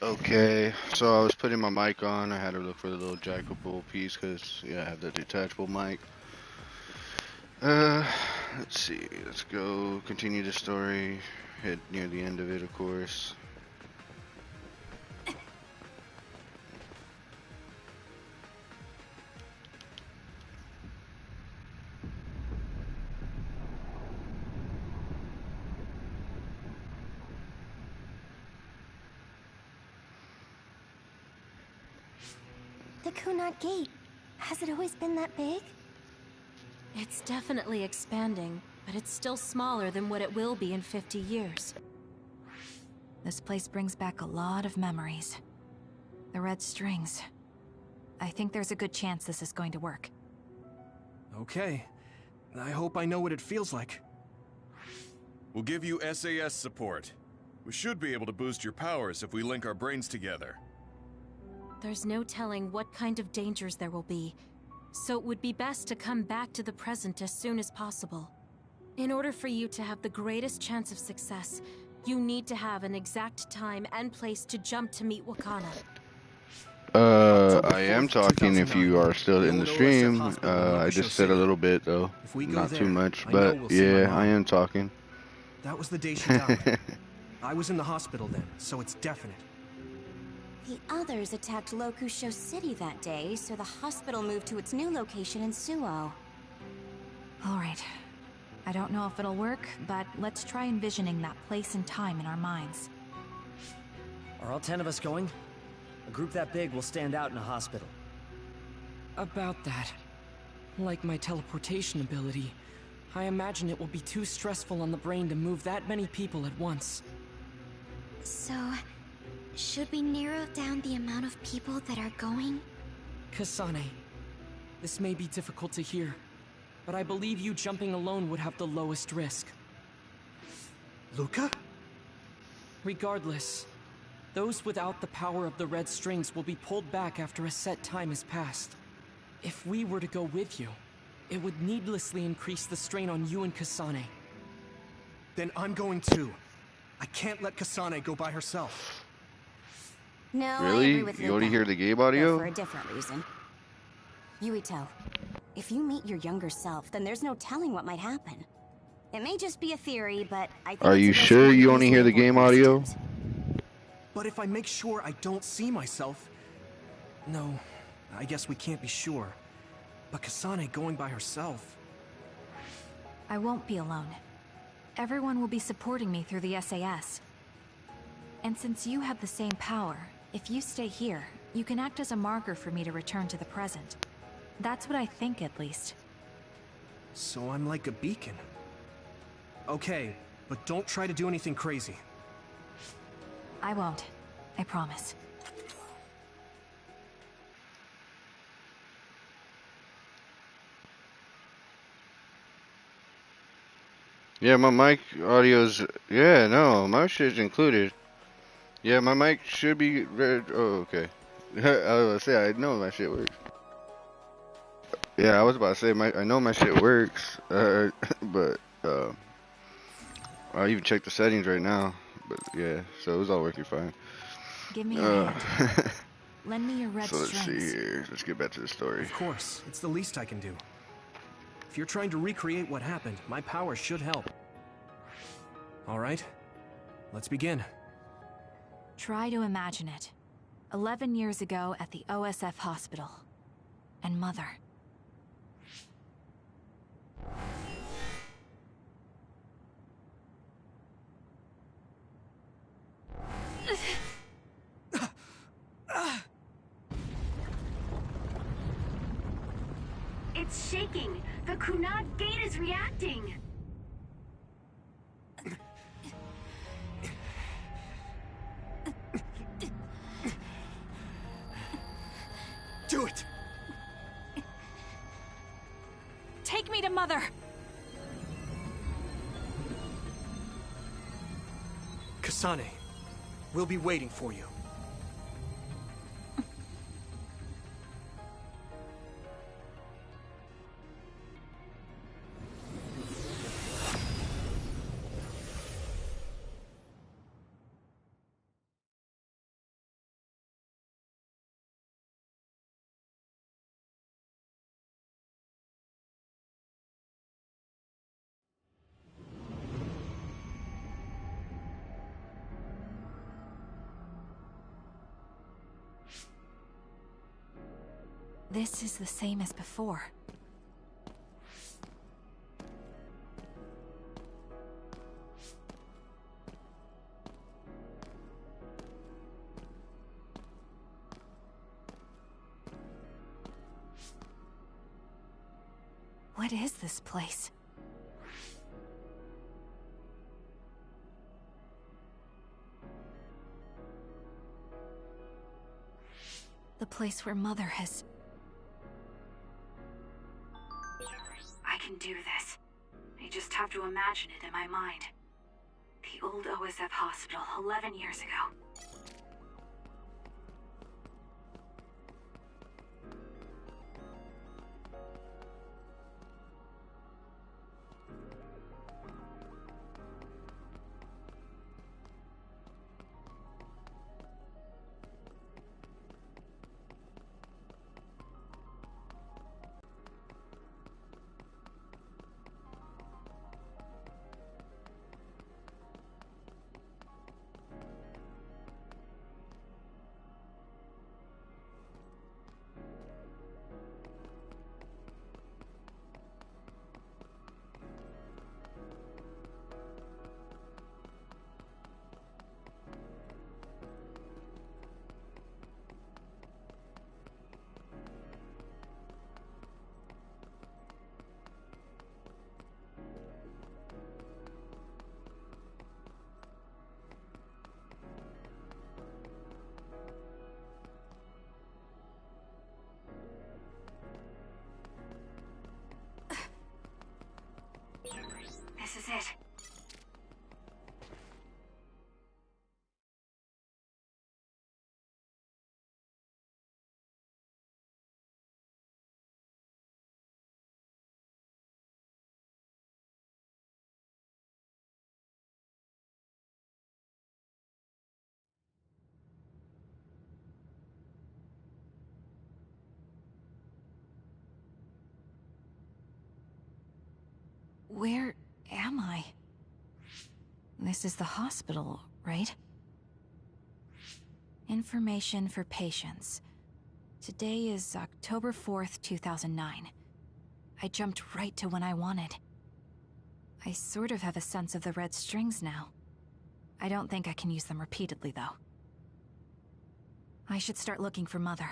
Okay, so I was putting my mic on. I had to look for the little jackable piece because, yeah, I have the detachable mic. Uh, let's see. Let's go continue the story. Hit near the end of it, of course. The Kunat Gate. Has it always been that big? It's definitely expanding, but it's still smaller than what it will be in 50 years. This place brings back a lot of memories. The red strings. I think there's a good chance this is going to work. Okay. I hope I know what it feels like. We'll give you SAS support. We should be able to boost your powers if we link our brains together. There's no telling what kind of dangers there will be, so it would be best to come back to the present as soon as possible. In order for you to have the greatest chance of success, you need to have an exact time and place to jump to meet Wakana. I am talking if you are still in the stream. I just said a little bit though, not too much, but yeah, I am talking. That was the day she died. I was in the hospital then, so it's definite. The others attacked Lokusho City that day, so the hospital moved to its new location in Suo. Alright. I don't know if it'll work, but let's try envisioning that place and time in our minds. Are all 10 of us going? A group that big will stand out in a hospital. About that. Like my teleportation ability, I imagine it will be too stressful on the brain to move that many people at once. So, should we narrow down the amount of people that are going? Kasane, this may be difficult to hear, but I believe you jumping alone would have the lowest risk. Luca? Regardless, those without the power of the red strings will be pulled back after a set time has passed. If we were to go with you, it would needlessly increase the strain on you and Kasane. Then I'm going too. I can't let Kasane go by herself. No, I Really? agree with You already Luca, hear the game though audio? for a different reason. Yuito, if you meet your younger self, then there's no telling what might happen. It may just be a theory, but I think Are it's you a risk sure we you can only easily hear the avoid game most audio? times. But if I make sure I don't see myself... No, I guess we can't be sure. But Kasane going by herself... I won't be alone. Everyone will be supporting me through the SAS. And since you have the same power, if you stay here, you can act as a marker for me to return to the present. That's what I think, at least. So I'm like a beacon. Okay, but don't try to do anything crazy. I won't. I promise. Yeah, my mic audio's... Yeah, no, my shit's included. Yeah, my mic should be... Oh, okay. I was about to say, I know my shit works. Yeah, I was about to say, I know my shit works, but I even checked the settings right now, but yeah, so it was all working fine. Give me your hand. Lend me your red So let's see strings. here, let's get back to the story. Of course, it's the least I can do. If you're trying to recreate what happened, my power should help. Alright, let's begin. Try to imagine it. 11 years ago at the OSF hospital. And Mother. It's shaking! The Kunad Gate is reacting! Do it! Take me to Mother! Kasane, we'll be waiting for you. This is the same as before. What is this place? The place where Mother has... I can do this. I just have to imagine it in my mind. The old OSF hospital 11 years ago. This is it. Where am I? This is the hospital, right? Information for patients. Today is October 4th, 2009. I jumped right to when I wanted. I sort of have a sense of the red strings now. I don't think I can use them repeatedly, though. I should start looking for Mother.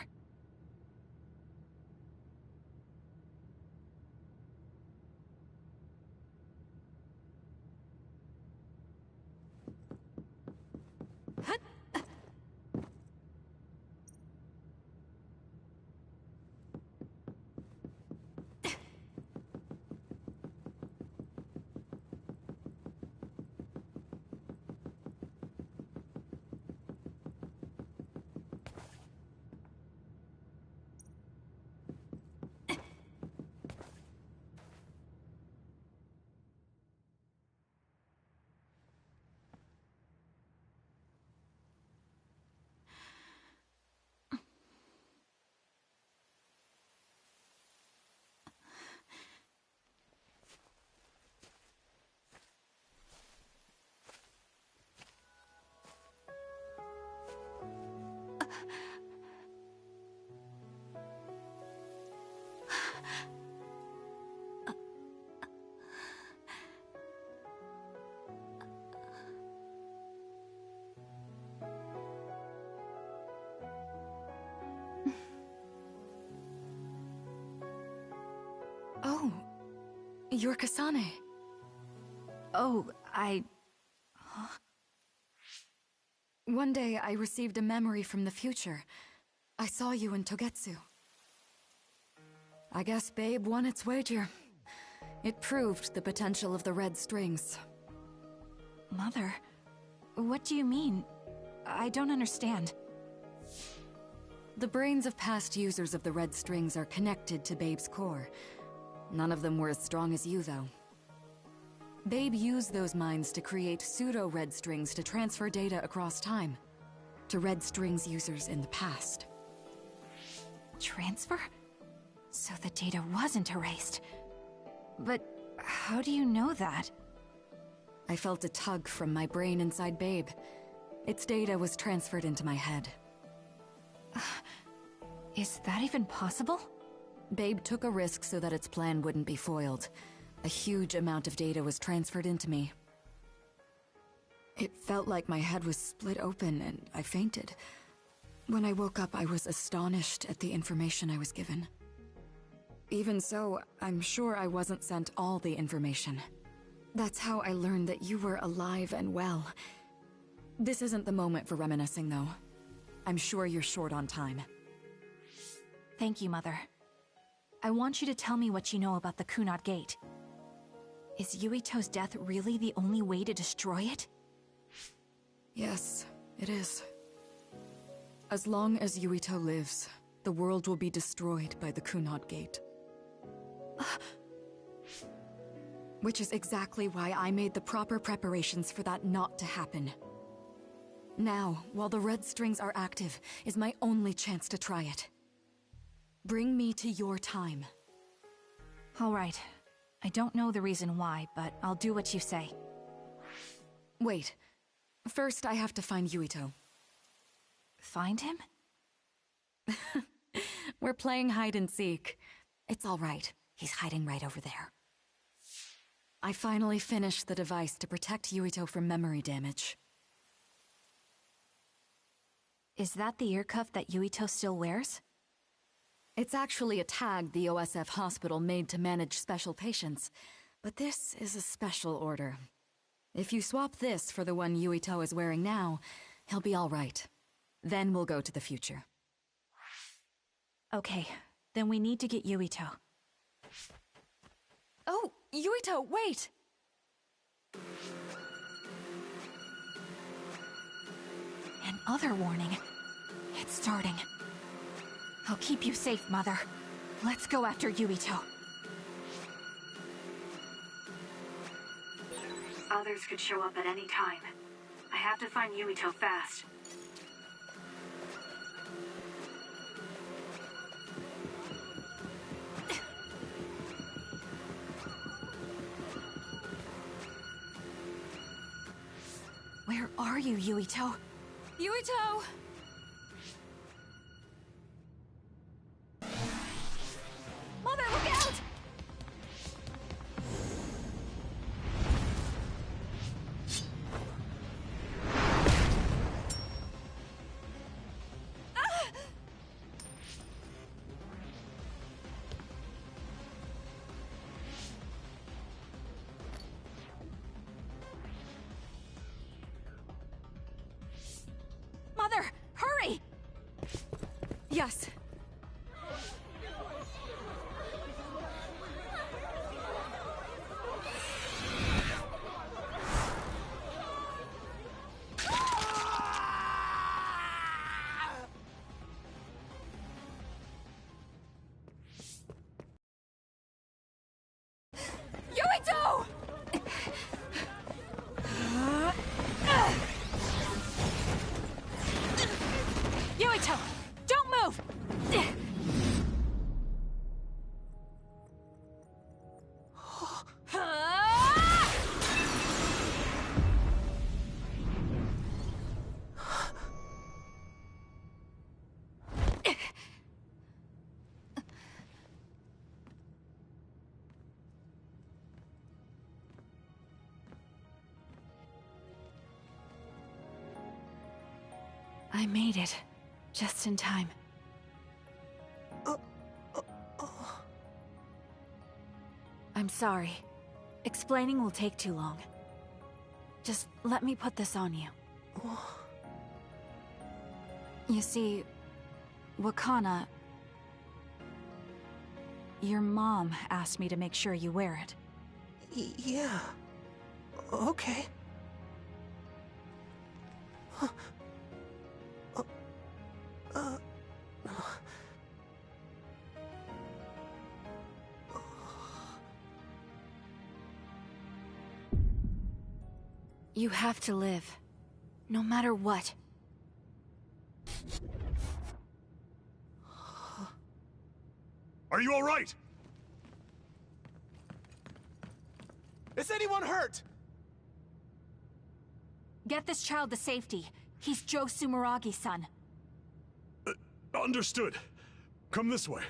Oh, you're Kasane. Oh, huh? One day I received a memory from the future. I saw you in Togetsu. I guess Babe won its wager. It proved the potential of the red strings. Mother, what do you mean? I don't understand. The brains of past users of the red strings are connected to Babe's core. None of them were as strong as you, though. Babe used those minds to create pseudo-red strings to transfer data across time to red strings users in the past. Transfer? So the data wasn't erased. But how do you know that? I felt a tug from my brain inside Babe. Its data was transferred into my head. Is that even possible? Babe took a risk so that its plan wouldn't be foiled. A huge amount of data was transferred into me. It felt like my head was split open and I fainted. When I woke up, I was astonished at the information I was given. Even so, I'm sure I wasn't sent all the information. That's how I learned that you were alive and well. This isn't the moment for reminiscing, though. I'm sure you're short on time. Thank you, Mother. I want you to tell me what you know about the Kunad Gate. Is Yuito's death really the only way to destroy it? Yes, it is. As long as Yuito lives, the world will be destroyed by the Kunad Gate. Which is exactly why I made the proper preparations for that not to happen. Now, while the red strings are active, is my only chance to try it. Bring me to your time. All right. I don't know the reason why, but I'll do what you say. Wait. First, I have to find Yuito. Find him? We're playing hide and seek. It's all right. He's hiding right over there. I finally finished the device to protect Yuito from memory damage. Is that the ear cuff that Yuito still wears? It's actually a tag the OSF hospital made to manage special patients, but this is a special order. If you swap this for the one Yuito is wearing now, he'll be all right. Then we'll go to the future. Okay, then we need to get Yuito. Oh, Yuito, wait! Another warning. It's starting. I'll keep you safe, Mother. Let's go after Yuito. Others could show up at any time. I have to find Yuito fast. Where are you, Yuito? Yuito! Mother, look out! Mother, hurry! Yes. Yuito! Yuito, don't move! I made it. Just in time. I'm sorry. Explaining will take too long. Just let me put this on you. You see, Wakana... Your mom asked me to make sure you wear it. Yeah. Okay. You have to live. No matter what. Are you all right? Is anyone hurt? Get this child to safety. He's Joe Sumeragi's son. Understood. Come this way.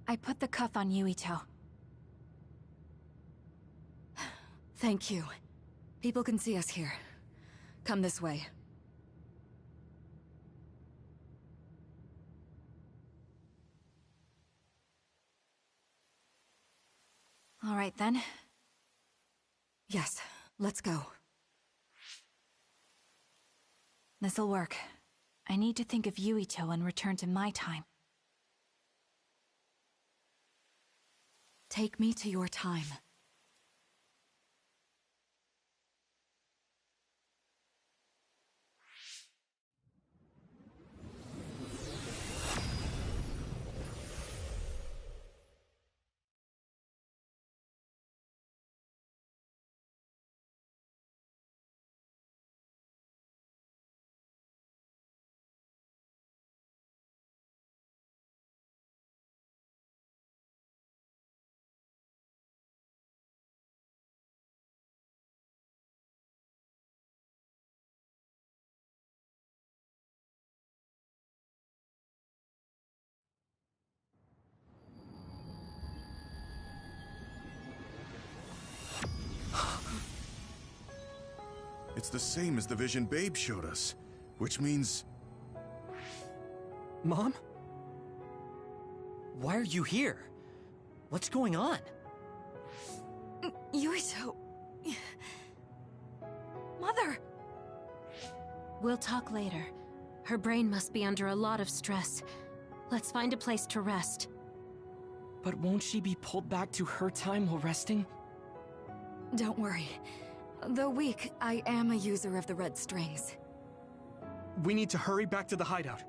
I put the cuff on Yuito. Thank you. People can see us here. Come this way. All right, then. Yes, let's go. This'll work. I need to think of Yuito and return to my time. Take me to your time. It's the same as the vision Babe showed us, which means... Mom? Why are you here? What's going on? Yuito... Mother! We'll talk later. Her brain must be under a lot of stress. Let's find a place to rest. But won't she be pulled back to her time while resting? Don't worry. Though weak, I am a user of the red strings. We need to hurry back to the hideout.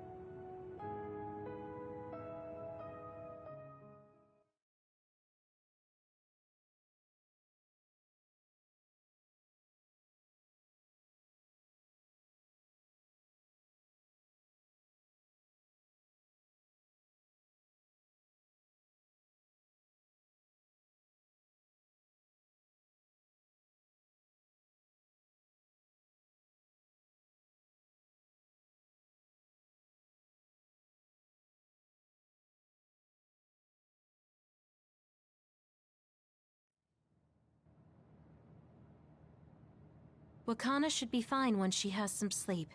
Wakana should be fine once she has some sleep.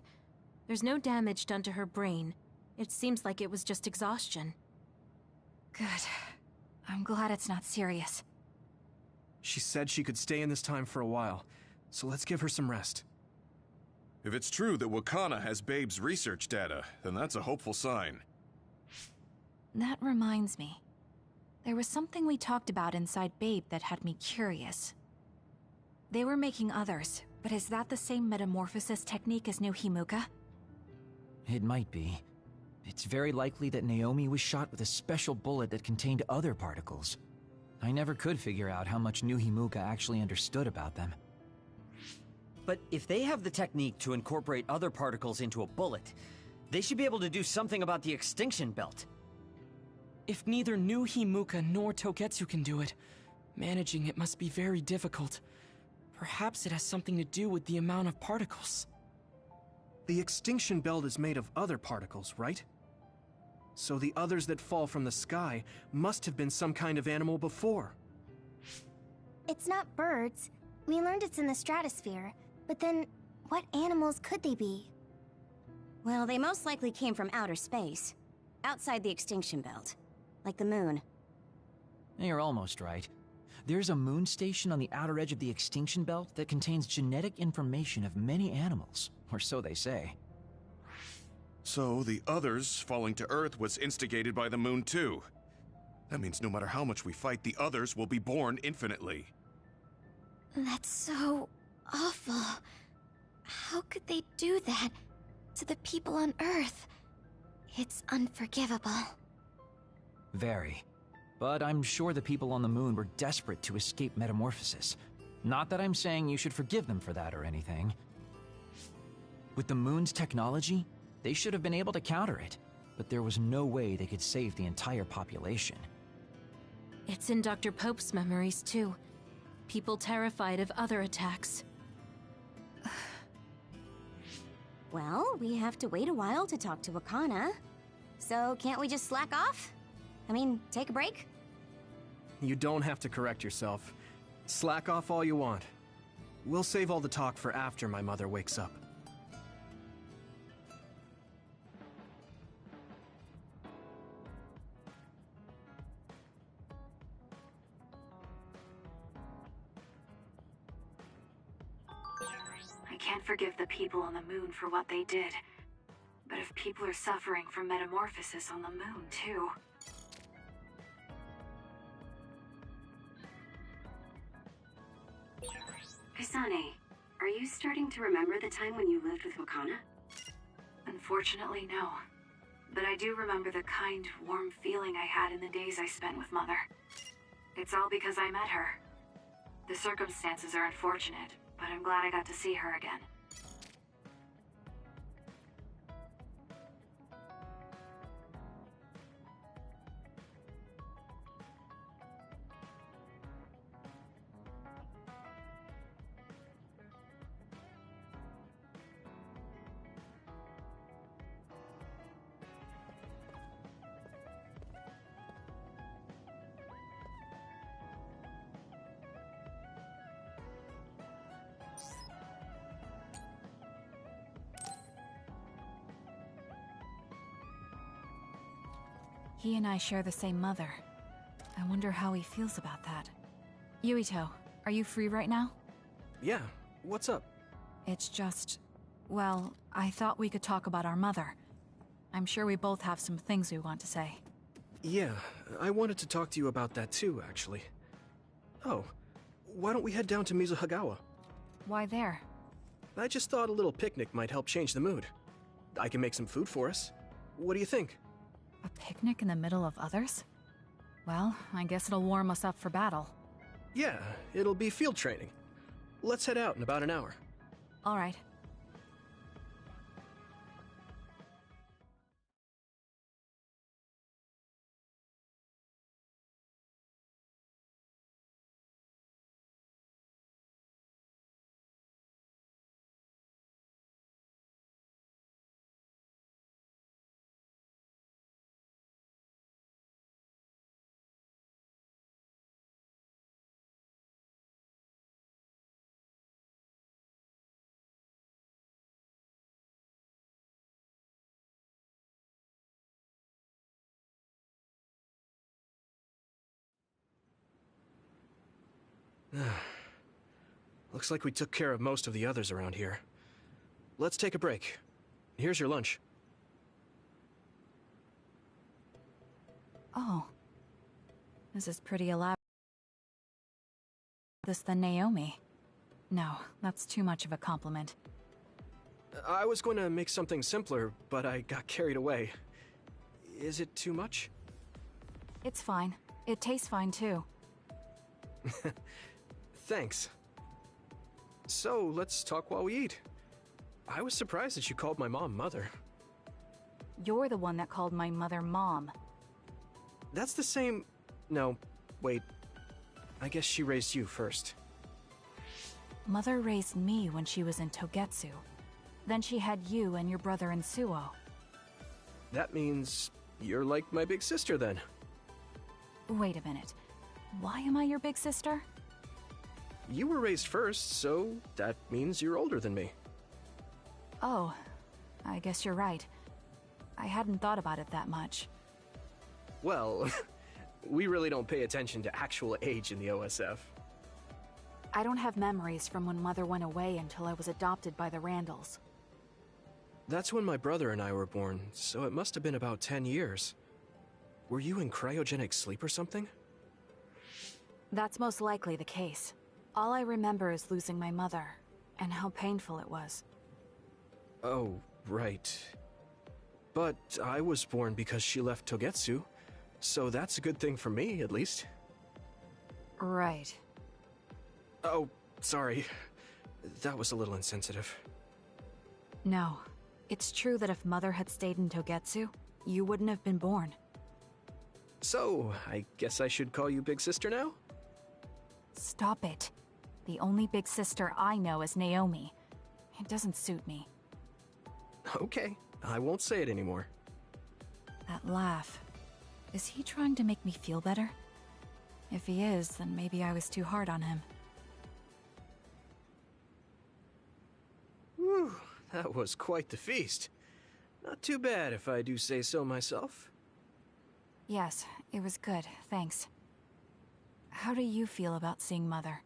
There's no damage done to her brain. It seems like it was just exhaustion. Good. I'm glad it's not serious. She said she could stay in this time for a while, so let's give her some rest. If it's true that Wakana has Babe's research data, then that's a hopeful sign. That reminds me. There was something we talked about inside Babe that had me curious. They were making others, but is that the same metamorphosis technique as New Himuka? It might be. It's very likely that Naomi was shot with a special bullet that contained other particles. I never could figure out how much New Himuka actually understood about them. But if they have the technique to incorporate other particles into a bullet, they should be able to do something about the extinction belt. If neither New Himuka nor Togetsu can do it, managing it must be very difficult. Perhaps it has something to do with the amount of particles. The extinction belt is made of other particles, right? So the others that fall from the sky must have been some kind of animal before. It's not birds. We learned it's in the stratosphere. But then, what animals could they be? Well, they most likely came from outer space. Outside the extinction belt. Like the moon. You're almost right. There's a moon station on the outer edge of the extinction belt that contains genetic information of many animals, or so they say. So the others falling to Earth was instigated by the moon too. That means no matter how much we fight, the others will be born infinitely. That's so awful. How could they do that to the people on Earth? It's unforgivable. Very. But I'm sure the people on the moon were desperate to escape metamorphosis. Not that I'm saying you should forgive them for that or anything. With the moon's technology, they should have been able to counter it, but there was no way they could save the entire population. It's in Dr. Pope's memories, too. People terrified of other attacks. Well, we have to wait a while to talk to Wakana. So can't we just slack off? I mean, take a break? You don't have to correct yourself. Slack off all you want. We'll save all the talk for after my mother wakes up. I can't forgive the people on the moon for what they did. But if people are suffering from metamorphosis on the moon, too... Kasane, are you starting to remember the time when you lived with Wakana? Unfortunately, no. But I do remember the kind, warm feeling I had in the days I spent with Mother. It's all because I met her. The circumstances are unfortunate, but I'm glad I got to see her again. He and I share the same mother. I wonder how he feels about that. Yuito, are you free right now? Yeah, what's up? It's just... well, I thought we could talk about our mother. I'm sure we both have some things we want to say. Yeah, I wanted to talk to you about that too, actually. Oh, why don't we head down to Mizuhagawa? Why there? I just thought a little picnic might help change the mood. I can make some food for us. What do you think? A picnic in the middle of others? Well, I guess it'll warm us up for battle. Yeah, it'll be field training. Let's head out in about an hour. All right. Looks like we took care of most of the others around here. Let's take a break. Here's your lunch. Oh. This is pretty elaborate. This than Naomi. No, that's too much of a compliment. I was going to make something simpler, but I got carried away. Is it too much? It's fine. It tastes fine too. Thanks. So, let's talk while we eat. I was surprised that you called my mom Mother. You're the one that called my mother Mom. That's the same... No, wait. I guess she raised you first. Mother raised me when she was in Togetsu. Then she had you and your brother in Suo. That means you're like my big sister then. Wait a minute. Why am I your big sister? You were raised first, so that means you're older than me. Oh, I guess you're right. I hadn't thought about it that much. Well, we really don't pay attention to actual age in the OSF. I don't have memories from when Mother went away until I was adopted by the Randalls. That's when my brother and I were born, so it must have been about 10 years. Were you in cryogenic sleep or something? That's most likely the case. All I remember is losing my mother, and how painful it was. Oh, right. But I was born because she left Togetsu, so that's a good thing for me, at least. Right. Oh, sorry. That was a little insensitive. No. It's true that if Mother had stayed in Togetsu, you wouldn't have been born. So, I guess I should call you Big Sister now? Stop it. The only big sister I know is Naomi. It doesn't suit me. Okay, I won't say it anymore. That laugh. Is he trying to make me feel better? If he is, then maybe I was too hard on him. Whew, that was quite the feast. Not too bad if I do say so myself. Yes, it was good, thanks. How do you feel about seeing Mother?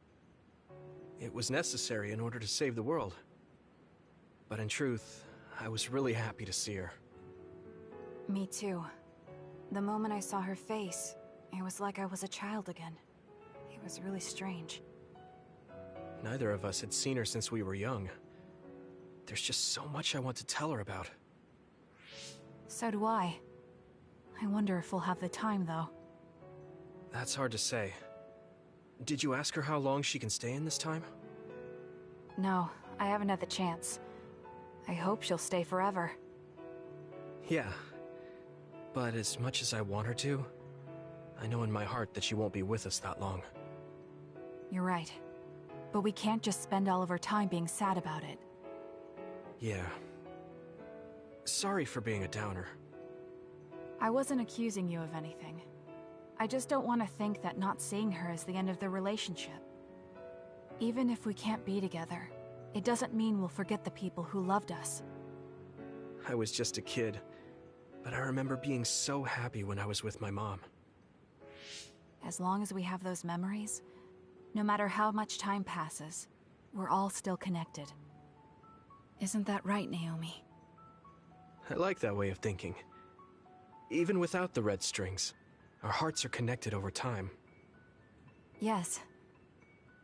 It was necessary in order to save the world. But in truth, I was really happy to see her. Me too. The moment I saw her face, it was like I was a child again. It was really strange. Neither of us had seen her since we were young. There's just so much I want to tell her about. So do I. I wonder if we'll have the time, though. That's hard to say. Did you ask her how long she can stay in this time? No, I haven't had the chance. I hope she'll stay forever. Yeah. But as much as I want her to, I know in my heart that she won't be with us that long. You're right. But we can't just spend all of our time being sad about it. Yeah. Sorry for being a downer. I wasn't accusing you of anything. I just don't want to think that not seeing her is the end of the relationship. Even if we can't be together, it doesn't mean we'll forget the people who loved us. I was just a kid, but I remember being so happy when I was with my mom. As long as we have those memories, no matter how much time passes, we're all still connected. Isn't that right, Naomi? I like that way of thinking. Even without the red strings, our hearts are connected over time. Yes.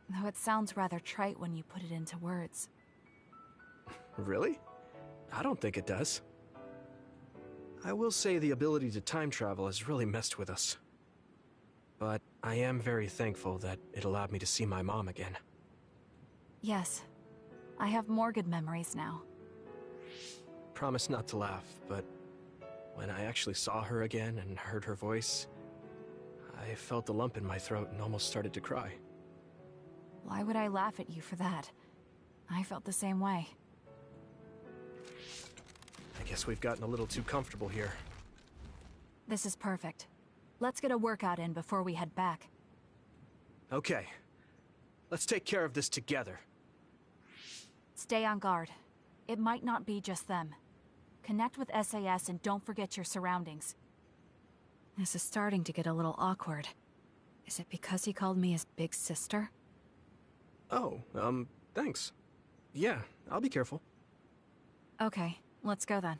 Though it sounds rather trite when you put it into words. Really? I don't think it does. I will say the ability to time travel has really messed with us. But I am very thankful that it allowed me to see my mom again. Yes. I have more good memories now. Promise not to laugh, but when I actually saw her again and heard her voice, I felt a lump in my throat and almost started to cry. Why would I laugh at you for that? I felt the same way. I guess we've gotten a little too comfortable here. This is perfect. Let's get a workout in before we head back. Okay. Let's take care of this together. Stay on guard. It might not be just them. Connect with SAS and don't forget your surroundings. This is starting to get a little awkward. Is it because he called me his big sister? Oh, thanks. Yeah, I'll be careful. Okay, let's go then.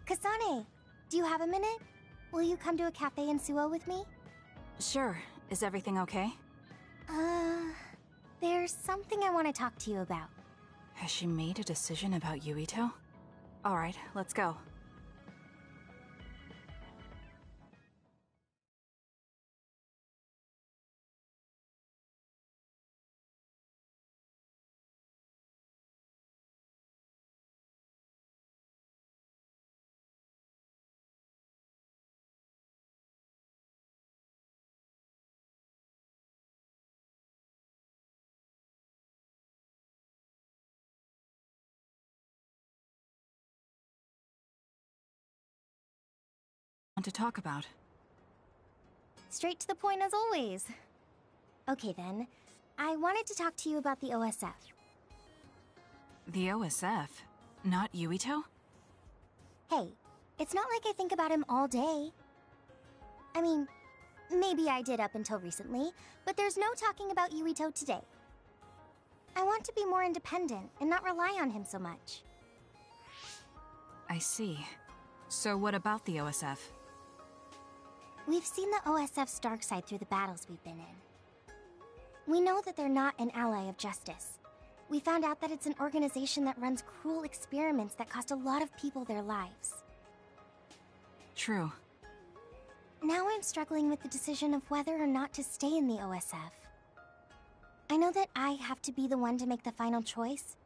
Kasane, do you have a minute? Will you come to a cafe in Suo with me? Sure. Is everything okay? There's something I want to talk to you about. Has she made a decision about Yuito? Alright, let's go. To talk about. Straight to the point as always. Okay then, I wanted to talk to you about the OSF. The OSF? Not Yuito? Hey, it's not like I think about him all day. I mean, maybe I did up until recently, but there's no talking about Yuito today. I want to be more independent and not rely on him so much. I see. So what about the OSF? We've seen the OSF's dark side through the battles we've been in. We know that they're not an ally of justice. We found out that it's an organization that runs cruel experiments that cost a lot of people their lives. True. Now I'm struggling with the decision of whether or not to stay in the OSF. I know that I have to be the one to make the final choice,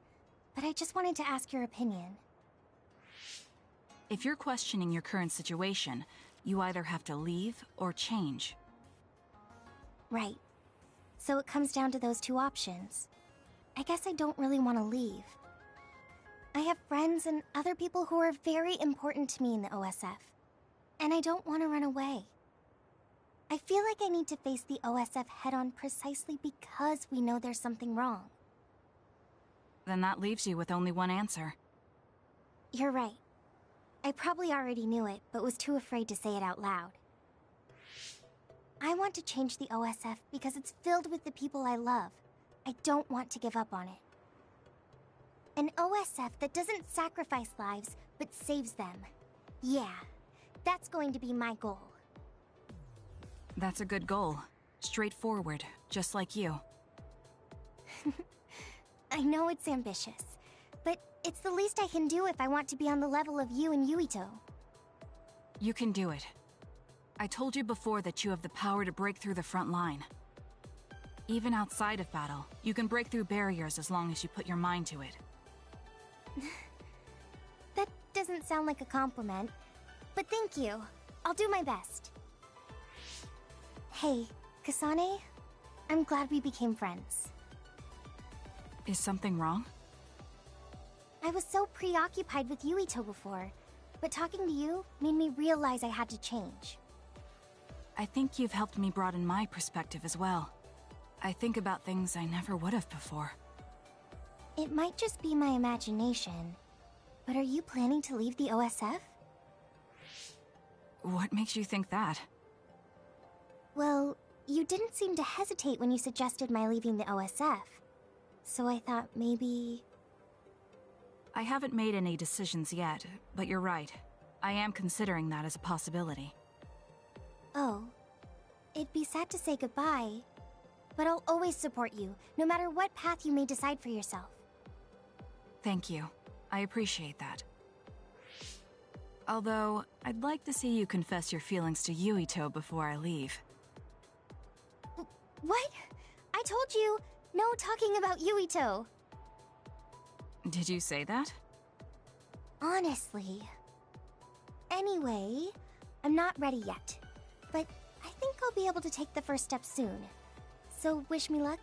but I just wanted to ask your opinion. If you're questioning your current situation, you either have to leave or change. Right. So it comes down to those two options. I guess I don't really want to leave. I have friends and other people who are very important to me in the OSF, and I don't want to run away. I feel like I need to face the OSF head-on precisely because we know there's something wrong. Then that leaves you with only one answer. You're right. I probably already knew it, but was too afraid to say it out loud. I want to change the OSF because it's filled with the people I love. I don't want to give up on it. An OSF that doesn't sacrifice lives, but saves them. Yeah, that's going to be my goal. That's a good goal. Straightforward, just like you. I know it's ambitious, but it's the least I can do if I want to be on the level of you and Yuito. You can do it. I told you before that you have the power to break through the front line. Even outside of battle, you can break through barriers as long as you put your mind to it. That doesn't sound like a compliment, but thank you. I'll do my best. Hey, Kasane, I'm glad we became friends. Is something wrong? I was so preoccupied with Yuito before, but talking to you made me realize I had to change. I think you've helped me broaden my perspective as well. I think about things I never would have before. It might just be my imagination, but are you planning to leave the OSF? What makes you think that? Well, you didn't seem to hesitate when you suggested my leaving the OSF, so I thought maybe... I haven't made any decisions yet, but you're right. I am considering that as a possibility. Oh. It'd be sad to say goodbye, but I'll always support you, no matter what path you may decide for yourself. Thank you. I appreciate that. Although, I'd like to see you confess your feelings to Yuito before I leave. What? I told you, no talking about Yuito. Did you say that? Honestly. Anyway, I'm not ready yet, but I think I'll be able to take the first step soon. So wish me luck?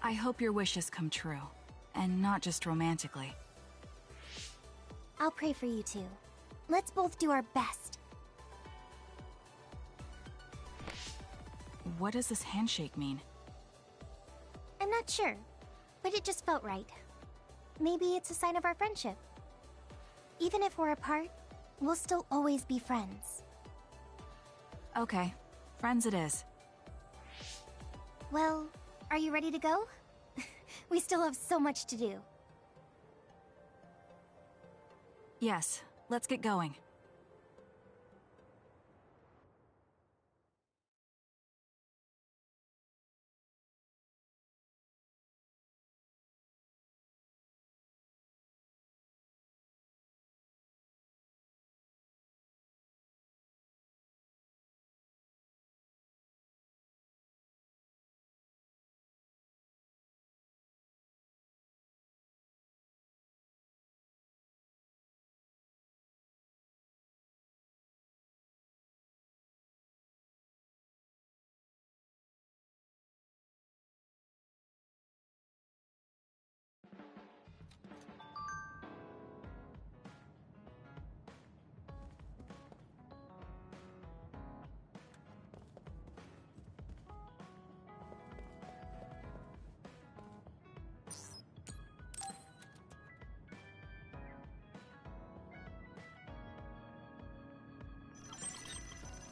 I hope your wishes come true, and not just romantically. I'll pray for you too. Let's both do our best. What does this handshake mean? I'm not sure, but it just felt right. Maybe it's a sign of our friendship. Even if we're apart, we'll still always be friends. Okay, friends it is. Well, are you ready to go? We still have so much to do. Yes, let's get going.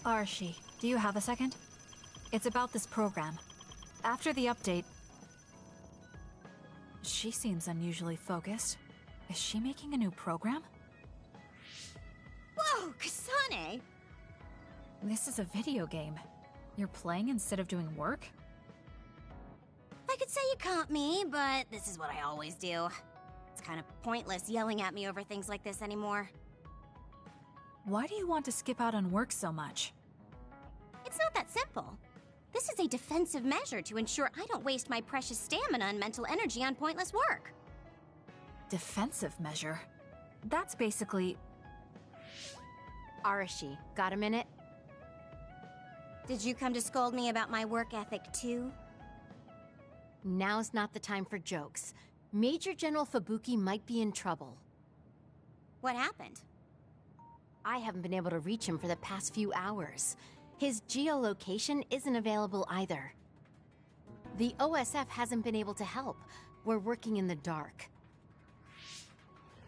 Arashi, do you have a second? It's about this program. After the update... She seems unusually focused. Is she making a new program? Whoa, Kasane! This is a video game. You're playing instead of doing work? I could say you caught me, but this is what I always do. It's kind of pointless yelling at me over things like this anymore. Why do you want to skip out on work so much? It's not that simple. This is a defensive measure to ensure I don't waste my precious stamina and mental energy on pointless work. Defensive measure? That's basically... Arashi, got a minute? Did you come to scold me about my work ethic too? Now's not the time for jokes. Major General Fubuki might be in trouble. What happened? I haven't been able to reach him for the past few hours. His geolocation isn't available either. The OSF hasn't been able to help. We're working in the dark.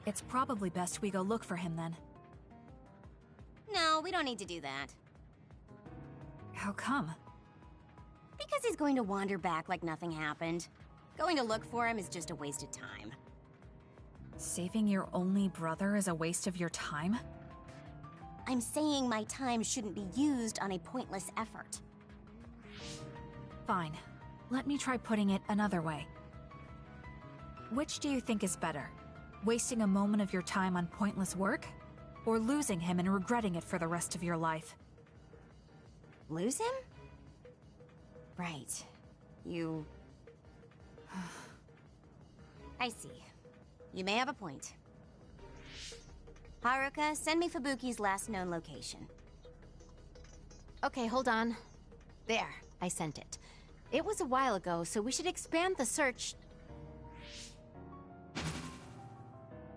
It's probably best we go look for him then. No, we don't need to do that. How come? Because he's going to wander back like nothing happened. Going to look for him is just a waste of time. Saving your only brother is a waste of your time? I'm saying my time shouldn't be used on a pointless effort. Fine. Let me try putting it another way. Which do you think is better? Wasting a moment of your time on pointless work? Or losing him and regretting it for the rest of your life? Lose him? Right. You... I see. You may have a point. Haruka, send me Fubuki's last known location. Okay, hold on. There, I sent it. It was a while ago, so we should expand the search.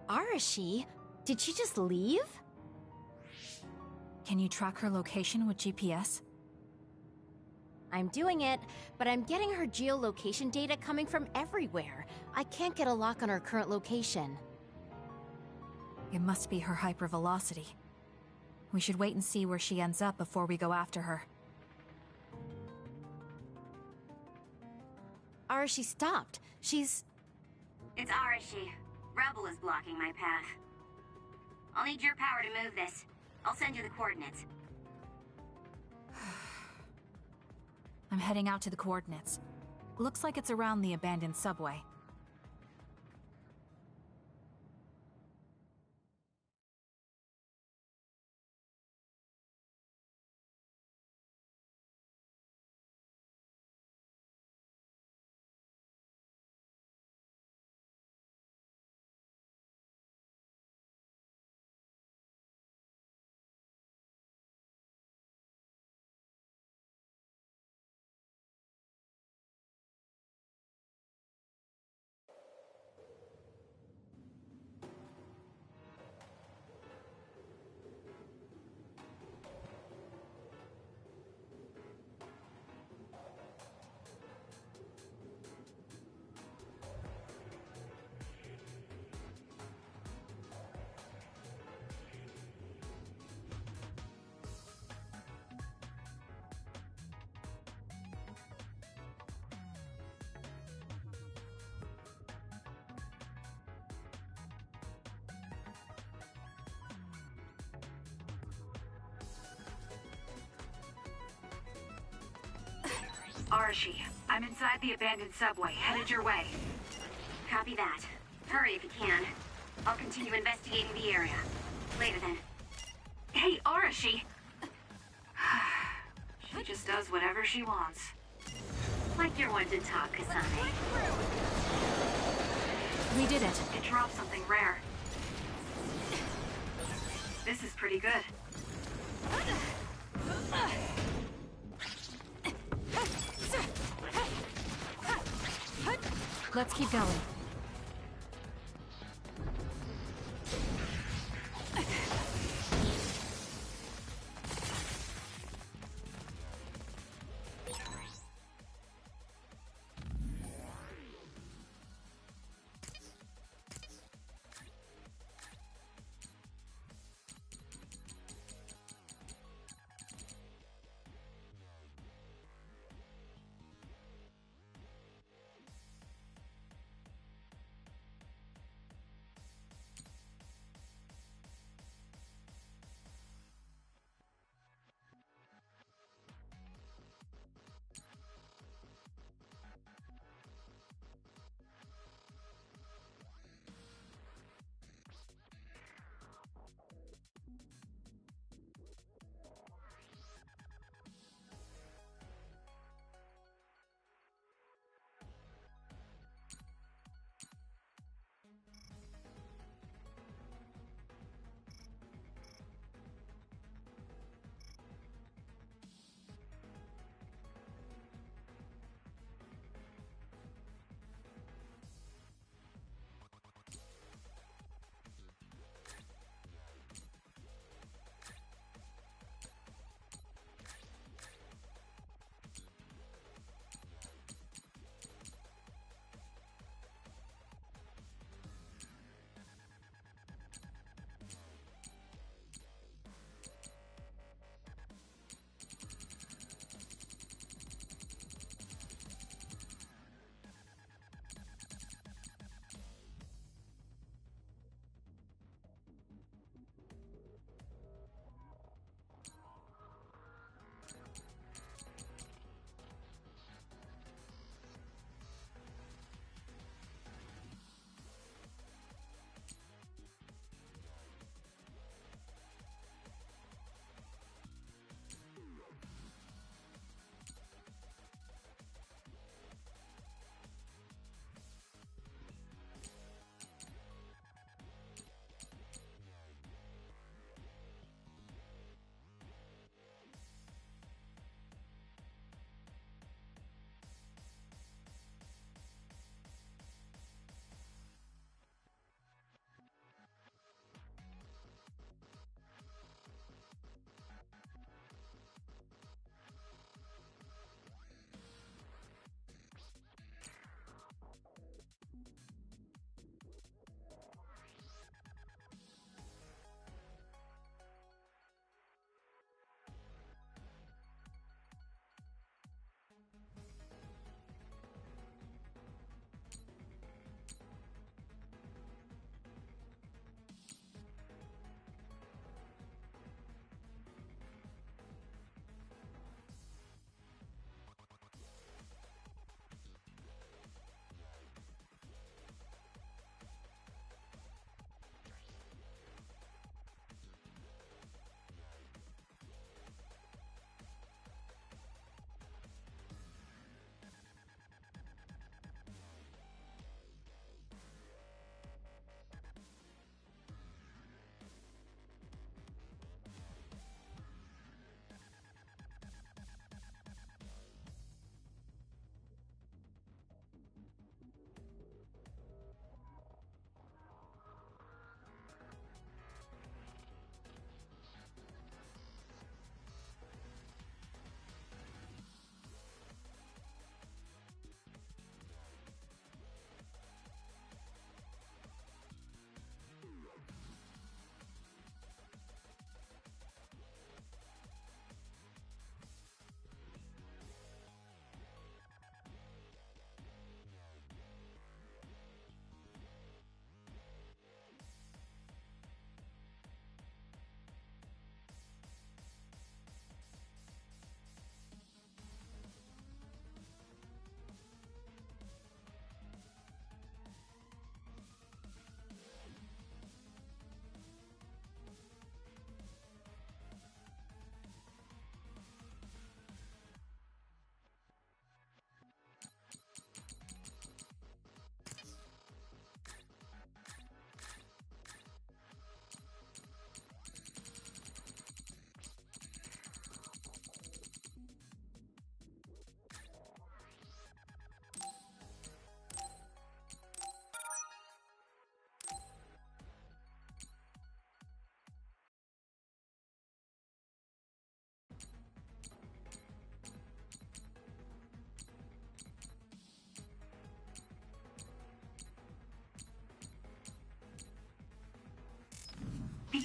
Arashi? Did she just leave? Can you track her location with GPS? I'm doing it, but I'm getting her geolocation data coming from everywhere. I can't get a lock on her current location. It must be her hypervelocity. We should wait and see where she ends up before we go after her. Arashi stopped. She's... It's Arashi. Rebel is blocking my path. I'll need your power to move this. I'll send you the coordinates. I'm heading out to the coordinates. Looks like it's around the abandoned subway. Arashi, I'm inside the abandoned subway, headed your way. Copy that. Hurry if you can. I'll continue investigating the area. Later then. Hey, Arashi! She just does whatever she wants. Like you're one to talk, Kasane. We did it. It dropped something rare. This is pretty good. Let's keep going.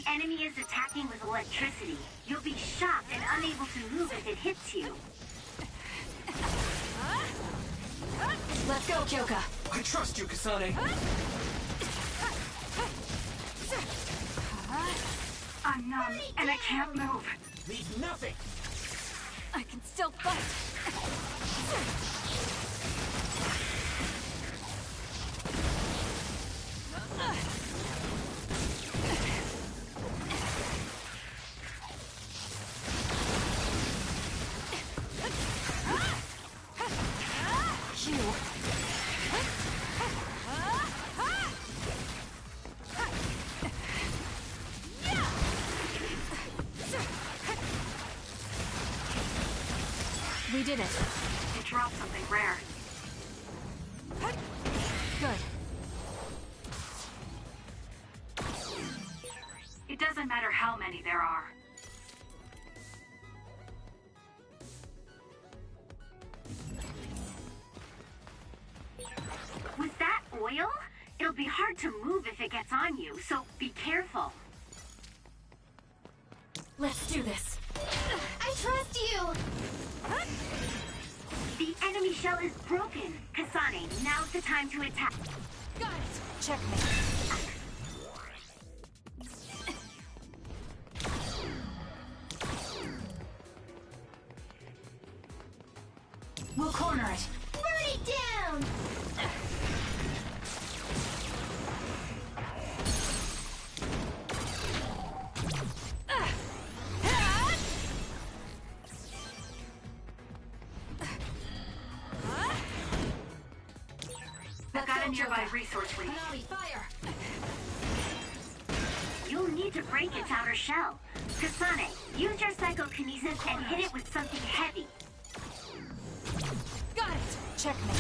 enemy is attacking with electricity. You'll be shocked and unable to move if it hits you. Let's go, Kyoka. I trust you, Kasane. I'm numb, and I can't move. Leave nothing. I can still fight. We did it. It dropped something rare. Good. It doesn't matter how many there are. With that oil, it'll be hard to move if it gets on you, so be careful. Let's do this. I trust you! The enemy shell is broken. Kasane, now's the time to attack. Got it. Checkmate. We'll corner it. Burn it down! I've got a nearby resource leak. Fire! You'll need to break its outer shell. Kasane, use your psychokinesis and hit it with something heavy. Got it. Checkmate.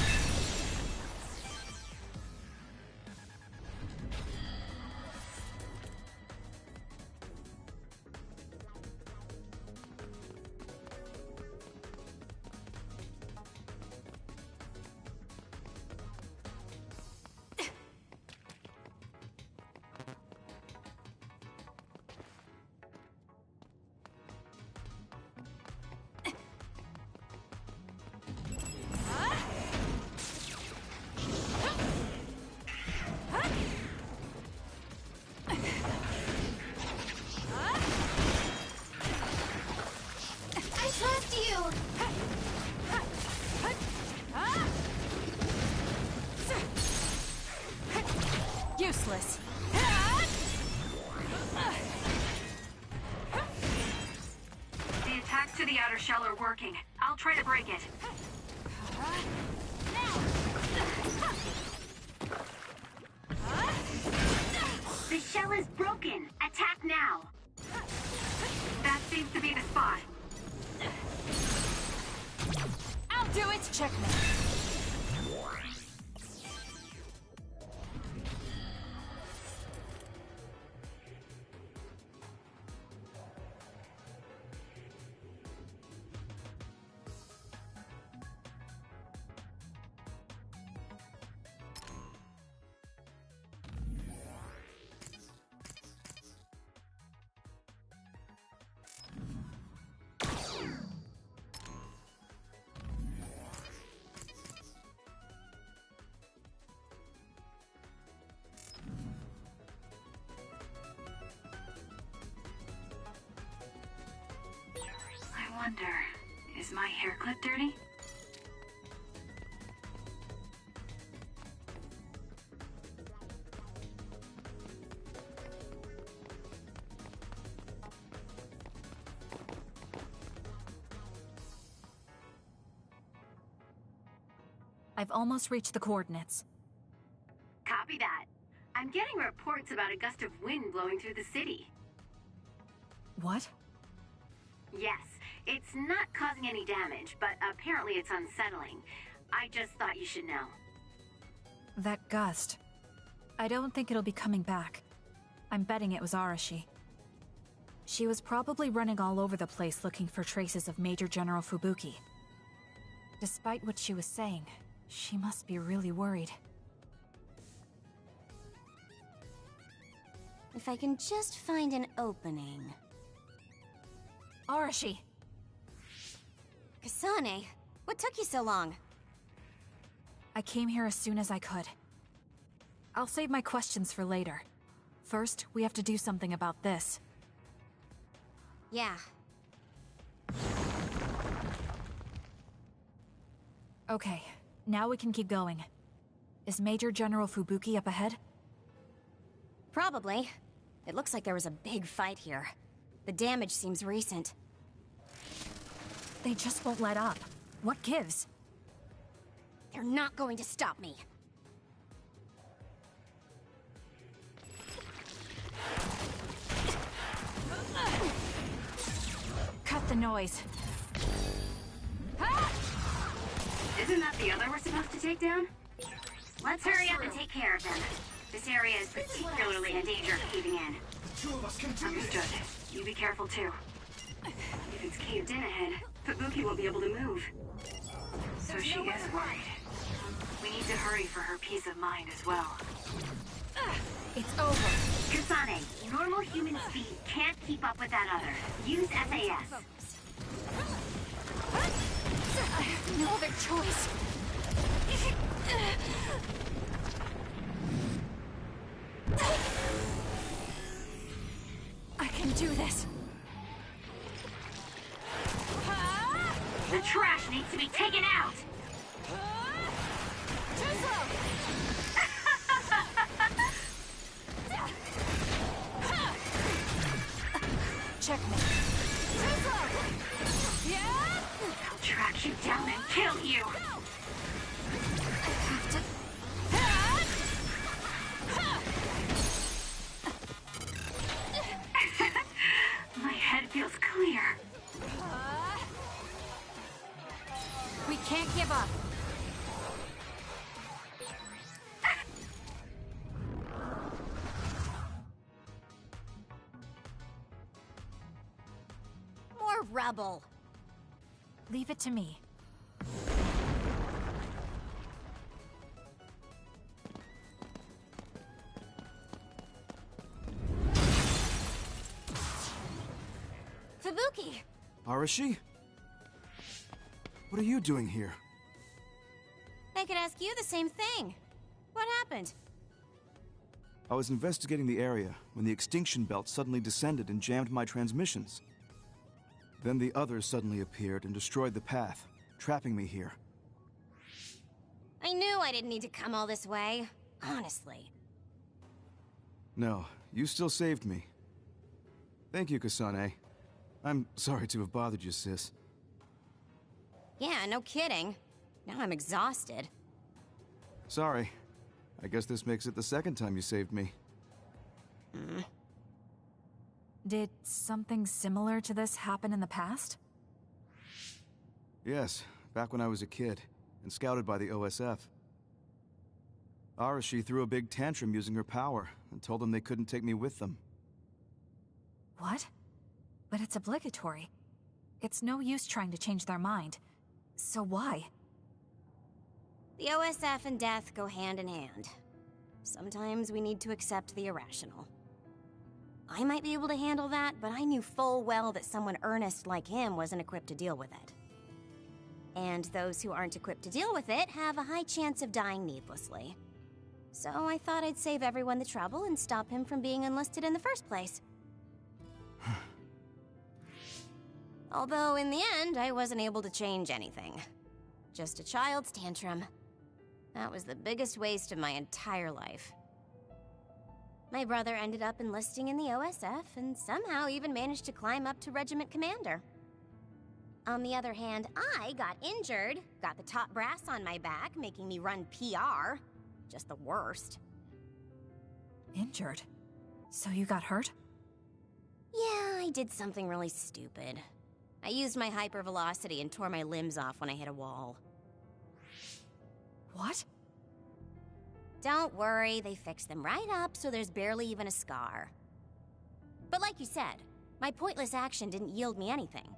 I trust you! Useless. The attacks to the outer shell are working. I'll try to break it. The shell is broken. Attack now. That seems to be the spot. I'll do it. Checkmate. I wonder, is my hair clip dirty? I've almost reached the coordinates. Copy that. I'm getting reports about a gust of wind blowing through the city. What? Yes, it's not causing any damage, but apparently it's unsettling. I just thought you should know. That gust. I don't think it'll be coming back. I'm betting it was Arashi. She was probably running all over the place looking for traces of Major General Fubuki. Despite what she was saying, she must be really worried. If I can just find an opening. Arashi! Kasane, what took you so long? I came here as soon as I could. I'll save my questions for later. First, we have to do something about this. Yeah. Okay, now we can keep going. Is Major General Fubuki up ahead? Probably. It looks like there was a big fight here. The damage seems recent. They just won't let up. What gives? They're not going to stop me. Cut the noise. Isn't that the other we're supposed to take down? Let's hurry up and take care of them. This area is particularly in danger of caving in. Understood. You be careful too. If it's caved in ahead, Fubuki won't be able to move. So she is worried. We need to hurry for her peace of mind as well. It's over. Kasane, normal human speed can't keep up with that other. Use SAS. I have no other choice. I can do this. The trash needs to be taken out! Too slow! Checkmate. Too slow! Yeah! I'll track you down and kill you! I have to... My head feels clear. We can't give up. More rubble. Leave it to me. Fubuki! Arashi? What are you doing here? I could ask you the same thing. What happened? I was investigating the area when the extinction belt suddenly descended and jammed my transmissions. Then the others suddenly appeared and destroyed the path, trapping me here. I knew I didn't need to come all this way. Honestly. No, you still saved me. Thank you, Kasane. I'm sorry to have bothered you, sis. Yeah, no kidding. Now I'm exhausted. Sorry. I guess this makes it the second time you saved me. Did something similar to this happen in the past? Yes, back when I was a kid, and scouted by the OSF. Arashi threw a big tantrum using her power, and told them they couldn't take me with them. What? But it's obligatory. It's no use trying to change their mind. So why? The OSF and death go hand in hand. Sometimes we need to accept the irrational. I might be able to handle that, but I knew full well that someone earnest like him wasn't equipped to deal with it. And those who aren't equipped to deal with it have a high chance of dying needlessly. So I thought I'd save everyone the trouble and stop him from being enlisted in the first place. Although in the end, I wasn't able to change anything. Just a child's tantrum. That was the biggest waste of my entire life. My brother ended up enlisting in the OSF and somehow even managed to climb up to regiment commander. On the other hand, I got injured, got the top brass on my back, making me run PR. Just the worst. Injured? So you got hurt? Yeah, I did something really stupid. I used my hypervelocity and tore my limbs off when I hit a wall. What? Don't worry, they fixed them right up so there's barely even a scar. But like you said, my pointless action didn't yield me anything.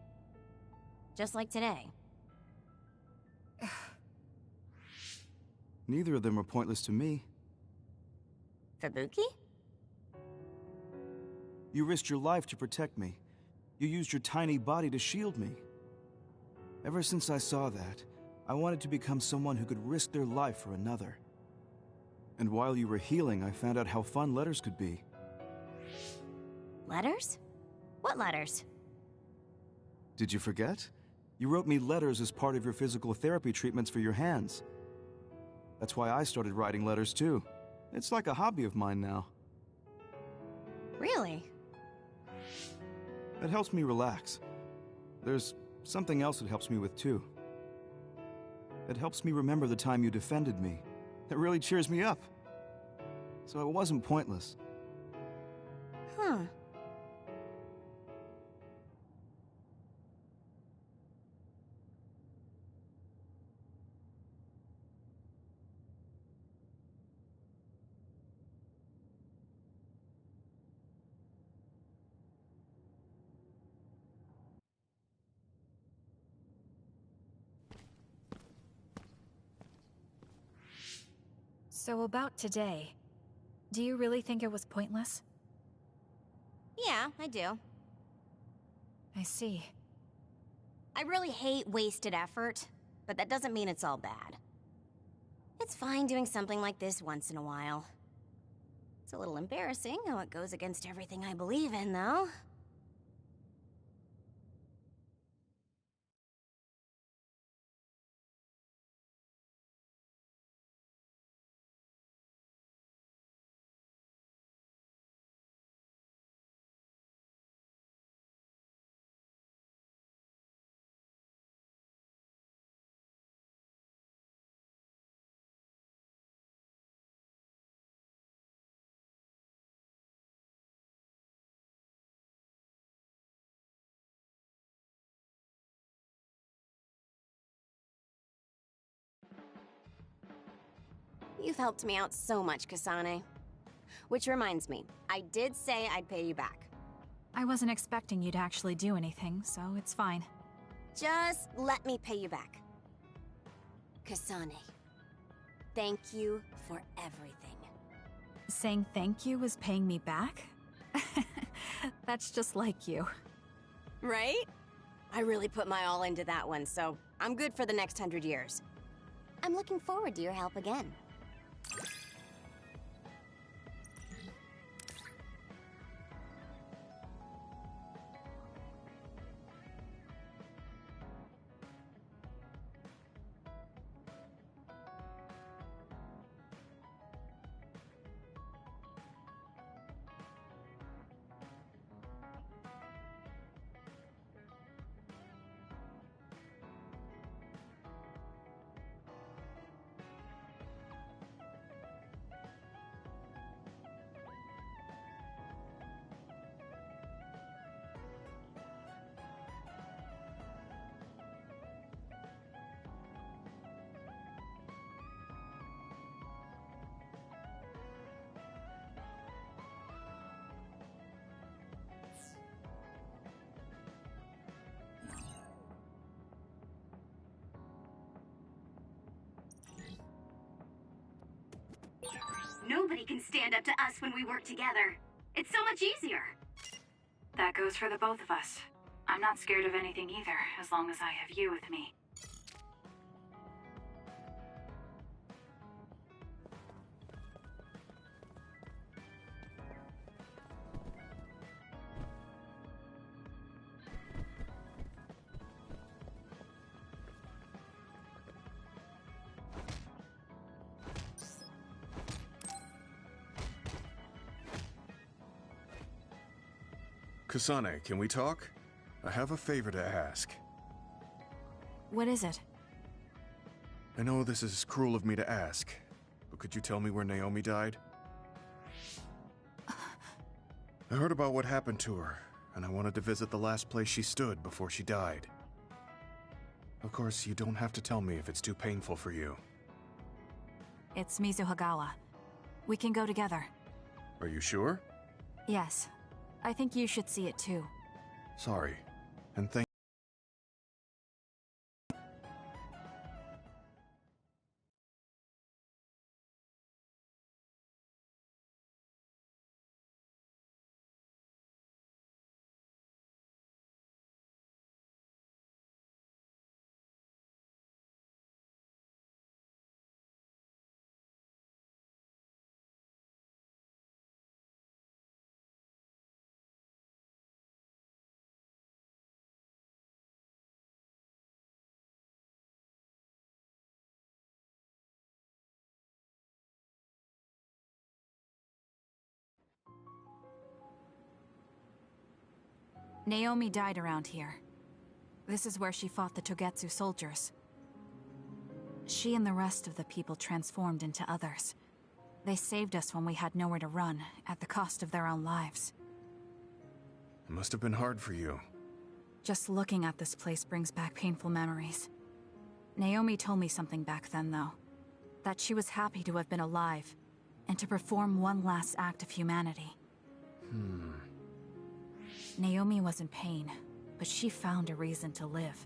Just like today. Neither of them were pointless to me. Fubuki? You risked your life to protect me. You used your tiny body to shield me. Ever since I saw that, I wanted to become someone who could risk their life for another. And while you were healing, I found out how fun letters could be. Letters? What letters? Did you forget? You wrote me letters as part of your physical therapy treatments for your hands. That's why I started writing letters too. It's like a hobby of mine now. Really? It helps me relax. There's something else it helps me with too. It helps me remember the time you defended me. It really cheers me up. So it wasn't pointless. Huh. So about today, do you really think it was pointless? Yeah, I do. I see. I really hate wasted effort, but that doesn't mean it's all bad. It's fine doing something like this once in a while. It's a little embarrassing how it goes against everything I believe in, though. You've helped me out so much, Kasane. Which reminds me, I did say I'd pay you back. I wasn't expecting you to actually do anything, so it's fine. Just let me pay you back. Kasane, thank you for everything. Saying thank you was paying me back? That's just like you. Right? I really put my all into that one, so I'm good for the next 100 years. I'm looking forward to your help again. Nobody can stand up to us when we work together. It's so much easier. That goes for the both of us. I'm not scared of anything either, as long as I have you with me. Kasane, can we talk? I have a favor to ask. What is it? I know this is cruel of me to ask, but could you tell me where Naomi died? I heard about what happened to her, and I wanted to visit the last place she stood before she died. Of course, you don't have to tell me if it's too painful for you. It's Mizuhagawa. We can go together. Are you sure? Yes. I think you should see it too. Sorry, and thank Naomi died around here. This is where she fought the Togetsu soldiers. She and the rest of the people transformed into others. They saved us when we had nowhere to run, at the cost of their own lives. It must have been hard for you. Just looking at this place brings back painful memories. Naomi told me something back then, though. That she was happy to have been alive, and to perform one last act of humanity. Naomi was in pain, but she found a reason to live.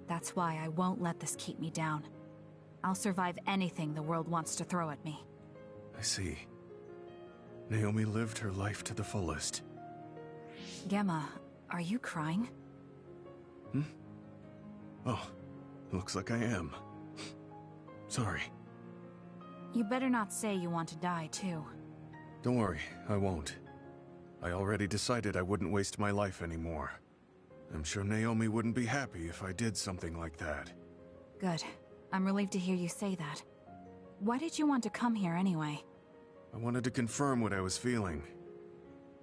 That's why I won't let this keep me down. I'll survive anything the world wants to throw at me. I see. Naomi lived her life to the fullest. Gemma, are you crying? Oh, looks like I am. Sorry. You better not say you want to die, too. Don't worry, I won't. I already decided I wouldn't waste my life anymore. I'm sure Naomi wouldn't be happy if I did something like that. Good. I'm relieved to hear you say that. Why did you want to come here anyway? I wanted to confirm what I was feeling.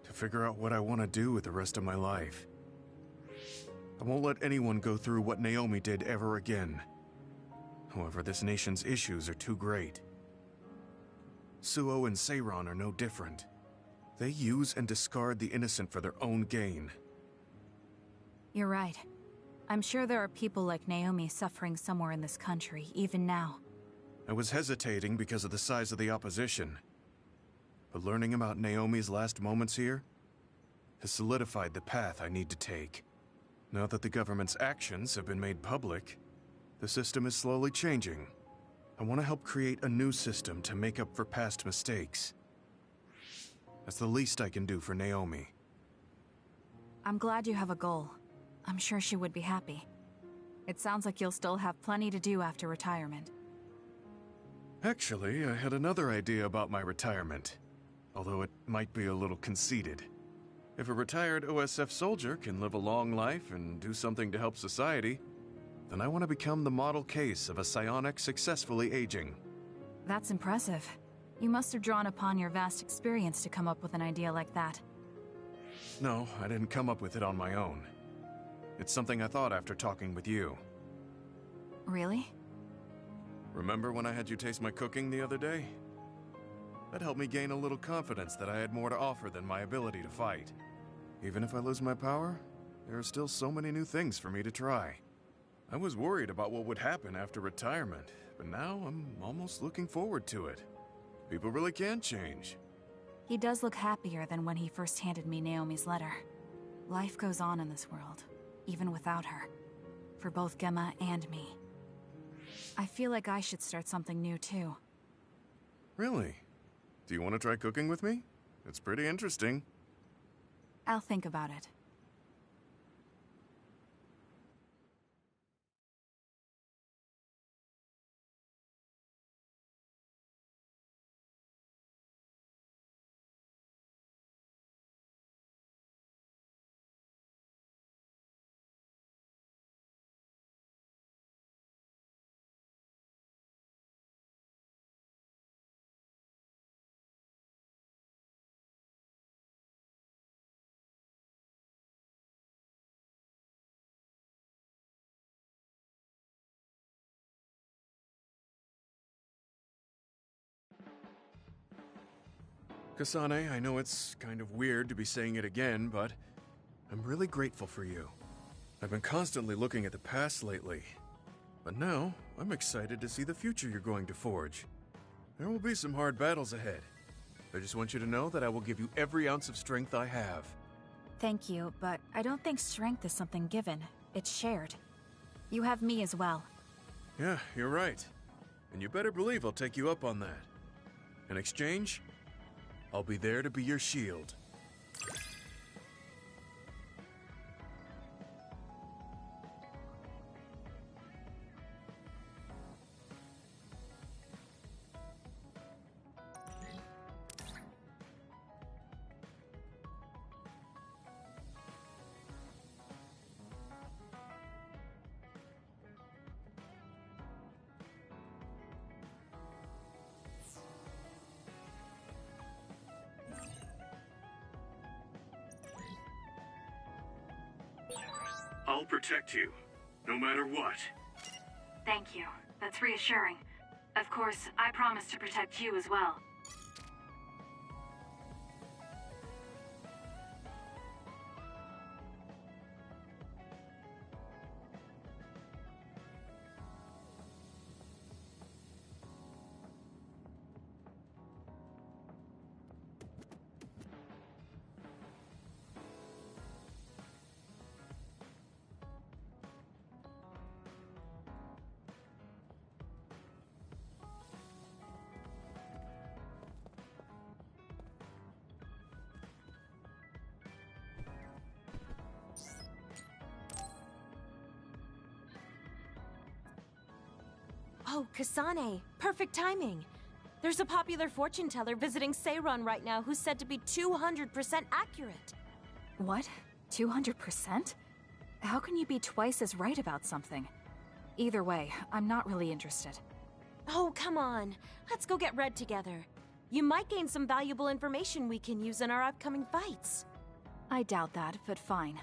To figure out what I want to do with the rest of my life. I won't let anyone go through what Naomi did ever again. However, this nation's issues are too great. Suo and Seiron are no different. They use and discard the innocent for their own gain. You're right. I'm sure there are people like Naomi suffering somewhere in this country, even now. I was hesitating because of the size of the opposition. But learning about Naomi's last moments here has solidified the path I need to take. Now that the government's actions have been made public, the system is slowly changing. I want to help create a new system to make up for past mistakes. That's the least I can do for Naomi. I'm glad you have a goal. I'm sure she would be happy. It sounds like you'll still have plenty to do after retirement. Actually, I had another idea about my retirement, although it might be a little conceited. If a retired OSF soldier can live a long life and do something to help society, then I want to become the model case of a psionic successfully aging. That's impressive. You must have drawn upon your vast experience to come up with an idea like that. No, I didn't come up with it on my own. It's something I thought after talking with you. Really? Remember when I had you taste my cooking the other day? That helped me gain a little confidence that I had more to offer than my ability to fight. Even if I lose my power, there are still so many new things for me to try. I was worried about what would happen after retirement, but now I'm almost looking forward to it. People really can change. He does look happier than when he first handed me Naomi's letter. Life goes on in this world, even without her. For both Gemma and me. I feel like I should start something new too. Really? Do you want to try cooking with me? It's pretty interesting. I'll think about it. Kasane, I know it's kind of weird to be saying it again, but I'm really grateful for you. I've been constantly looking at the past lately, but now I'm excited to see the future you're going to forge. There will be some hard battles ahead. I just want you to know that I will give you every ounce of strength I have. Thank you, but I don't think strength is something given. It's shared. You have me as well. Yeah, you're right. And you better believe I'll take you up on that. In exchange, I'll be there to be your shield. I'll protect you, no matter what. Thank you. That's reassuring. Of course, I promise to protect you as well. Oh, Kasane. Perfect timing. There's a popular fortune teller visiting Seiron right now who's said to be 200% accurate. What? 200%? How can you be twice as right about something? Either way, I'm not really interested. Oh, come on. Let's go get Red together. You might gain some valuable information we can use in our upcoming fights. I doubt that, but fine.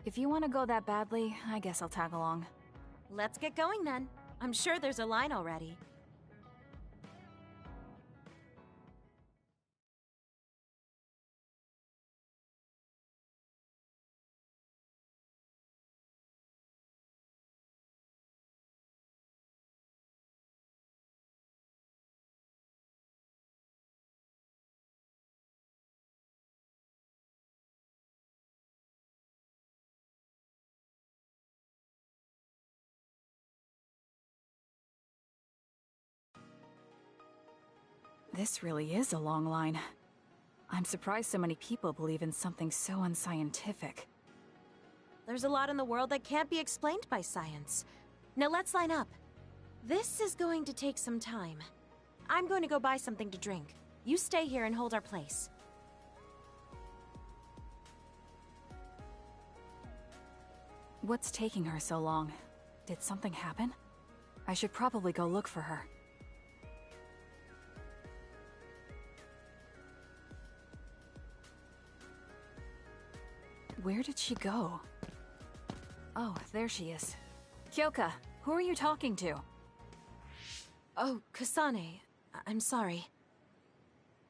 If you want to go that badly, I guess I'll tag along. Let's get going then. I'm sure there's a line already. This really is a long line. I'm surprised so many people believe in something so unscientific. There's a lot in the world that can't be explained by science. Now let's line up. This is going to take some time. I'm going to go buy something to drink. You stay here and hold our place. What's taking her so long? Did something happen? I should probably go look for her. Where did she go? Oh, there she is. Kyoka, who are you talking to? Oh, Kasane. I'm sorry.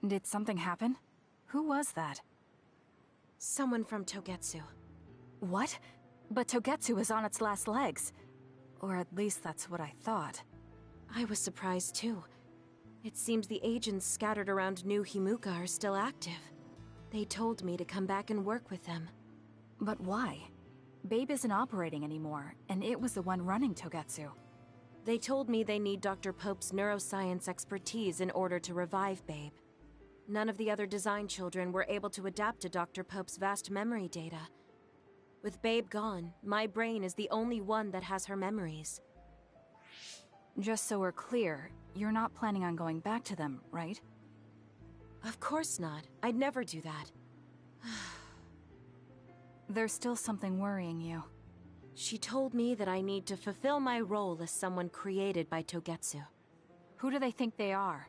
Did something happen? Who was that? Someone from Togetsu. What? But Togetsu is on its last legs. Or at least that's what I thought. I was surprised too. It seems the agents scattered around New Himuka are still active. They told me to come back and work with them. But why? Babe isn't operating anymore, and it was the one running Togetsu. They told me they need Dr. Pope's neuroscience expertise in order to revive Babe. None of the other design children were able to adapt to Dr. Pope's vast memory data. With Babe gone, my brain is the only one that has her memories. Just so we're clear, you're not planning on going back to them, right? Of course not. I'd never do that. There's still something worrying you. She told me that I need to fulfill my role as someone created by Togetsu. Who do they think they are?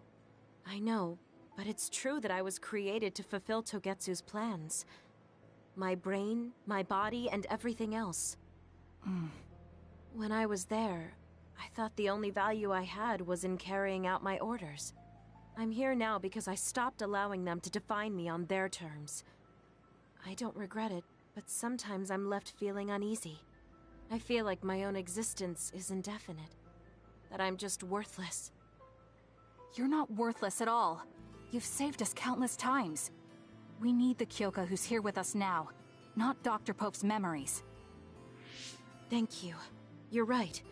I know, but it's true that I was created to fulfill Togetsu's plans. My brain, my body, and everything else. When I was there, I thought the only value I had was in carrying out my orders. I'm here now because I stopped allowing them to define me on their terms. I don't regret it, but sometimes I'm left feeling uneasy. I feel like my own existence is indefinite. That I'm just worthless. You're not worthless at all. You've saved us countless times. We need the Kyoka who's here with us now, not Dr. Pope's memories. Thank you. You're right.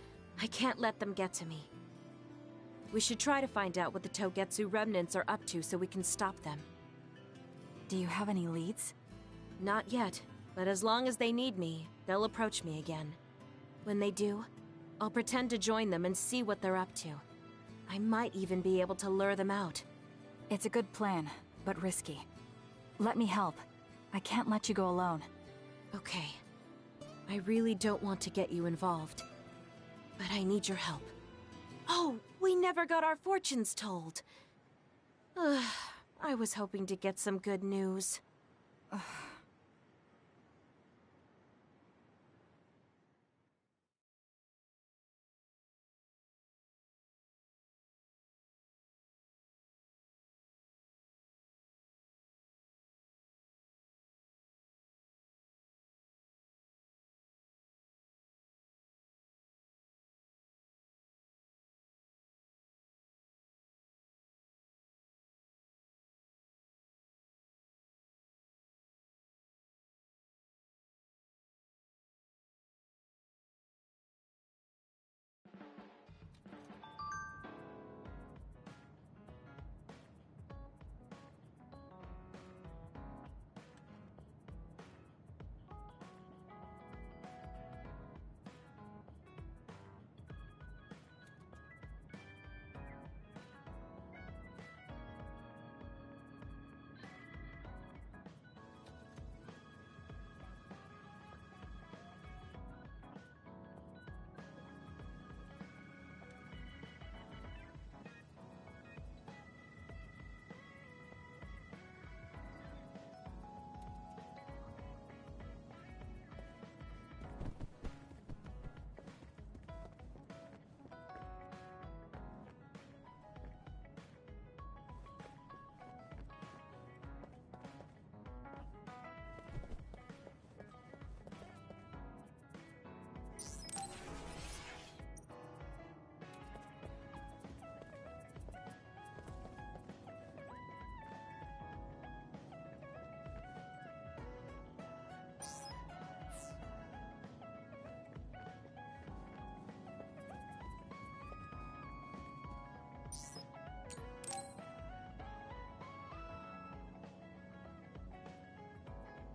I can't let them get to me. We should try to find out what the Togetsu remnants are up to so we can stop them. Do you have any leads? Not yet, but as long as they need me, they'll approach me again. When they do, I'll pretend to join them and see what they're up to. I might even be able to lure them out. It's a good plan, but risky. Let me help. I can't let you go alone. Okay. I really don't want to get you involved, but I need your help. Oh, we never got our fortunes told. I was hoping to get some good news.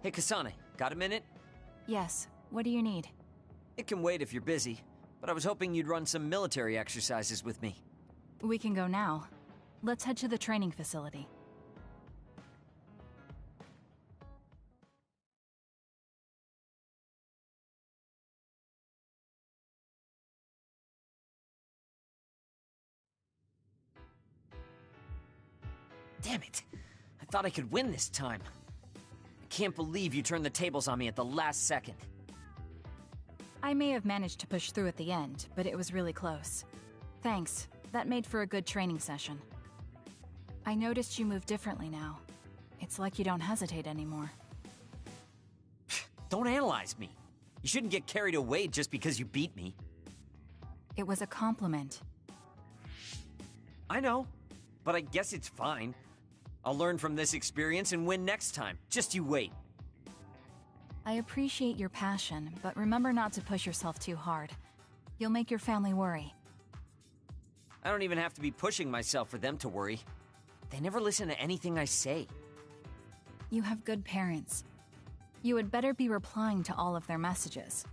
Hey, Kasane, got a minute? Yes, what do you need? It can wait if you're busy, but I was hoping you'd run some military exercises with me. We can go now. Let's head to the training facility. Damn it! I thought I could win this time. I can't believe you turned the tables on me at the last second. I may have managed to push through at the end, but it was really close. Thanks. That made for a good training session. I noticed you move differently now. It's like you don't hesitate anymore. Don't analyze me. You shouldn't get carried away just because you beat me. It was a compliment. I know, but I guess it's fine. I'll learn from this experience and win next time. Just you wait. I appreciate your passion, but remember not to push yourself too hard. You'll make your family worry. I don't even have to be pushing myself for them to worry. They never listen to anything I say. You have good parents. You had better be replying to all of their messages.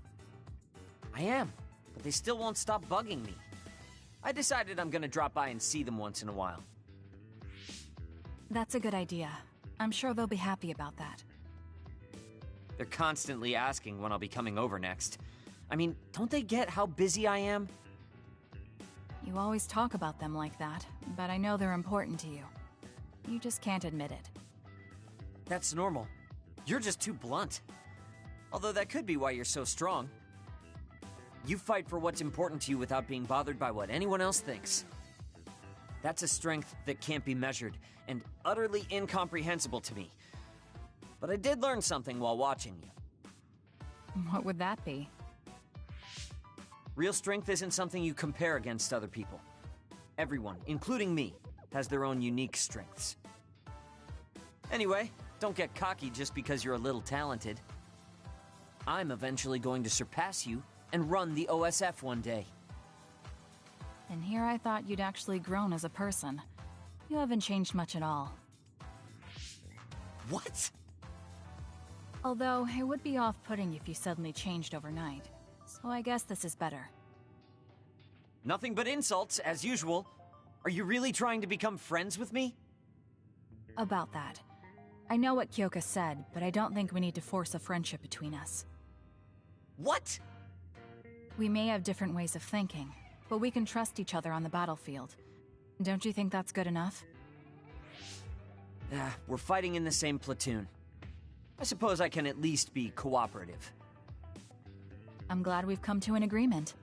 I am, but they still won't stop bugging me. I decided I'm gonna drop by and see them once in a while. That's a good idea. I'm sure they'll be happy about that. They're constantly asking when I'll be coming over next. I mean, don't they get how busy I am? You always talk about them like that, but I know they're important to you. You just can't admit it. That's normal. You're just too blunt. Although that could be why you're so strong. You fight for what's important to you without being bothered by what anyone else thinks. That's a strength that can't be measured, and utterly incomprehensible to me. But I did learn something while watching you. What would that be? Real strength isn't something you compare against other people. Everyone, including me, has their own unique strengths. Anyway, don't get cocky just because you're a little talented. I'm eventually going to surpass you and run the OSF one day. And here I thought you'd actually grown as a person. You haven't changed much at all. What? Although, it would be off-putting if you suddenly changed overnight. So I guess this is better. Nothing but insults, as usual. Are you really trying to become friends with me? About that. I know what Kyoka said, but I don't think we need to force a friendship between us. What? We may have different ways of thinking, but we can trust each other on the battlefield. Don't you think that's good enough? We're fighting in the same platoon. I suppose I can at least be cooperative. I'm glad we've come to an agreement.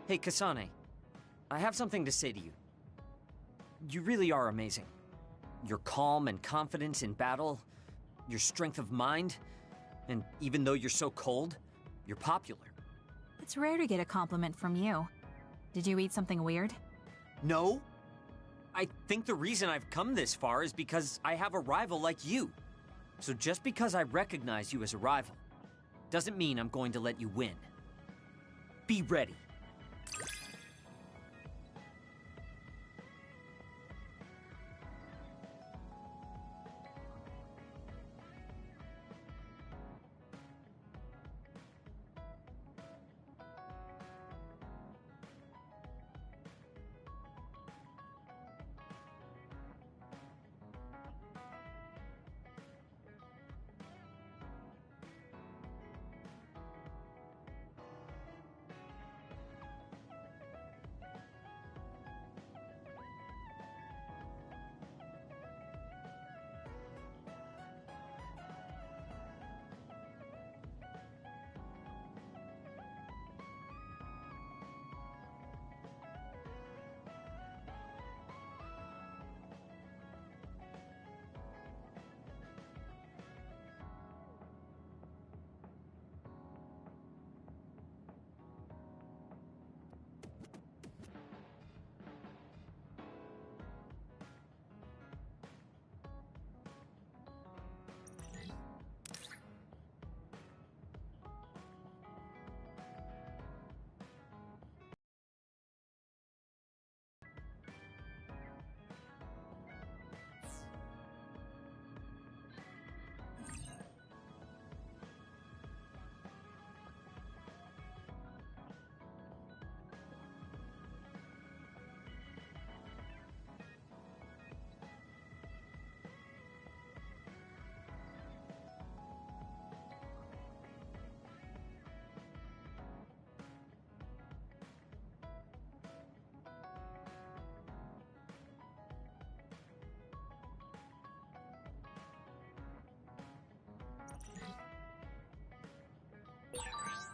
Hey, Kasane. I have something to say to you. You really are amazing. Your calm and confidence in battle, your strength of mind, and even though you're so cold, you're popular. It's rare to get a compliment from you. Did you eat something weird? No. I think the reason I've come this far is because I have a rival like you. So just because I recognize you as a rival, doesn't mean I'm going to let you win. Be ready.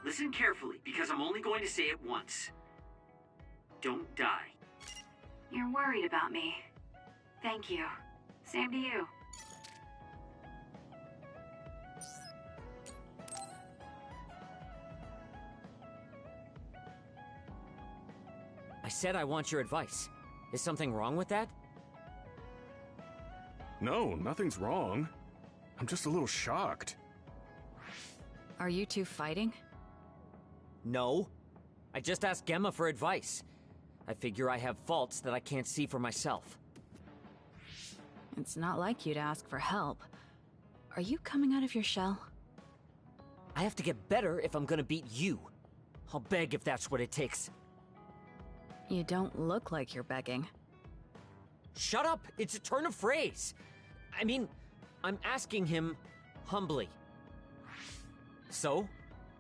Listen carefully, because I'm only going to say it once. Don't die. You're worried about me. Thank you. Same to you. I said I want your advice. Is something wrong with that? No, nothing's wrong. I'm just a little shocked. Are you two fighting? No. I just asked Gemma for advice. I figure I have faults that I can't see for myself. It's not like you to ask for help. Are you coming out of your shell? I have to get better if I'm gonna beat you. I'll beg if that's what it takes. You don't look like you're begging. Shut up! It's a turn of phrase! I mean, I'm asking him humbly. So,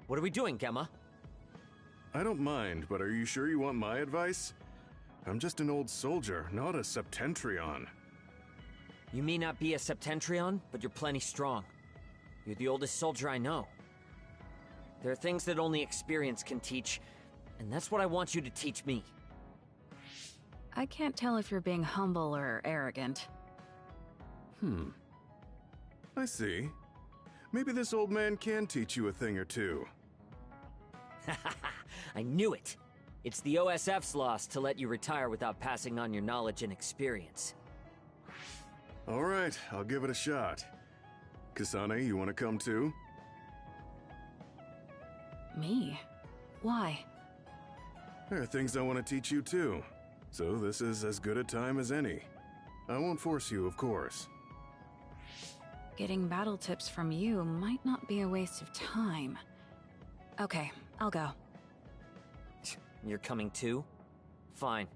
what are we doing, Gemma? I don't mind, but are you sure you want my advice? I'm just an old soldier, not a septentrion. You may not be a septentrion, but you're plenty strong. You're the oldest soldier I know. There are things that only experience can teach, and that's what I want you to teach me. I can't tell if you're being humble or arrogant. I see. Maybe this old man can teach you a thing or two. I knew it! It's the OSF's loss to let you retire without passing on your knowledge and experience. Alright, I'll give it a shot. Kasane, you want to come too? Me? Why? There are things I want to teach you too. So this is as good a time as any. I won't force you, of course. Getting battle tips from you might not be a waste of time. Okay, I'll go. You're coming too? Fine.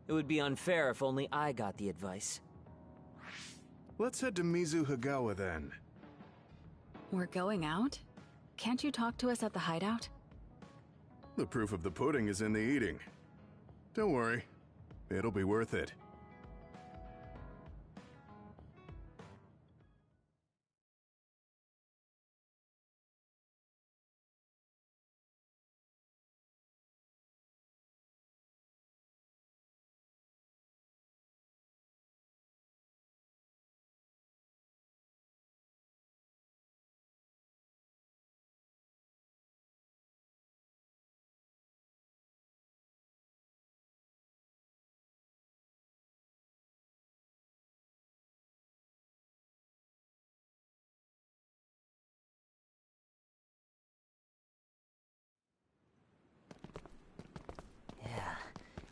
It would be unfair if only I got the advice. Let's head to Mizu Hagawa then. We're going out? Can't you talk to us at the hideout? The proof of the pudding is in the eating. Don't worry. It'll be worth it.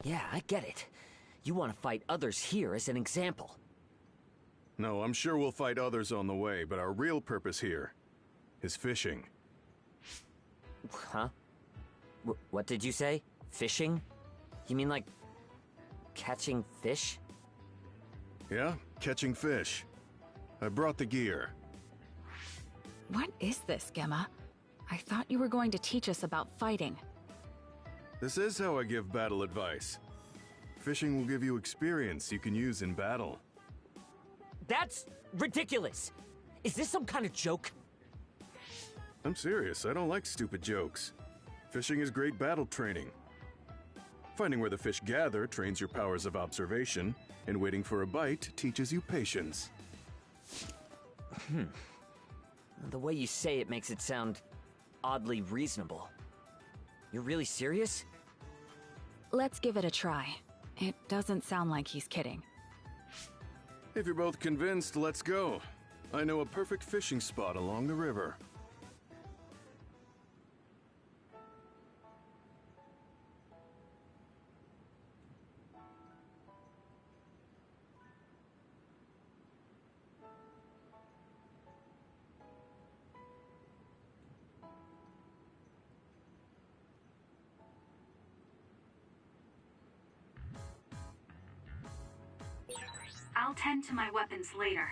Yeah, I get it. You want to fight others here as an example. No, I'm sure we'll fight others on the way, but our real purpose here is fishing. Huh? What did you say? Fishing? You mean like catching fish? Yeah, catching fish. I brought the gear. What is this, Gemma? I thought you were going to teach us about fighting. This is how I give battle advice. Fishing will give you experience you can use in battle. That's ridiculous! Is this some kind of joke? I'm serious, I don't like stupid jokes. Fishing is great battle training. Finding where the fish gather trains your powers of observation, and waiting for a bite teaches you patience. The way you say it makes it sound oddly reasonable. You're really serious? Let's give it a try. It doesn't sound like he's kidding. If you're both convinced, let's go. I know a perfect fishing spot along the river. I'll tend to my weapons later.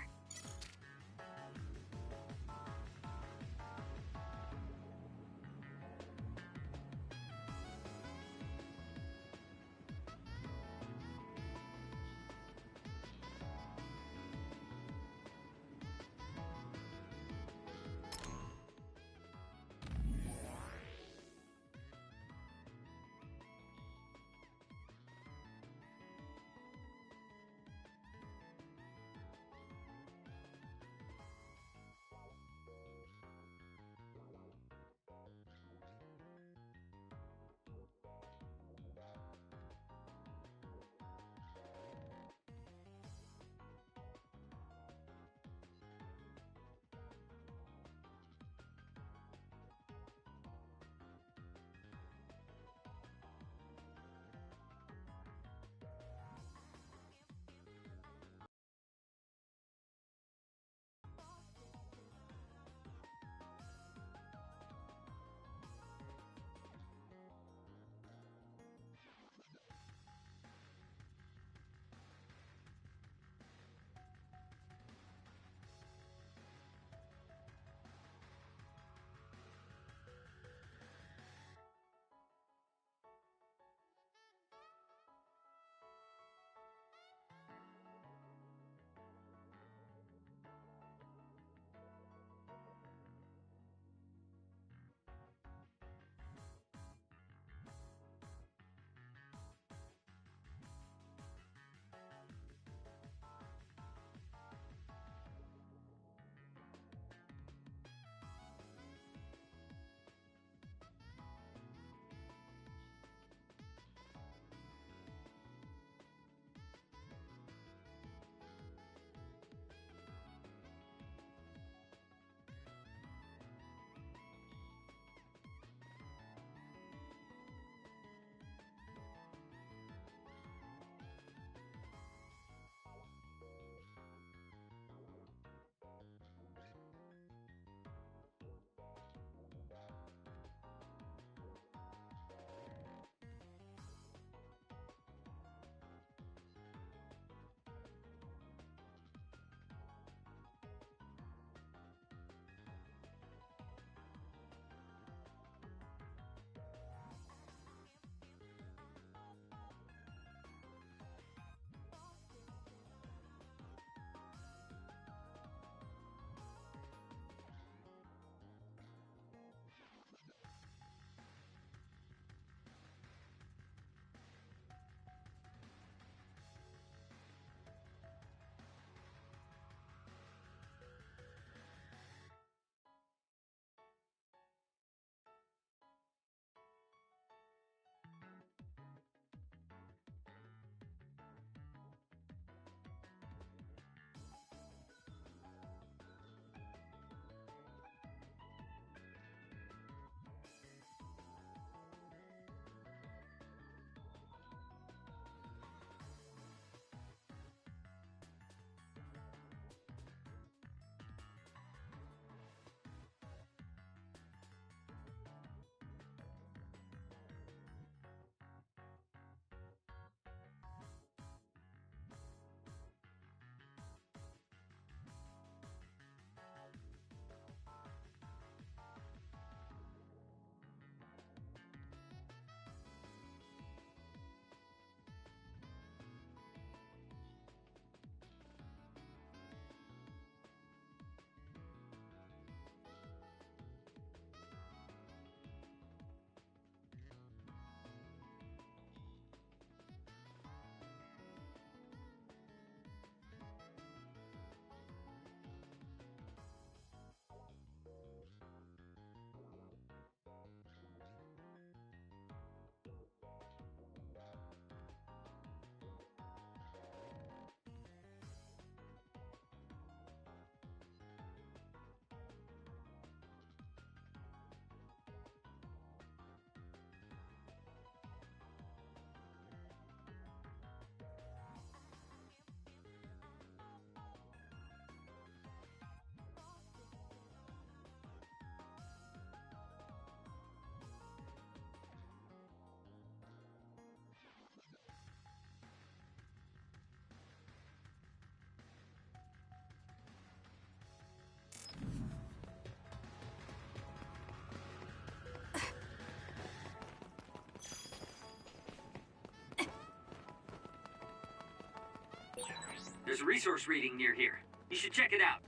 There's a resource reading near here. You should check it out.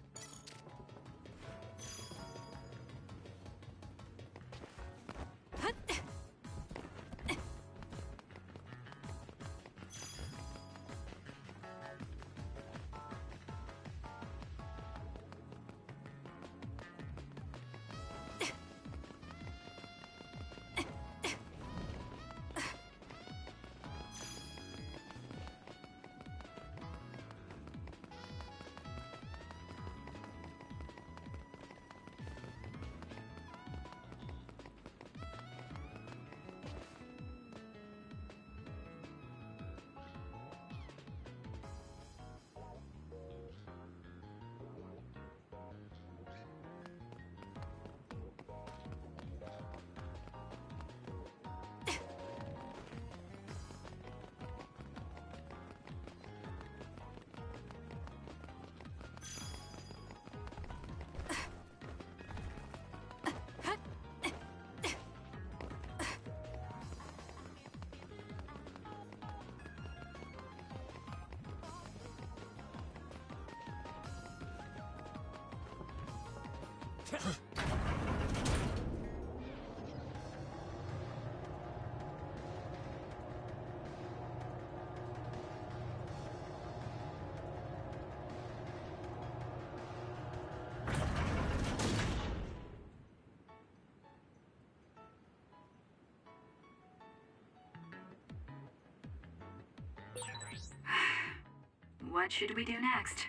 What should we do next?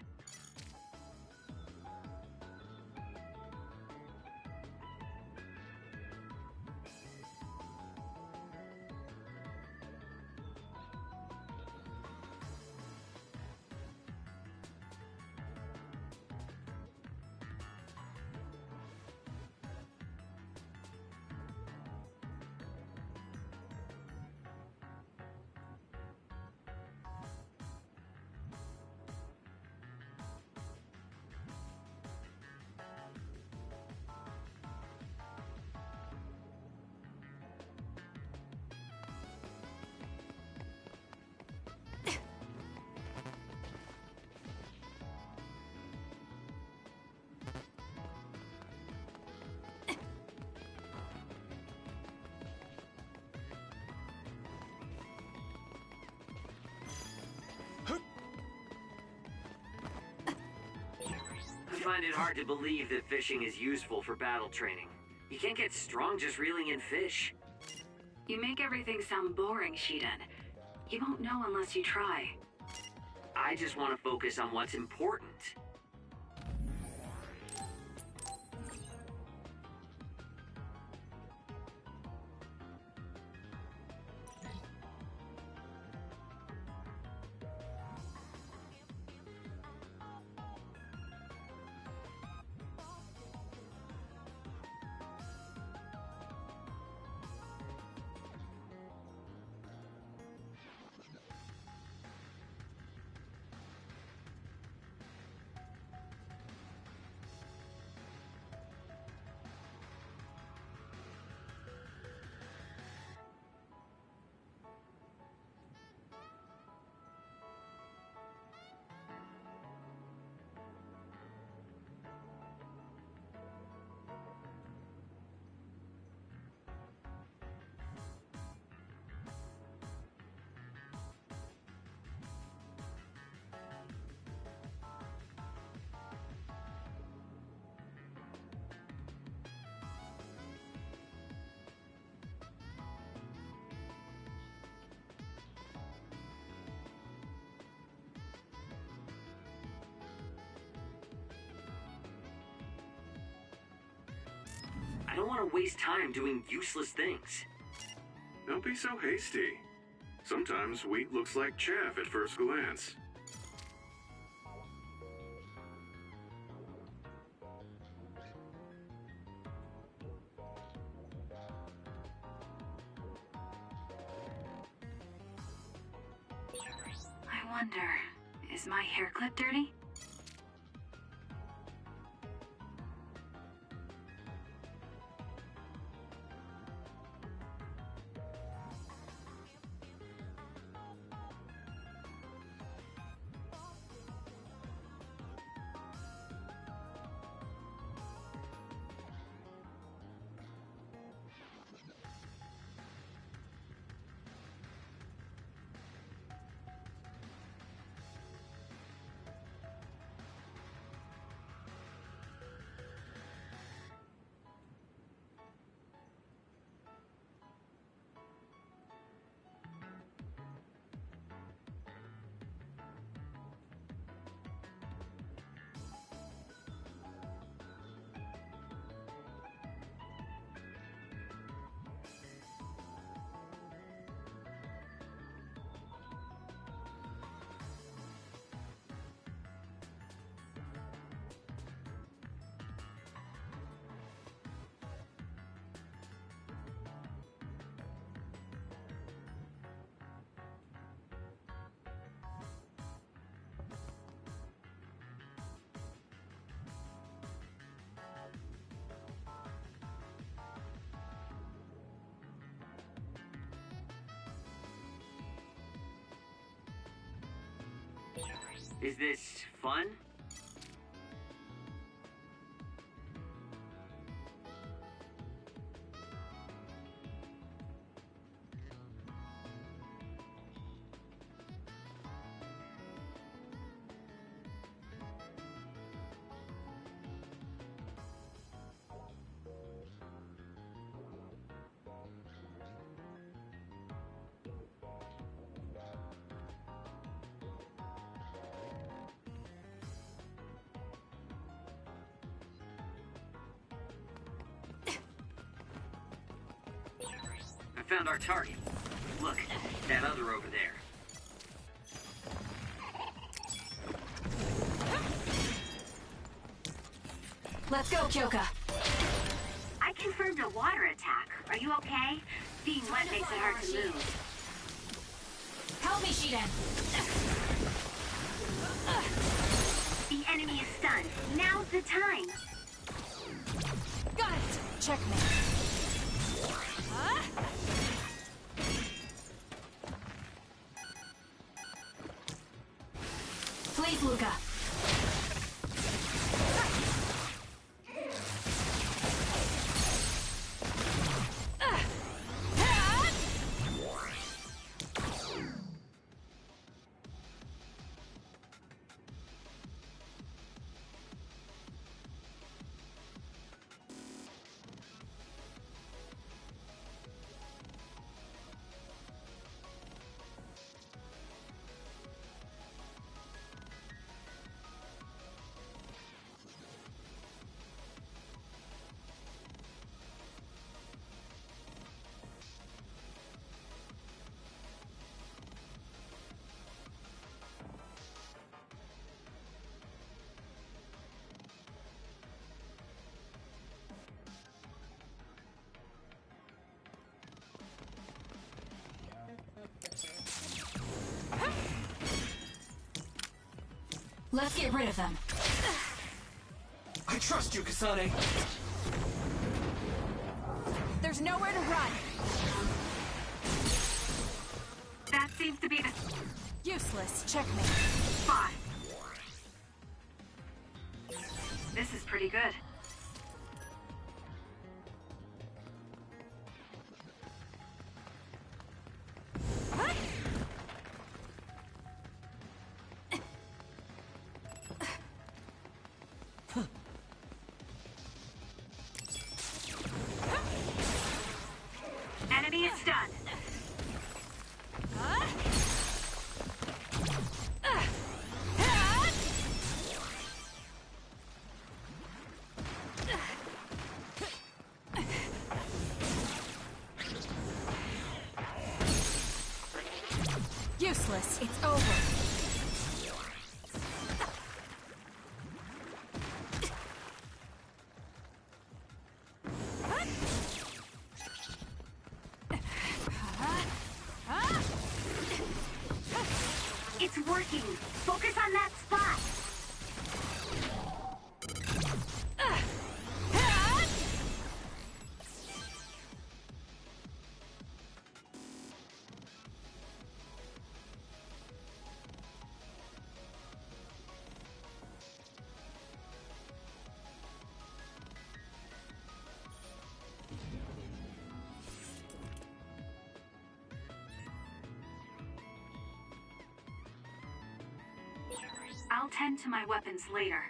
I find it hard to believe that fishing is useful for battle training. You can't get strong just reeling in fish. You make everything sound boring, Shiden. You won't know unless you try. I just want to focus on what's important. I don't want to waste time doing useless things. Don't be so hasty. Sometimes wheat looks like chaff at first glance. I wonder, is my hair clip dirty? Is this fun? I found our target. Look, that other over there. Let's go, Kyoka. I confirmed a water attack. Are you okay? Being wet makes it hard to move. Help me, Shiden. The enemy is stunned. Now's the time. Got it. Checkmate. Please, Luca. Let's get rid of them. I trust you, Kasane. There's nowhere to run. That seems to be the Useless. Checkmate. spot. This is pretty good. Enemy is stunned. Useless. It's over. It's working. Focus on that spot. I'll tend to my weapons later.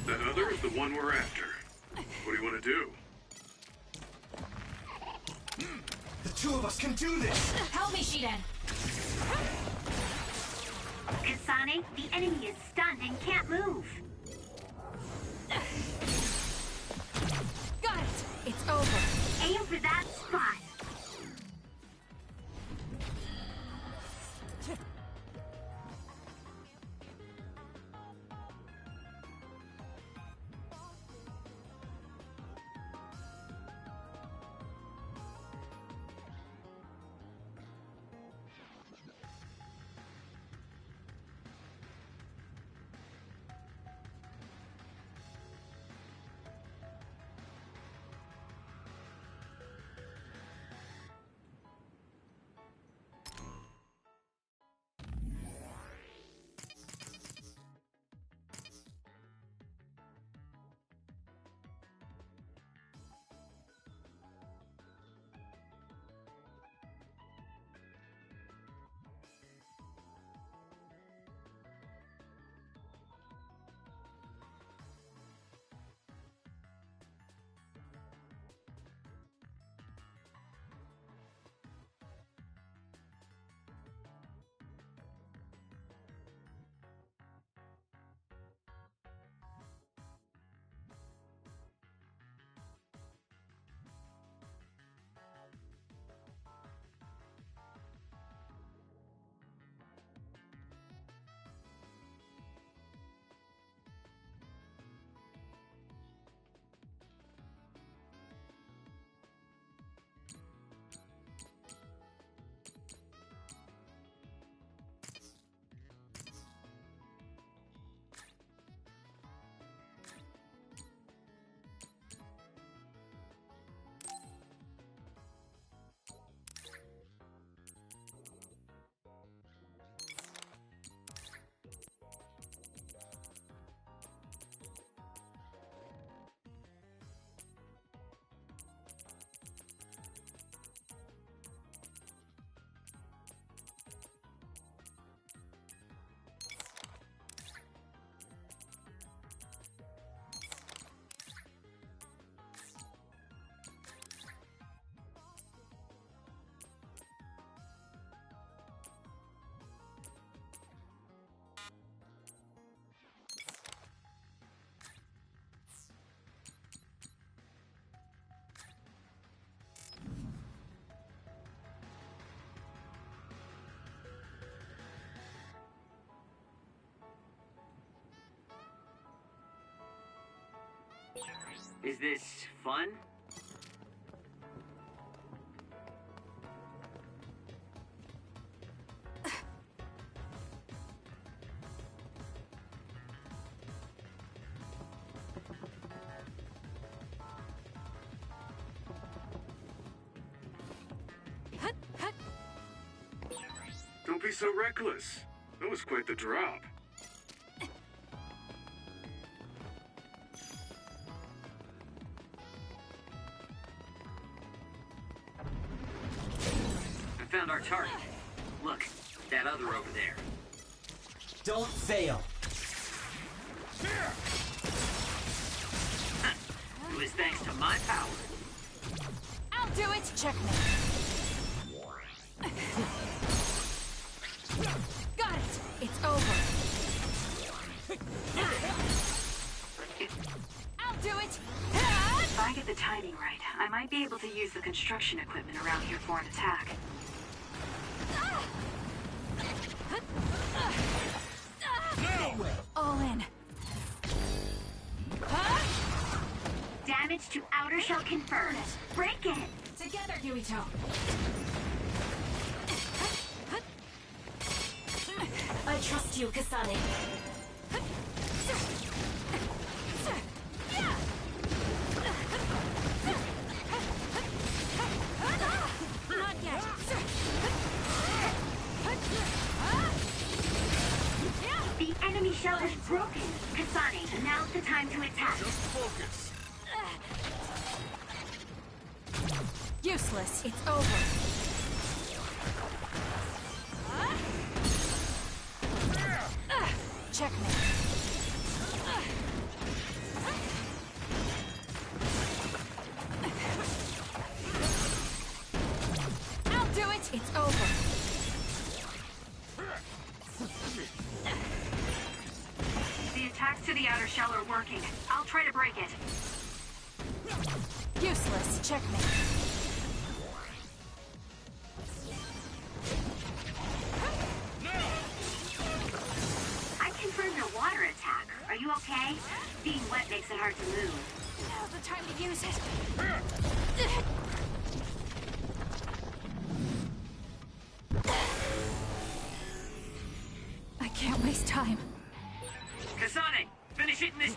That other is the one we're after. What do you want to do? The two of us can do this! Help me, Shiden! Kasane, the enemy is stunned and can't move. Got it! It's over. Aim for that spot. Is this fun? Don't be so reckless. That was quite the drop. I found our target. Look, that other over there. Don't fail. It was thanks to my power. I'll do it! Checkmate. Got it! It's over. I'll do it! If I get the timing right, I might be able to use the construction equipment around here for an attack. All in. Damage to outer shell confirmed. Break it! Together, Yuito. I trust you, Kasane. Not yet. The enemy shell is broken. Kasane, now's the time to attack. Just focus. Useless. It's over. Checkmate. to the outer shell are working. I'll try to break it. Useless. Checkmate. I confirmed a water attack. Are you okay? Being wet makes it hard to move. Now's the time to use it. I can't waste time. Kasane, finish it in this...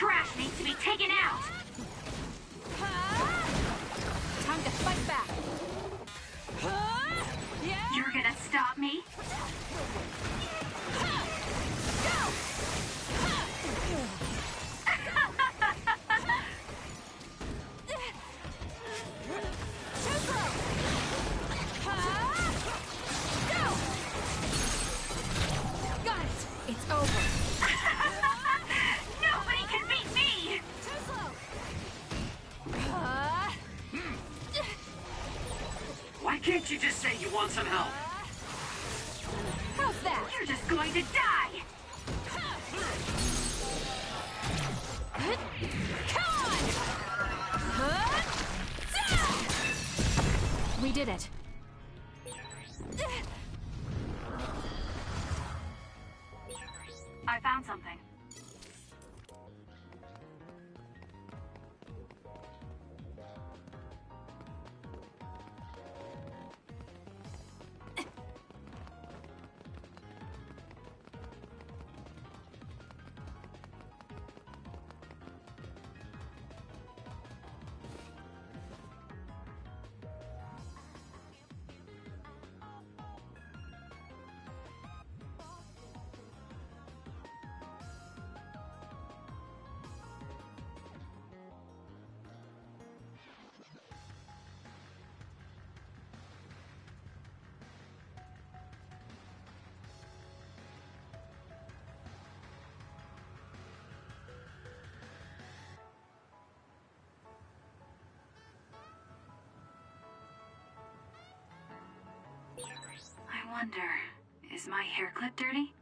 trash needs to be taken out! Time to fight back! You're gonna stop me? Got it! It's over! Nobody can beat me! Why can't you just say you want some help? How's that? You're just going to die! We did it. I found something. I wonder, is my hair clip dirty?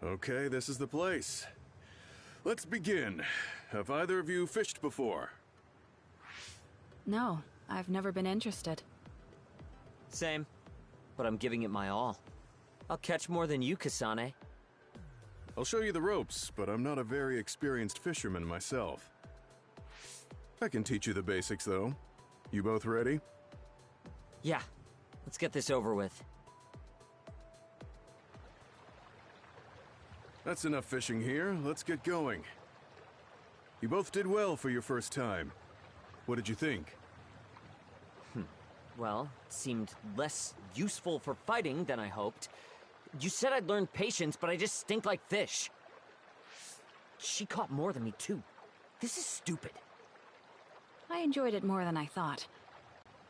Okay, this is the place. Let's begin. Have either of you fished before? No, I've never been interested. Same, but I'm giving it my all. I'll catch more than you, Kasane. I'll show you the ropes, but I'm not a very experienced fisherman myself. I can teach you the basics, though. You both ready? Yeah, let's get this over with. That's enough fishing here. Let's get going. You both did well for your first time. What did you think? Well, it seemed less useful for fighting than I hoped. You said I'd learn patience, but I just stink like fish. She caught more than me, too. This is stupid. I enjoyed it more than I thought.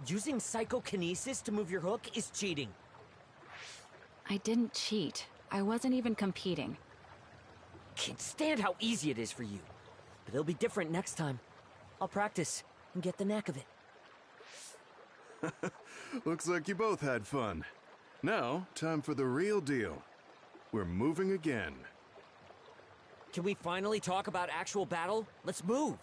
Using psychokinesis to move your hook is cheating. I didn't cheat. I wasn't even competing. Can't stand how easy it is for you. But it'll be different next time. I'll practice and get the knack of it. Looks like you both had fun. Now, time for the real deal. We're moving again. Can we finally talk about actual battle? Let's move!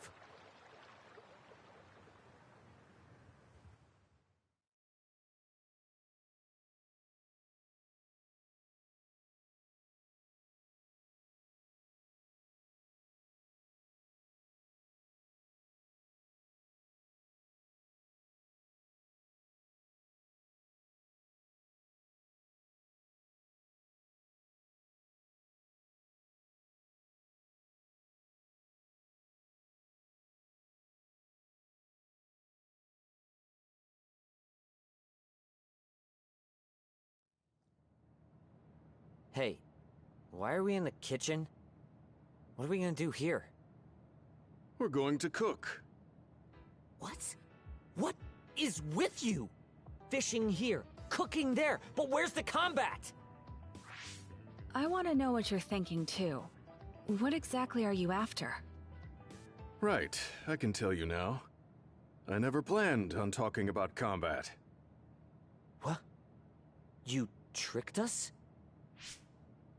Hey, why are we in the kitchen? What are we gonna do here? We're going to cook. What? What is with you? Fishing here, cooking there, but where's the combat? I want to know what you're thinking, too. What exactly are you after? Right, I can tell you now. I never planned on talking about combat. What? You tricked us?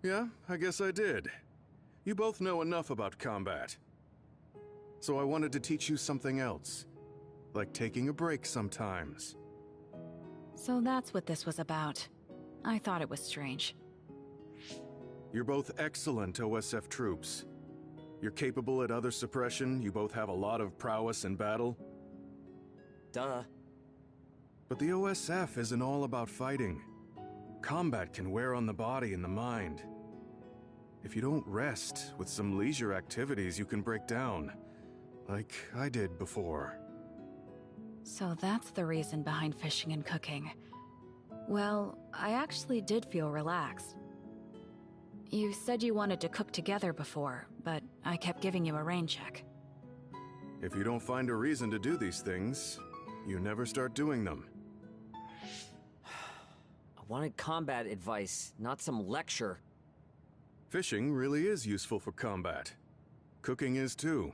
Yeah, I guess I did. You both know enough about combat. So I wanted to teach you something else. Like taking a break sometimes. So that's what this was about. I thought it was strange. You're both excellent OSF troops. You're capable at other suppression, you both have a lot of prowess in battle. Duh. But the OSF isn't all about fighting. Combat can wear on the body and the mind. If you don't rest, with some leisure activities you can break down. Like I did before. So that's the reason behind fishing and cooking. Well, I actually did feel relaxed. You said you wanted to cook together before, but I kept giving you a rain check. If you don't find a reason to do these things, you never start doing them. I wanted combat advice, not some lecture. Fishing really is useful for combat. Cooking is too.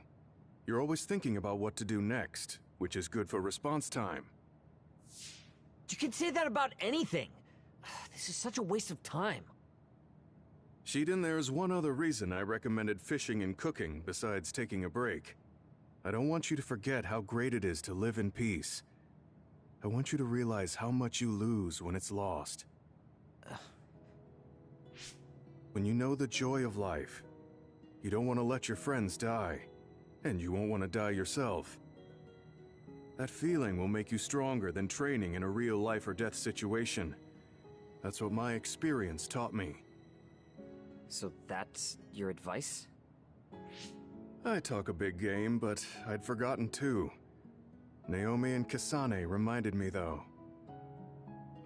You're always thinking about what to do next, which is good for response time. You can say that about anything. This is such a waste of time. Shiden, there's one other reason I recommended fishing and cooking besides taking a break. I don't want you to forget how great it is to live in peace. I want you to realize how much you lose when it's lost. When you know the joy of life, you don't want to let your friends die, and you won't want to die yourself. That feeling will make you stronger than training in a real life or death situation. That's what my experience taught me. So that's your advice? I talk a big game, but I'd forgotten too. Naomi and Kasane reminded me though.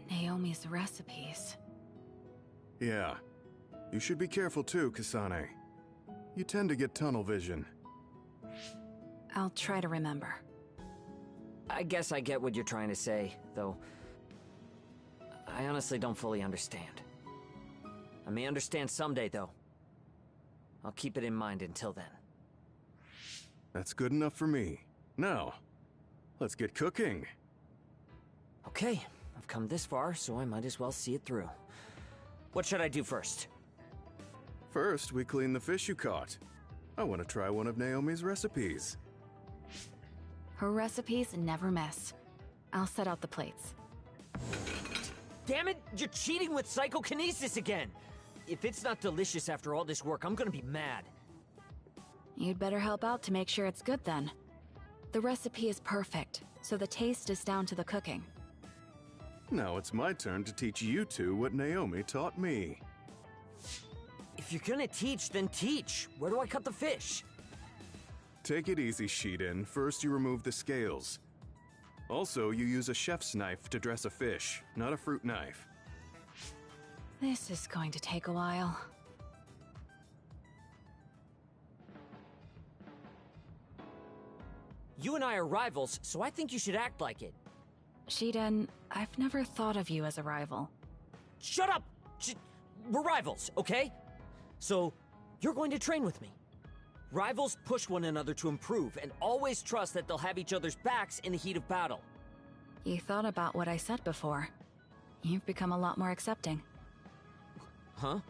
Naomi's recipes. Yeah. You should be careful too, Kasane. You tend to get tunnel vision. I'll try to remember. I guess I get what you're trying to say, though I honestly don't fully understand. I may understand someday, though. I'll keep it in mind until then. That's good enough for me. Now, let's get cooking. Okay, I've come this far, so I might as well see it through. What should I do first? First, we clean the fish you caught. I want to try one of Naomi's recipes. Her recipes never miss. I'll set out the plates. Damn it! You're cheating with psychokinesis again! If it's not delicious after all this work, I'm gonna be mad. You'd better help out to make sure it's good then. The recipe is perfect, so the taste is down to the cooking. Now it's my turn to teach you two what Naomi taught me. If you're gonna teach, then teach. Where do I cut the fish? Take it easy, Shiden. First you remove the scales. Also, you use a chef's knife to dress a fish, not a fruit knife. This is going to take a while. You and I are rivals, so I think you should act like it. Shiden, I've never thought of you as a rival. Shut up! We're rivals, okay? So, you're going to train with me. Rivals push one another to improve and always trust that they'll have each other's backs in the heat of battle. You thought about what I said before. You've become a lot more accepting. Huh?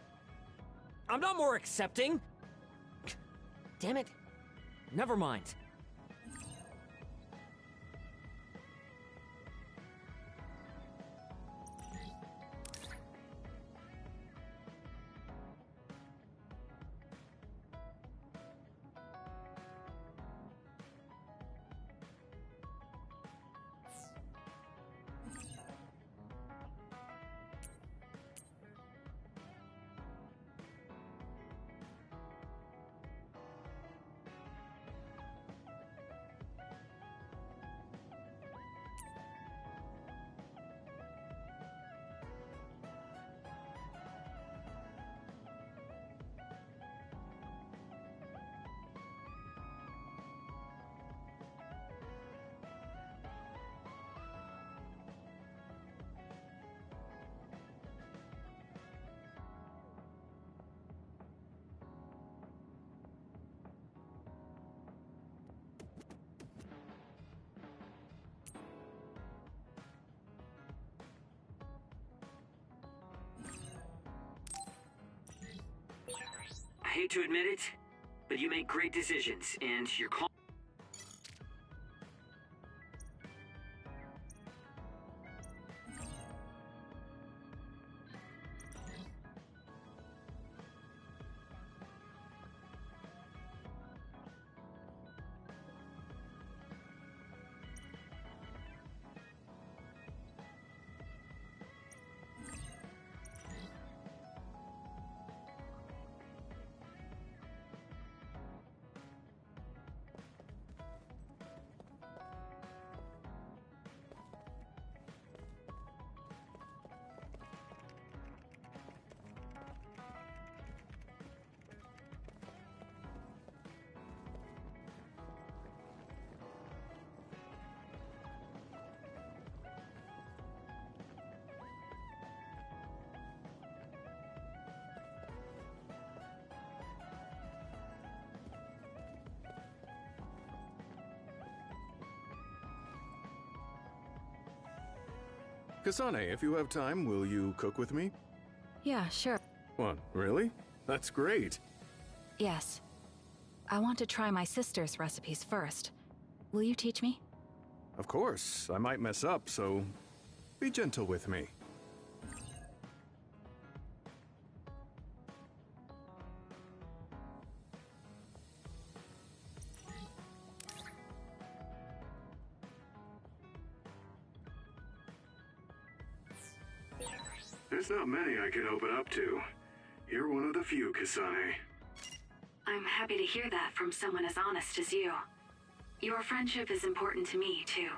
I'm not more accepting! Damn it. Never mind. I hate to admit it, but you make great decisions, and you're calm. Kasane, if you have time, will you cook with me? Yeah, sure. What, really? That's great. Yes. I want to try my sister's recipes first. Will you teach me? Of course, I might mess up, so be gentle with me. There's not many I can open up to. You're one of the few, Kasane. I'm happy to hear that from someone as honest as you. Your friendship is important to me, too.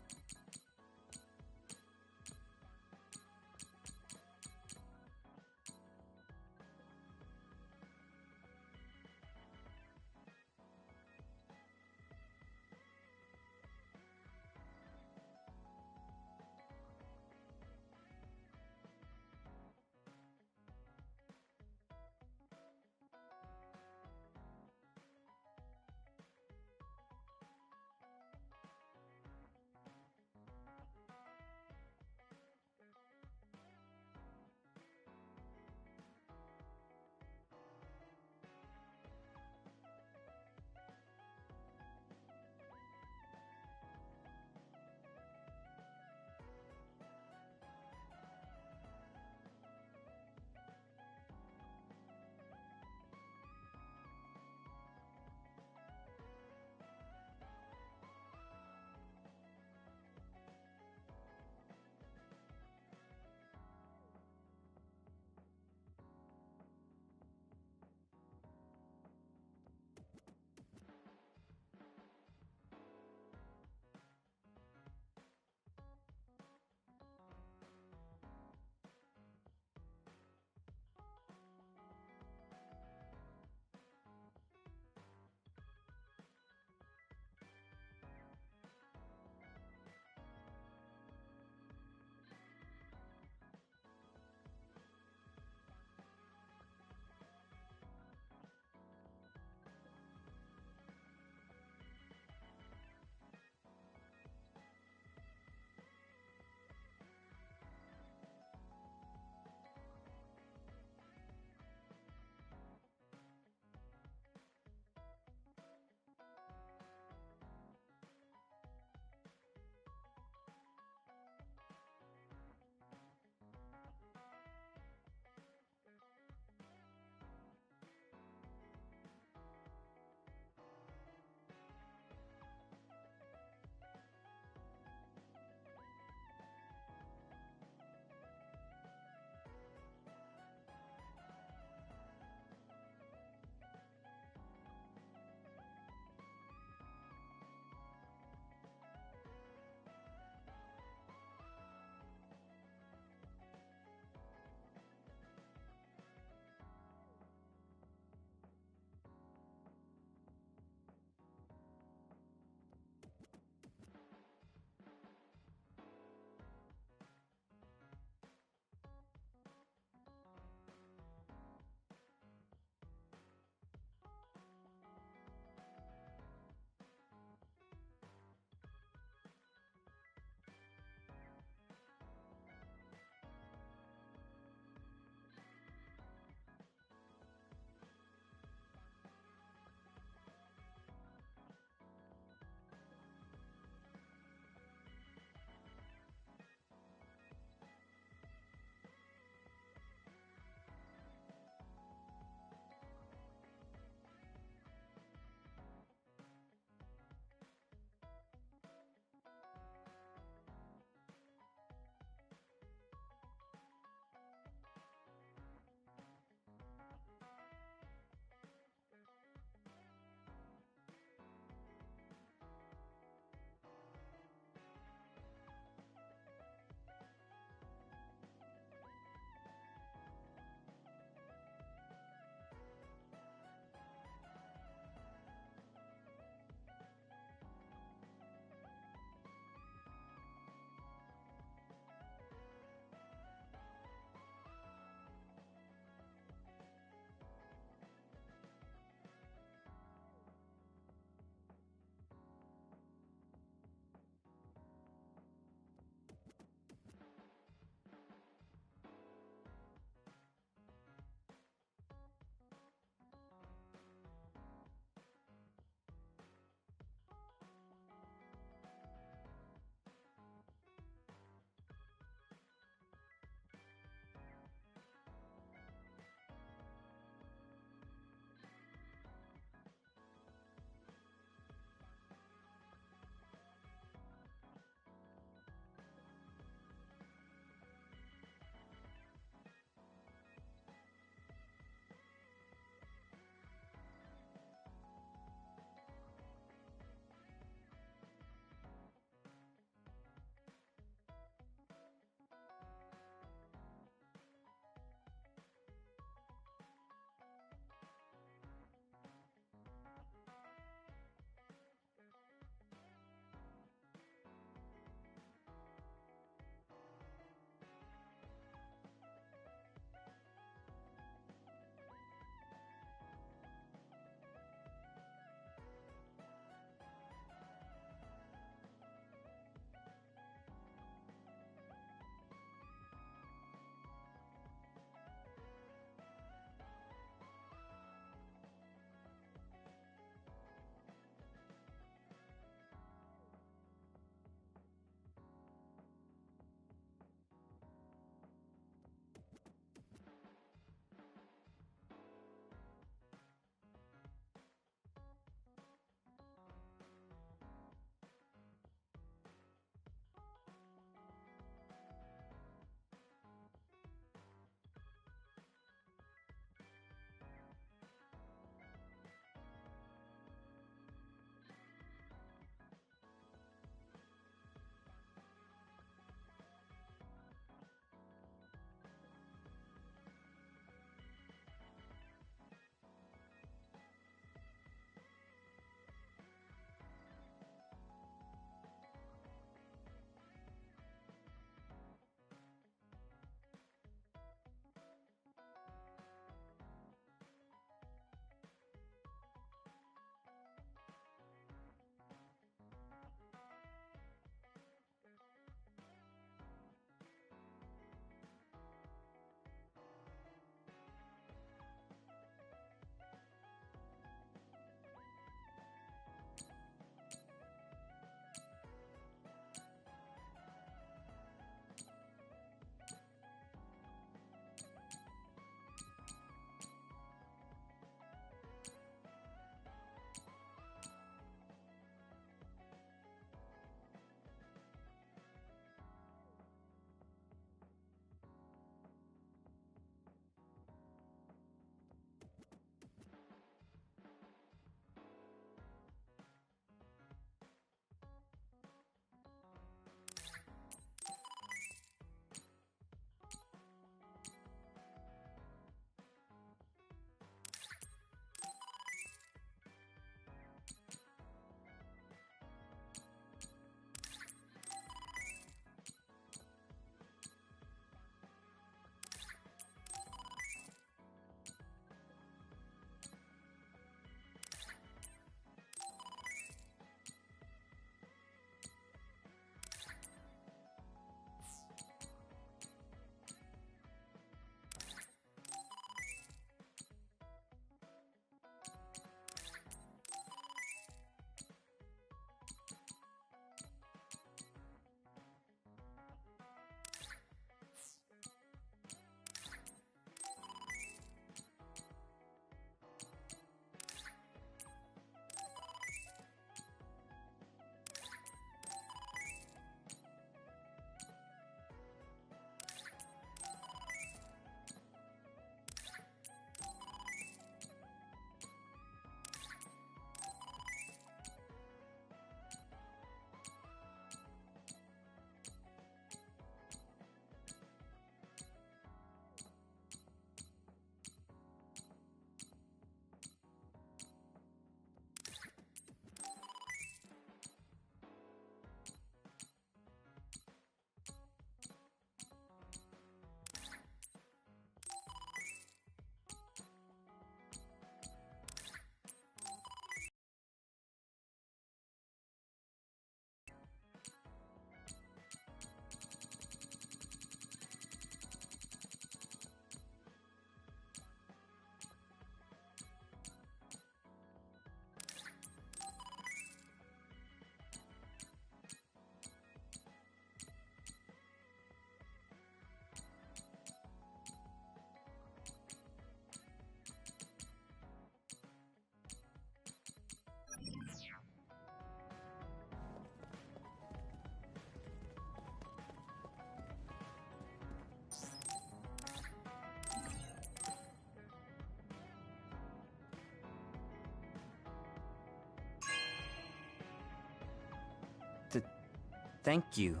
Thank you.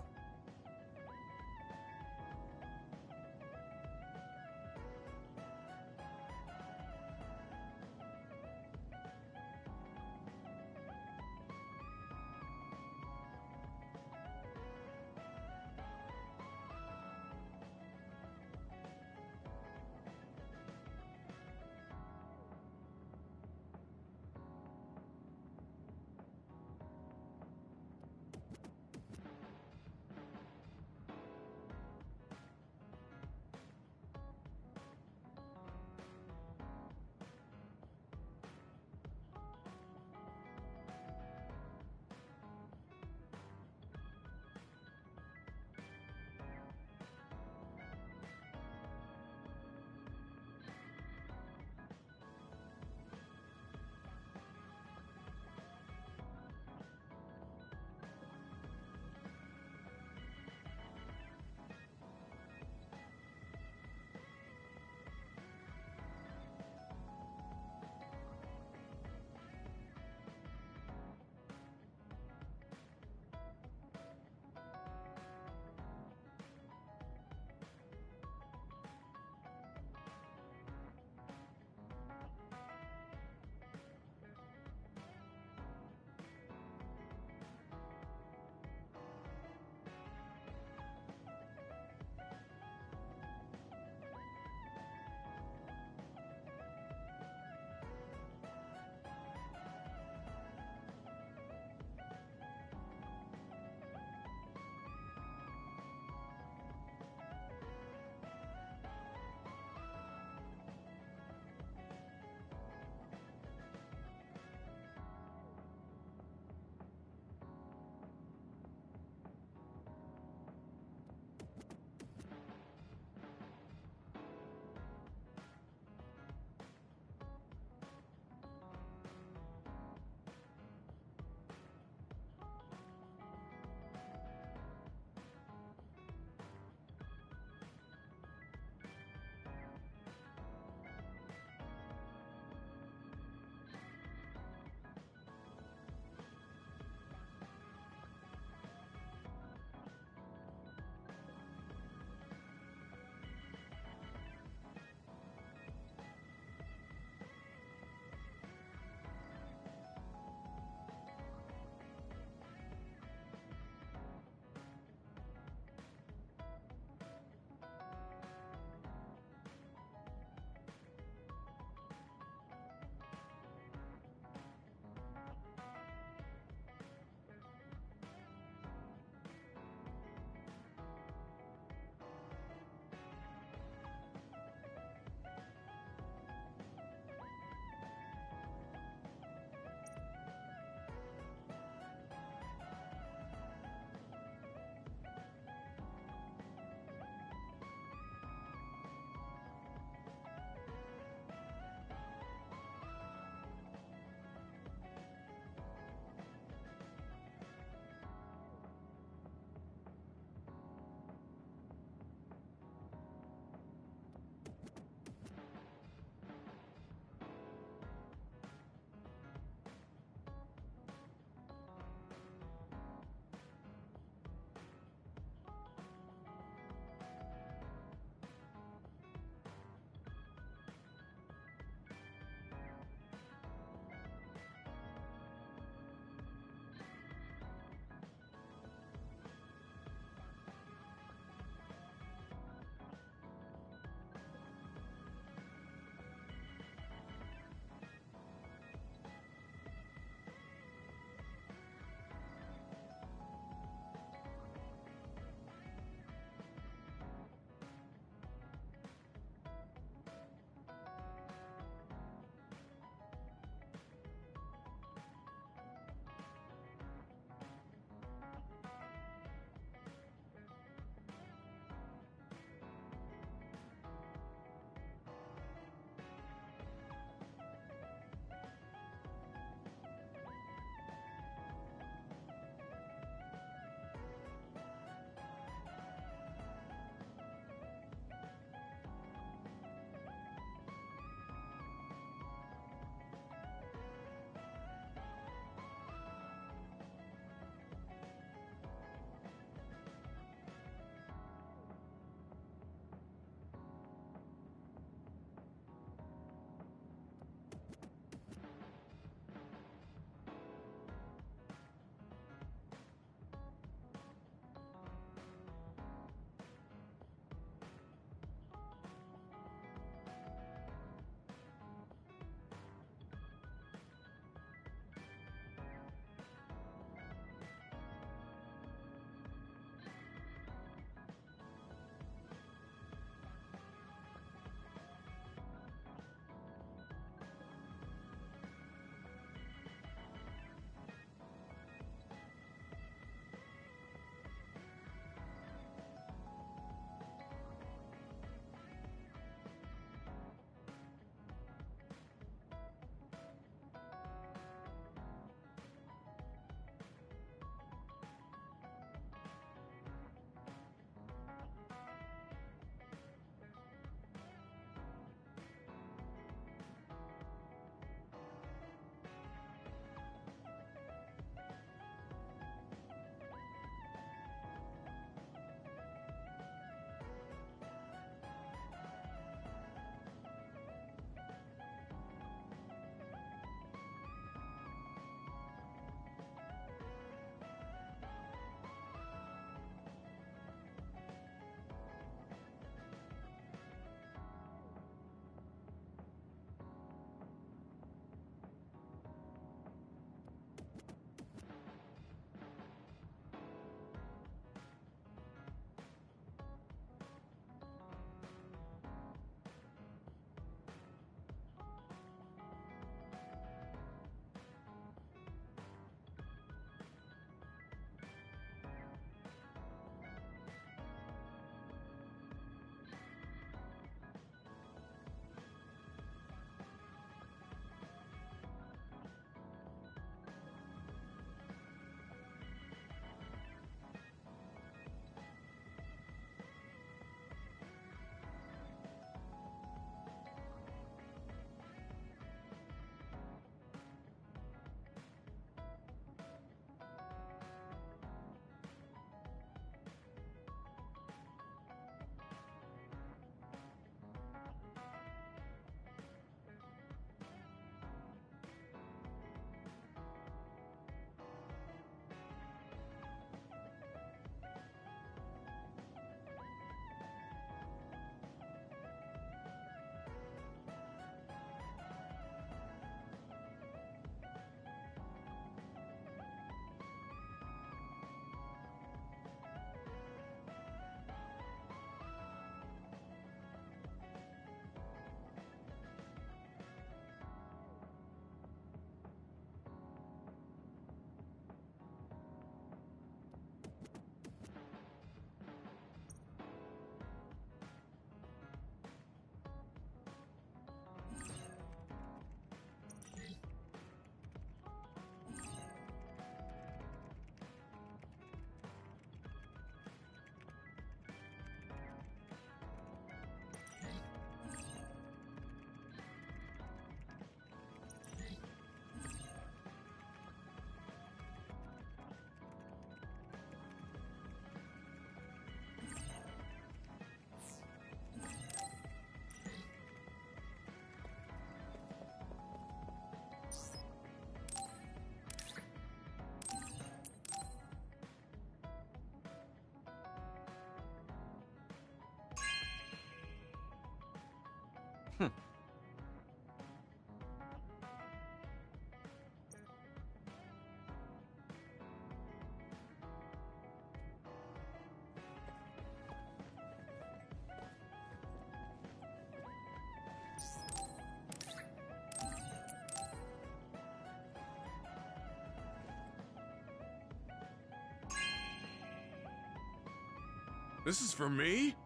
This is for me?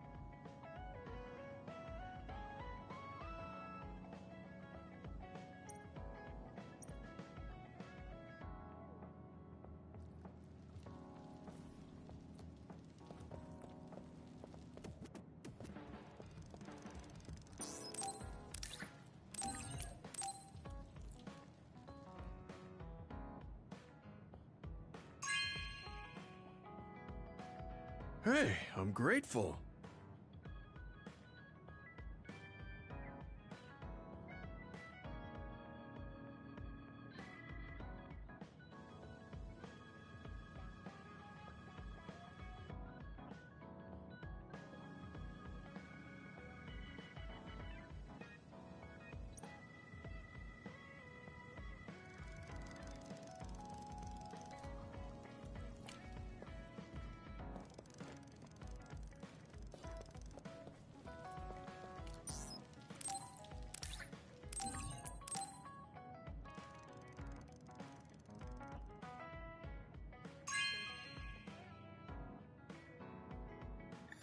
Hey, I'm grateful.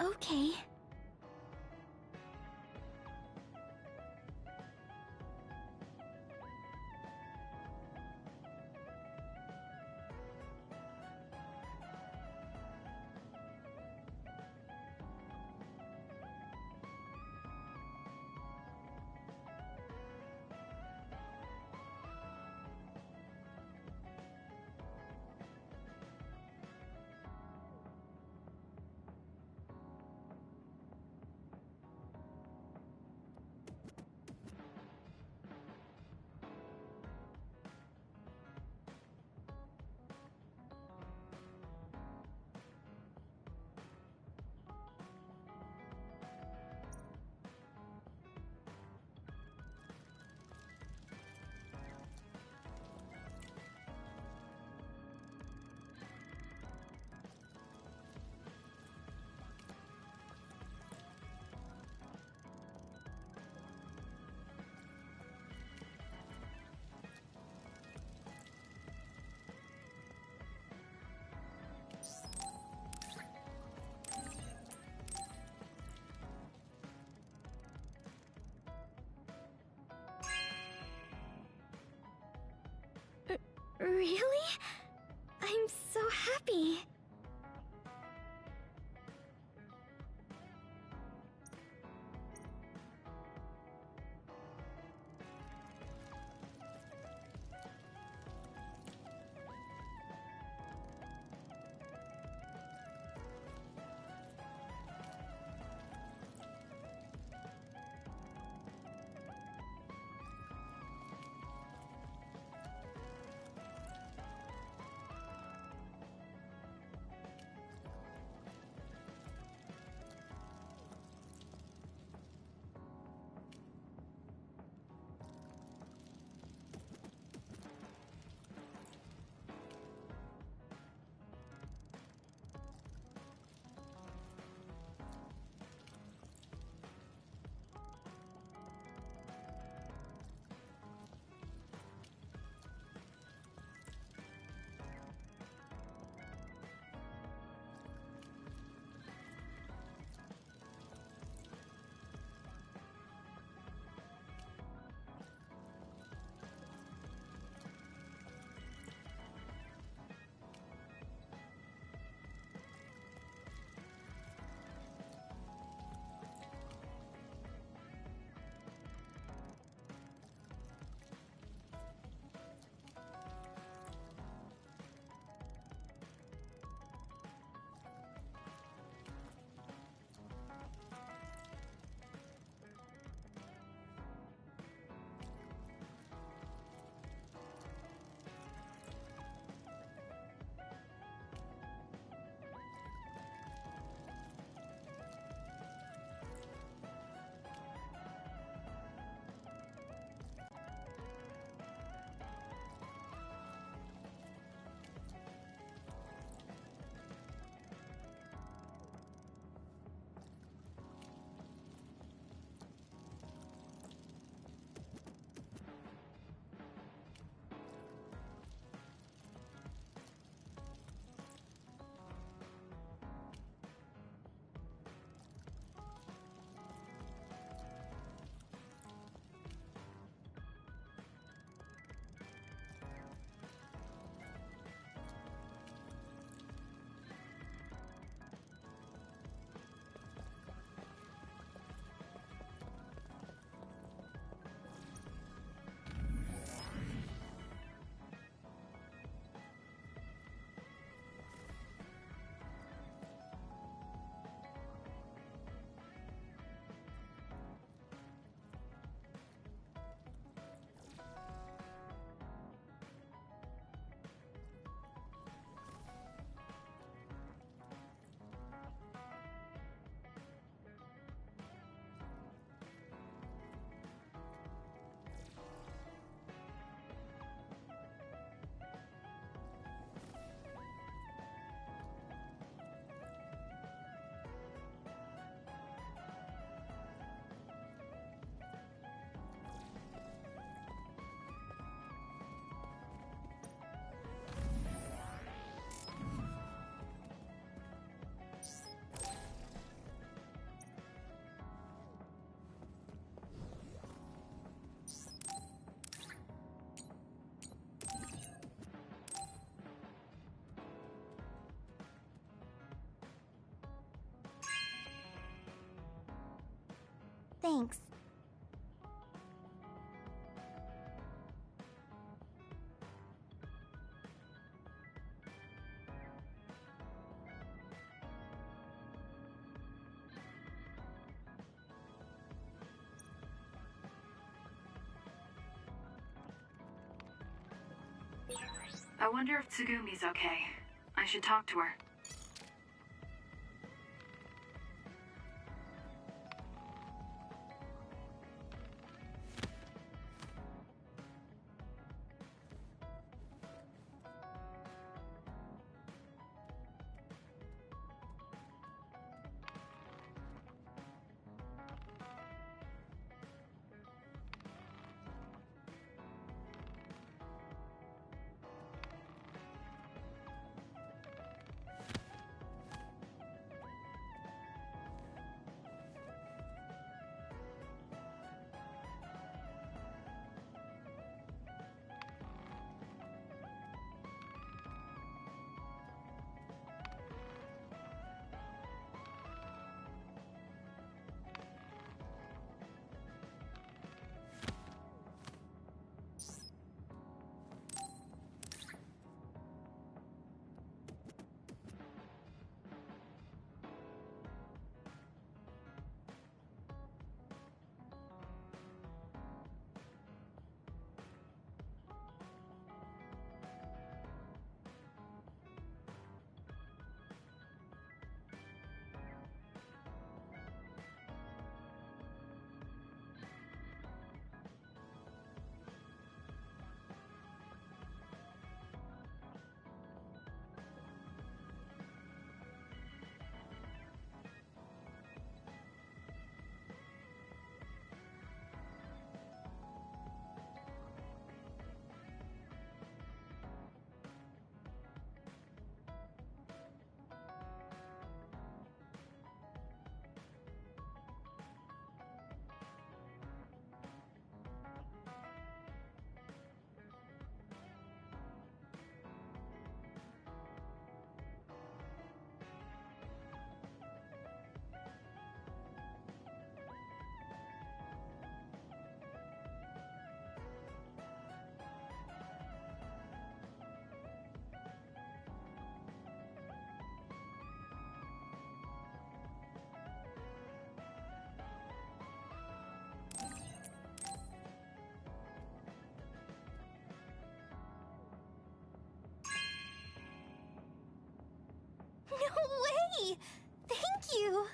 Okay. Really? I'm so happy. Thanks. I wonder if Tsugumi's okay. I should talk to her. No way! Thank you!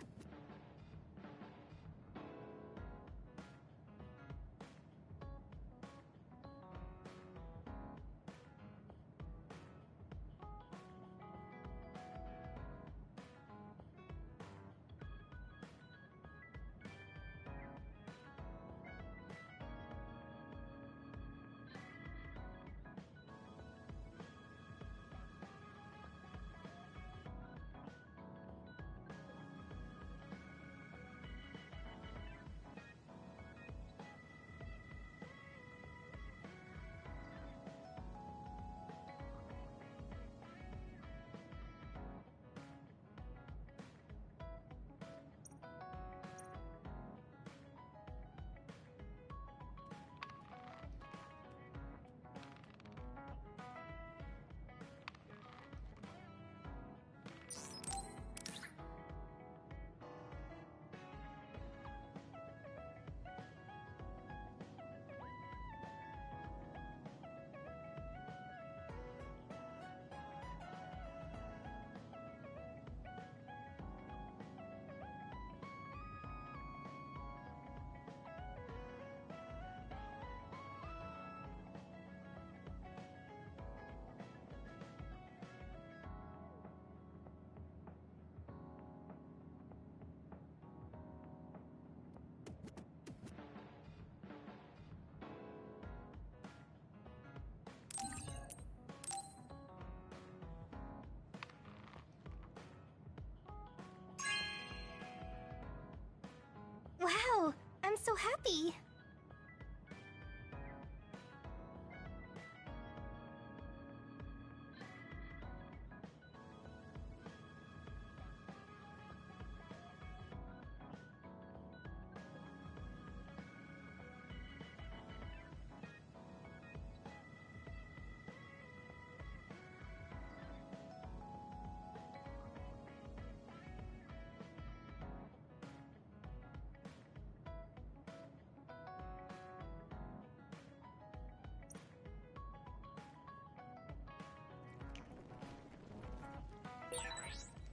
Wow, I'm so happy.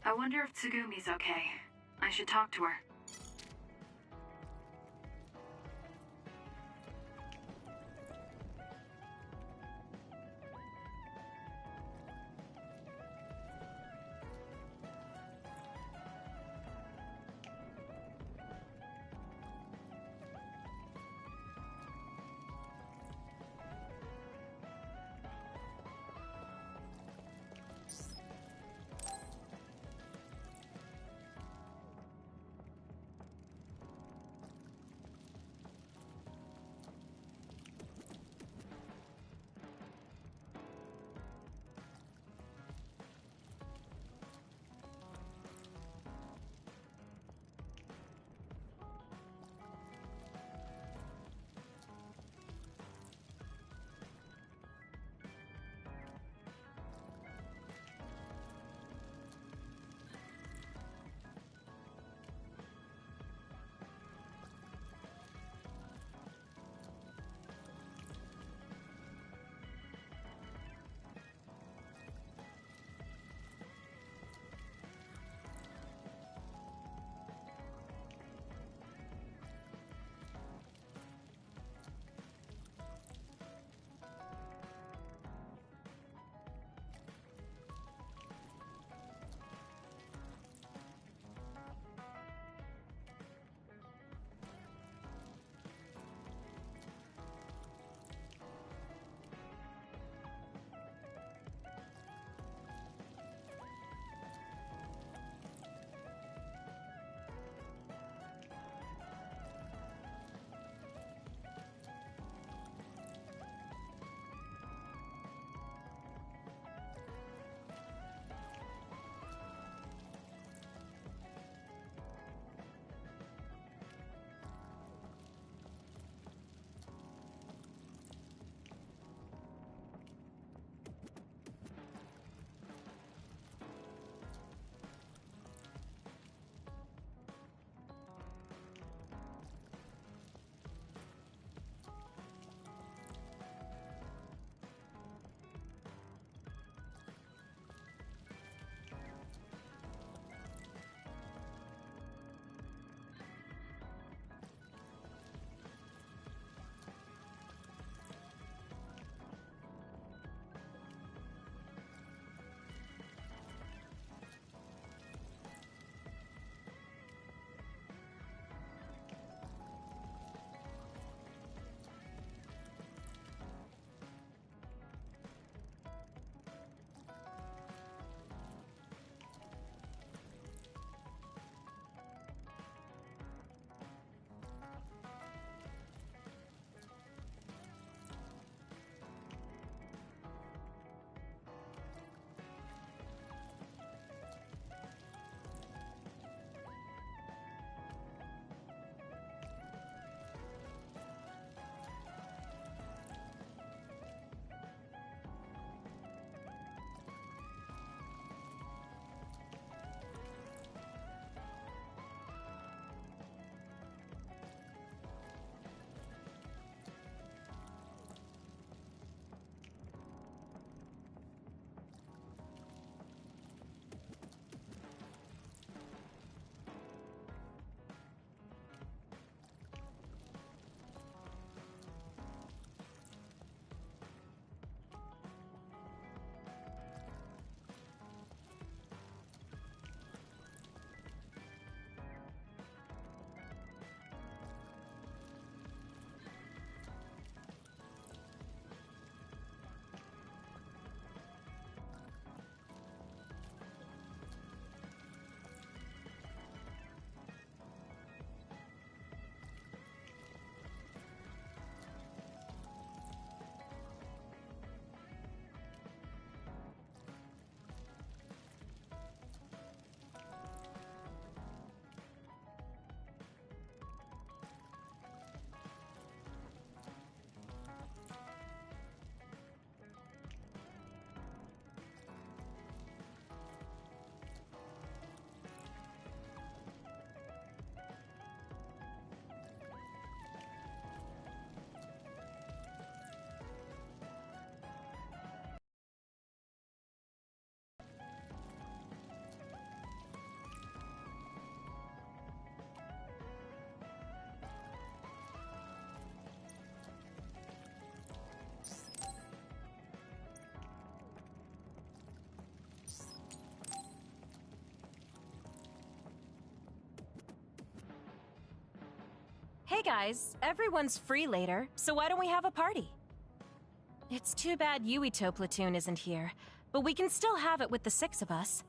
I wonder if Tsugumi's okay. I should talk to her. guys, everyone's free later, so why don't we have a party? It's too bad Yuito Platoon isn't here, but we can still have it with the 6 of us.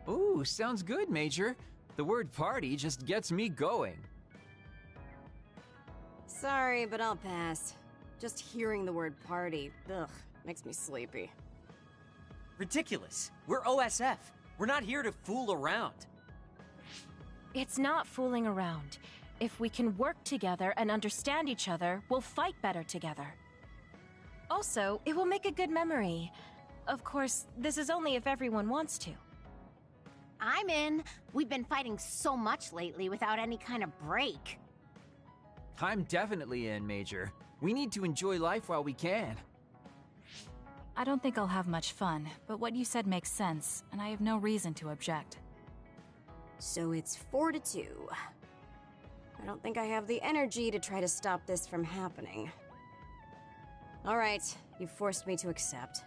Ooh, sounds good, Major. The word party just gets me going. Sorry, but I'll pass. Just hearing the word party, ugh, makes me sleepy. Ridiculous. We're OSF. We're not here to fool around. It's not fooling around. If we can work together and understand each other, we'll fight better together. Also, it will make a good memory. Of course, this is only if everyone wants to. I'm in. We've been fighting so much lately without any kind of break. I'm definitely in, Major. We need to enjoy life while we can. I don't think I'll have much fun, but what you said makes sense, and I have no reason to object. So it's 4-2. I don't think I have the energy to try to stop this from happening. Alright, you've forced me to accept.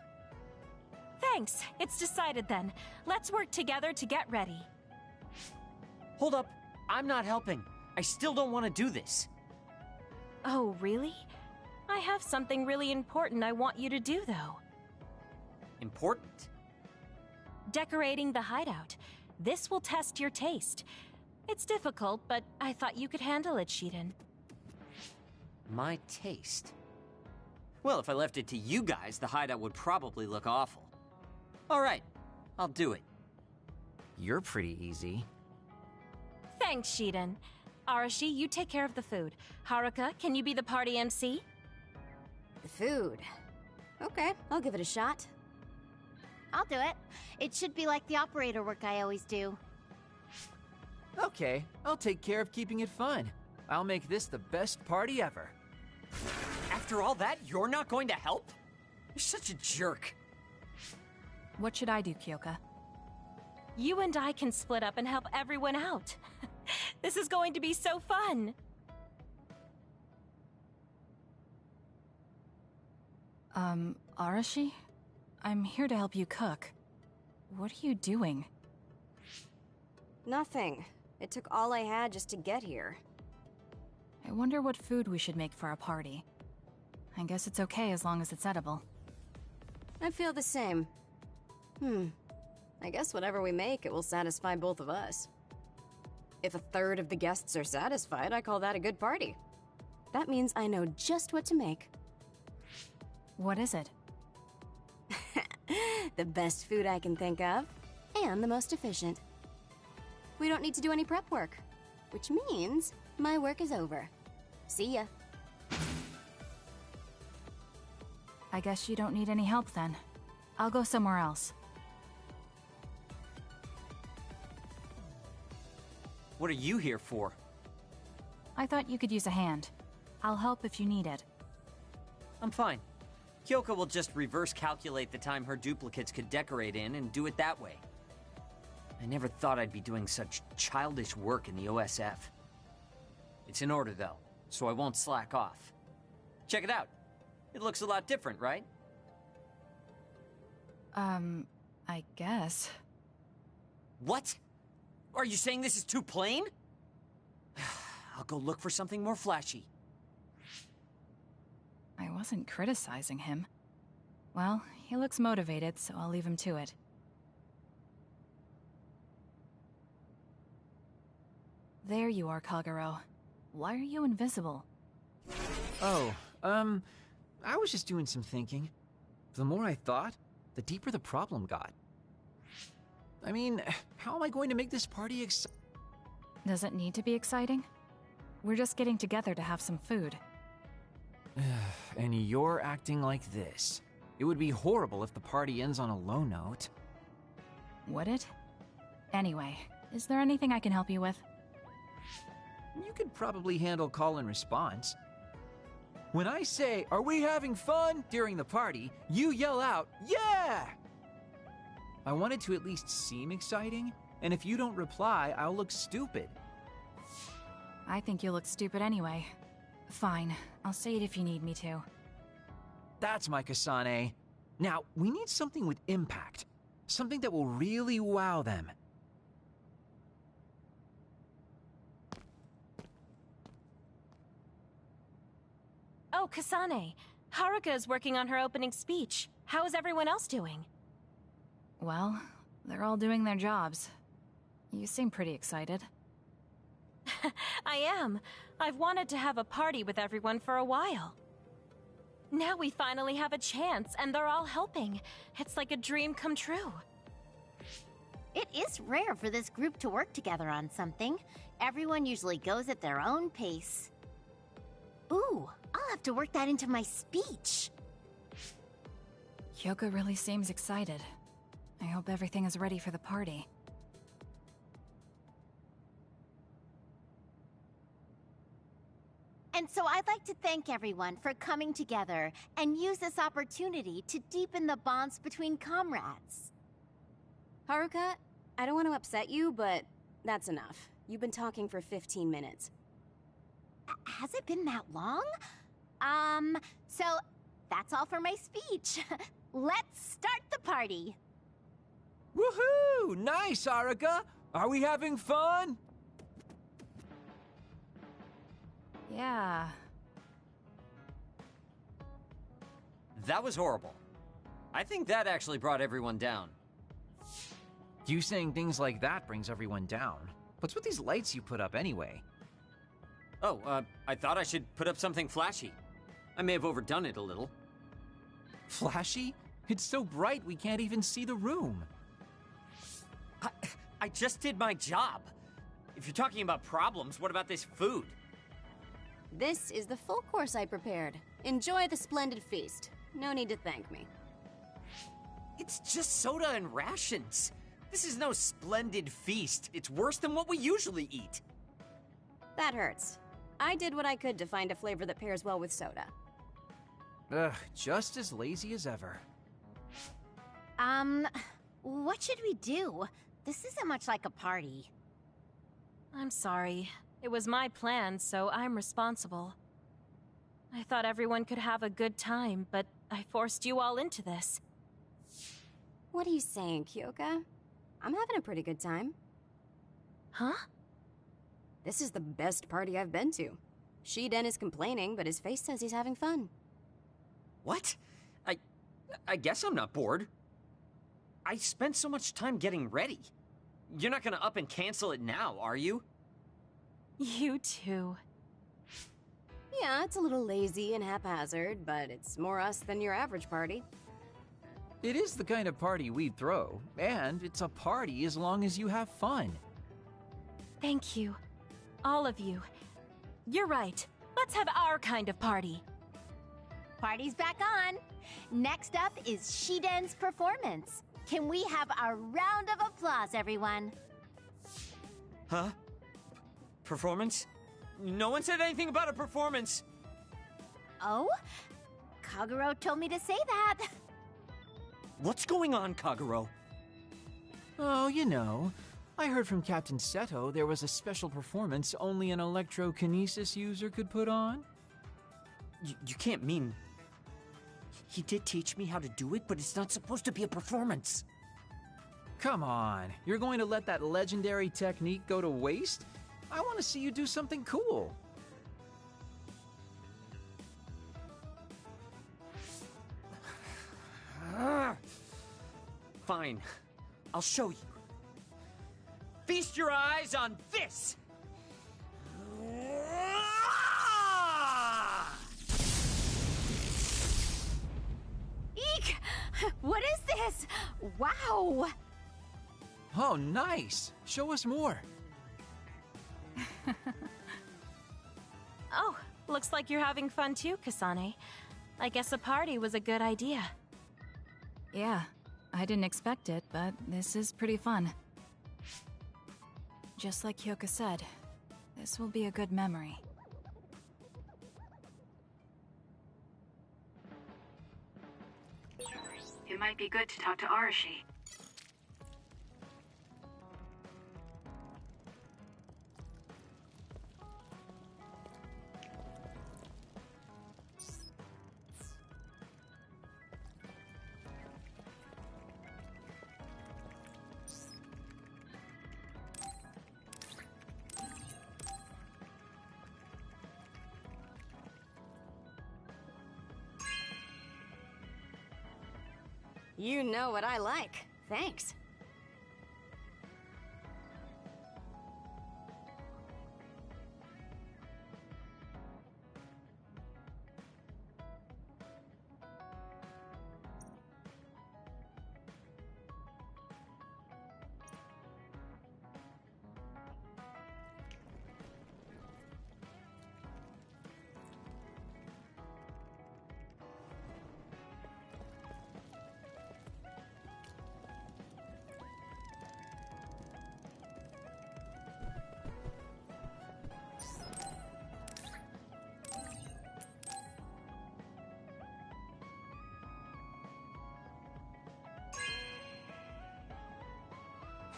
Thanks, it's decided then. Let's work together to get ready. Hold up, I'm not helping. I still don't want to do this. Oh, really? I have something really important I want you to do, though. Important? Decorating the hideout. This will test your taste. It's difficult, but I thought you could handle it, Shiden. My taste? Well, if I left it to you guys, the hideout would probably look awful. Alright, I'll do it. You're pretty easy. Thanks, Shiden. Arashi, you take care of the food. Haruka, can you be the party MC? The food. Okay, I'll give it a shot. I'll do it. It should be like the operator work I always do. Okay, I'll take care of keeping it fun. I'll make this the best party ever. After all that, you're not going to help? You're such a jerk. What should I do, Kyoka? You and I can split up and help everyone out. This is going to be so fun! Arashi? I'm here to help you cook. What are you doing? Nothing. It took all I had just to get here. I wonder what food we should make for our party. I guess it's okay as long as it's edible. I feel the same. I guess whatever we make, it will satisfy both of us. If 1/3 of the guests are satisfied, I call that a good party. That means I know just what to make. What is it? The best food I can think of, and the most efficient. We don't need to do any prep work, which means my work is over. See ya. I guess you don't need any help then. I'll go somewhere else. What are you here for? I thought you could use a hand. I'll help if you need it. I'm fine. Kyoka will just reverse calculate the time her duplicates could decorate in and do it that way. I never thought I'd be doing such childish work in the OSF. It's in order, though, so I won't slack off. Check it out. It looks a lot different, right? I guess. What? Are you saying this is too plain? I'll go look for something more flashy. I wasn't criticizing him. Well, he looks motivated, so I'll leave him to it. There you are, Kagero. Why are you invisible? Oh, I was just doing some thinking. The more I thought, the deeper the problem got. I mean, how am I going to make this party Does it need to be exciting? We're just getting together to have some food. And you're acting like this. It would be horrible if the party ends on a low note. Would it? Anyway, is there anything I can help you with? You could probably handle call and response. When I say, "Are we having fun?" during the party, you yell out, "Yeah!" I want it to at least seem exciting, and if you don't reply, I'll look stupid. I think you look stupid anyway. Fine, I'll say it if you need me to. That's my Kasane. Now, we need something with impact. Something that will really wow them. Oh, Kasane. Haruka is working on her opening speech. How is everyone else doing? Well, they're all doing their jobs. You seem pretty excited. I am. I've wanted to have a party with everyone for a while. Now we finally have a chance, and they're all helping. It's like a dream come true. It is rare for this group to work together on something. Everyone usually goes at their own pace. Ooh, I'll have to work that into my speech. Hyoka really seems excited. I hope everything is ready for the party. And so I'd like to thank everyone for coming together and use this opportunity to deepen the bonds between comrades. Haruka, I don't want to upset you, but that's enough. You've been talking for 15 minutes. Has it been that long? So that's all for my speech. Let's start the party. Woohoo! Nice, Haruka! Are we having fun? Yeah. That was horrible. I think that actually brought everyone down. You saying things like that brings everyone down. What's with these lights you put up anyway? Oh, I thought I should put up something flashy. I may have overdone it a little. Flashy? It's so bright we can't even see the room. I just did my job. If you're talking about problems, what about this food? This is the full course I prepared. Enjoy the splendid feast. No need to thank me. It's just soda and rations. This is no splendid feast. It's worse than what we usually eat. That hurts. I did what I could to find a flavor that pairs well with soda. Ugh, just as lazy as ever. What should we do? This isn't much like a party. I'm sorry. It was my plan, so I'm responsible. I thought everyone could have a good time, but I forced you all into this. What are you saying, Kyoka? I'm having a pretty good time. Huh? This is the best party I've been to. Shiden is complaining, but his face says he's having fun. What? I guess I'm not bored. I spent so much time getting ready. You're not gonna up and cancel it now, are you? You too. Yeah, it's a little lazy and haphazard, but it's more us than your average party. It is the kind of party we'd throw, and it's a party as long as you have fun. Thank you. All of you. You're right. Let's have our kind of party. Party's back on. Next up is Shiden's performance. Can we have a round of applause, everyone? Huh? Performance? No one said anything about a performance. Oh? Kaguro told me to say that. What's going on, Kaguro? Oh, you know, I heard from Captain Seto there was a special performance only an electrokinesis user could put on. You can't mean... He did teach me how to do it, but it's not supposed to be a performance. Come on, you're going to let that legendary technique go to waste? I want to see you do something cool. Fine, I'll show you. Feast your eyes on this! Eek! What is this? Wow! Oh, nice! Show us more. Oh, looks like you're having fun too, Kasane. I guess a party was a good idea. Yeah, I didn't expect it, but this is pretty fun. Just like Hyoka said, this will be a good memory. It might be good to talk to Arashi. You know what I like. Thanks.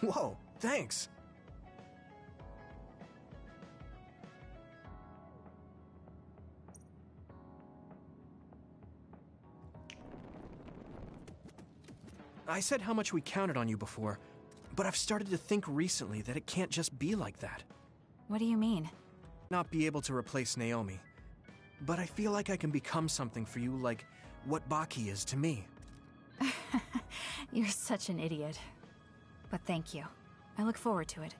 Whoa, thanks. I said how much we counted on you before, but I've started to think recently that it can't just be like that. What do you mean? Not be able to replace Naomi. But I feel like I can become something for you like what Baki is to me. You're such an idiot. But thank you. I look forward to it.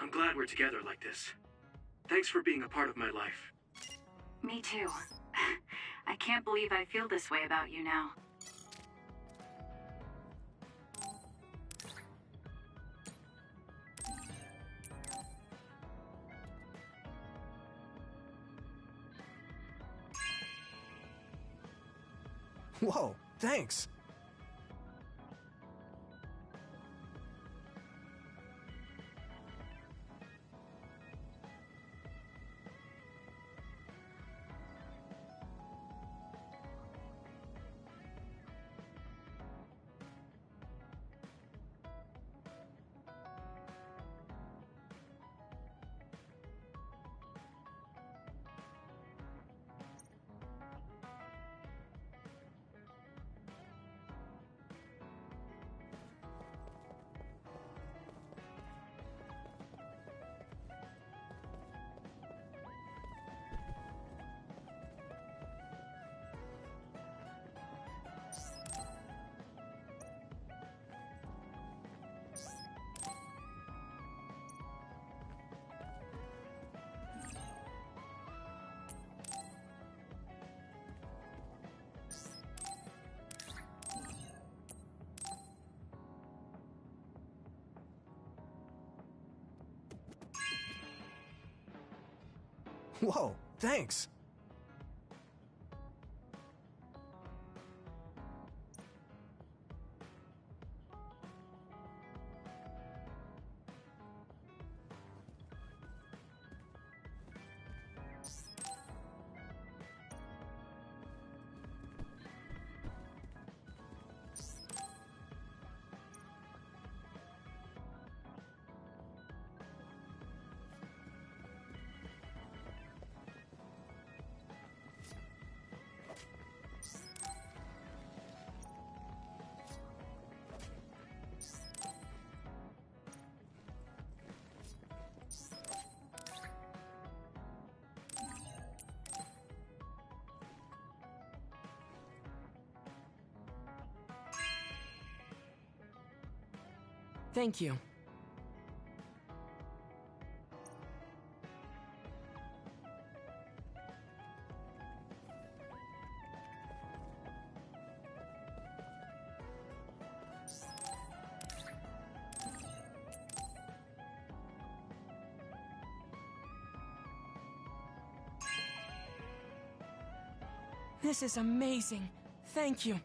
I'm glad we're together like this. Thanks for being a part of my life. Me too. I can't believe I feel this way about you now. Whoa, thanks. Whoa, thanks. Thank you. This is amazing. Thank you.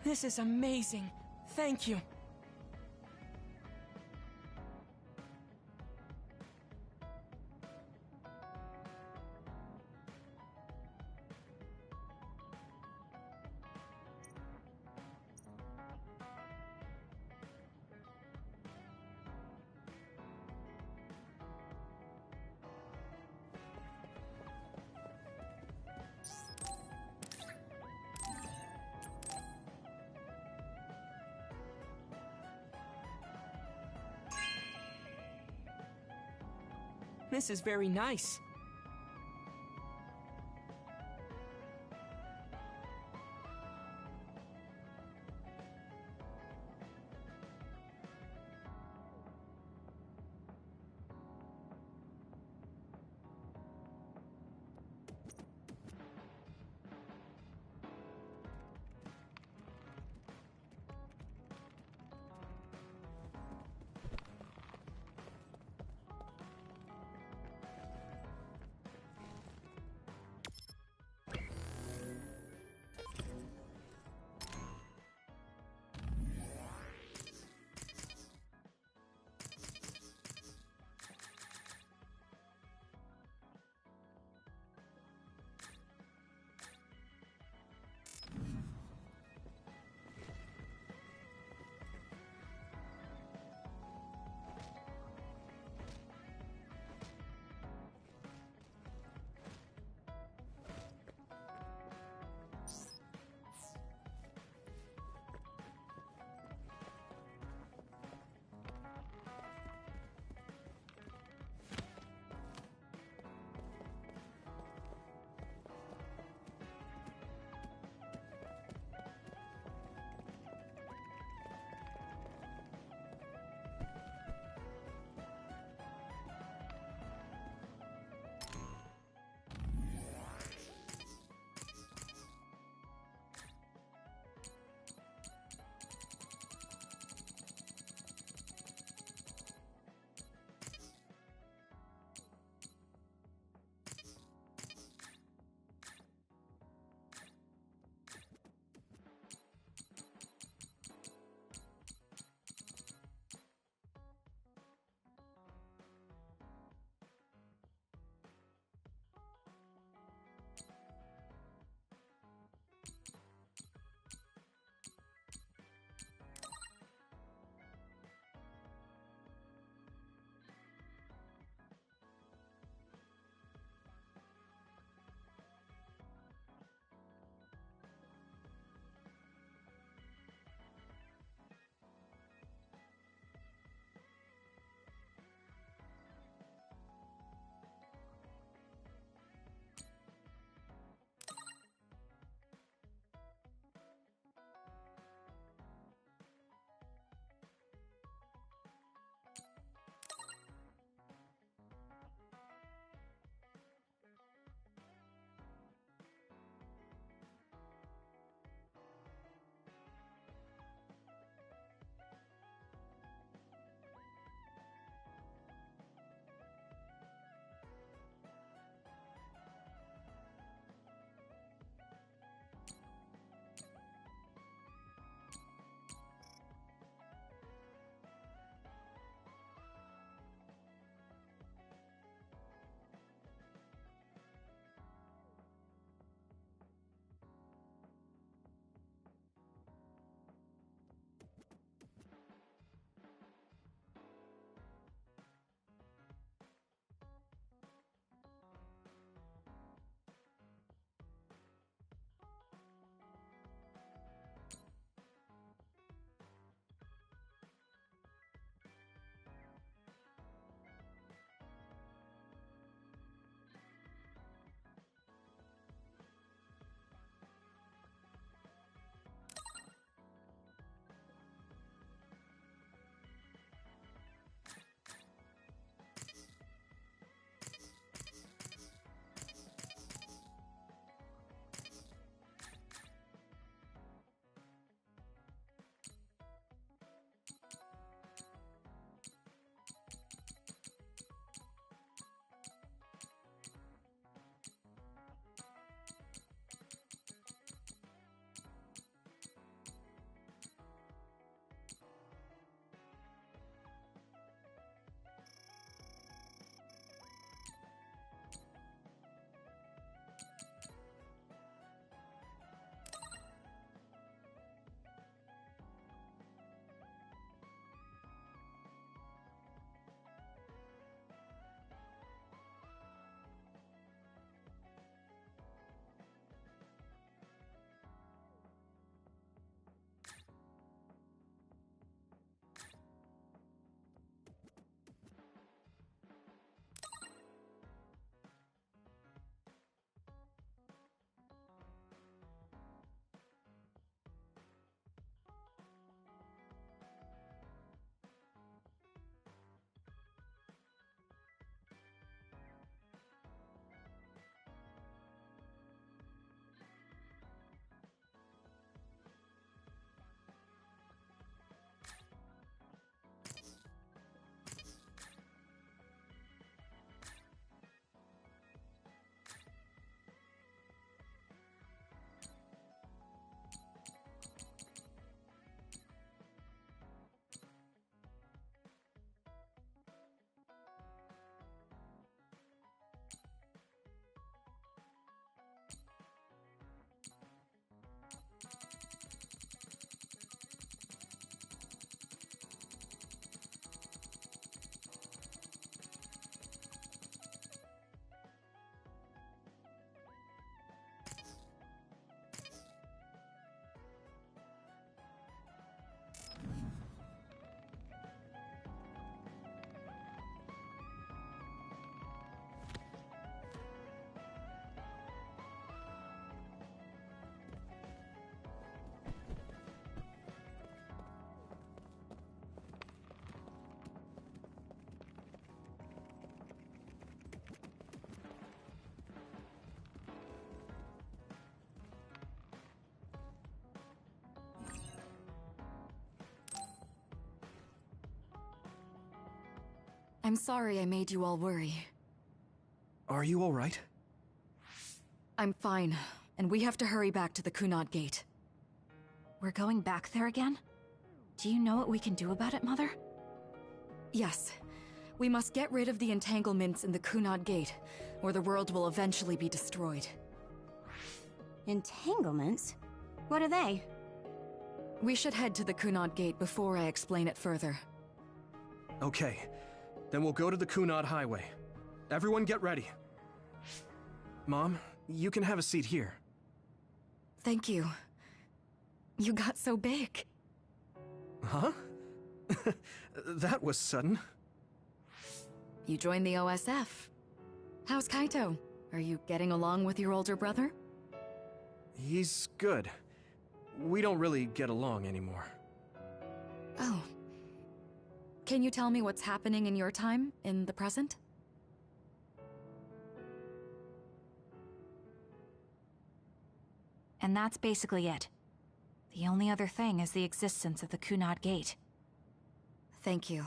This is amazing. Thank you. This is very nice. I'm sorry I made you all worry. Are you alright? I'm fine, and we have to hurry back to the Kunad Gate. We're going back there again? Do you know what we can do about it, Mother? Yes. We must get rid of the entanglements in the Kunad Gate, or the world will eventually be destroyed. Entanglements? What are they? We should head to the Kunad Gate before I explain it further. Okay, then we'll go to the Kunad Highway. Everyone get ready. Mom, you can have a seat here. Thank you. You got so big. Huh? That was sudden. You joined the OSF. How's Kaito? Are you getting along with your older brother? He's good. We don't really get along anymore. Oh. Can you tell me what's happening in your time, in the present? And that's basically it. The only other thing is the existence of the Kunad Gate. Thank you.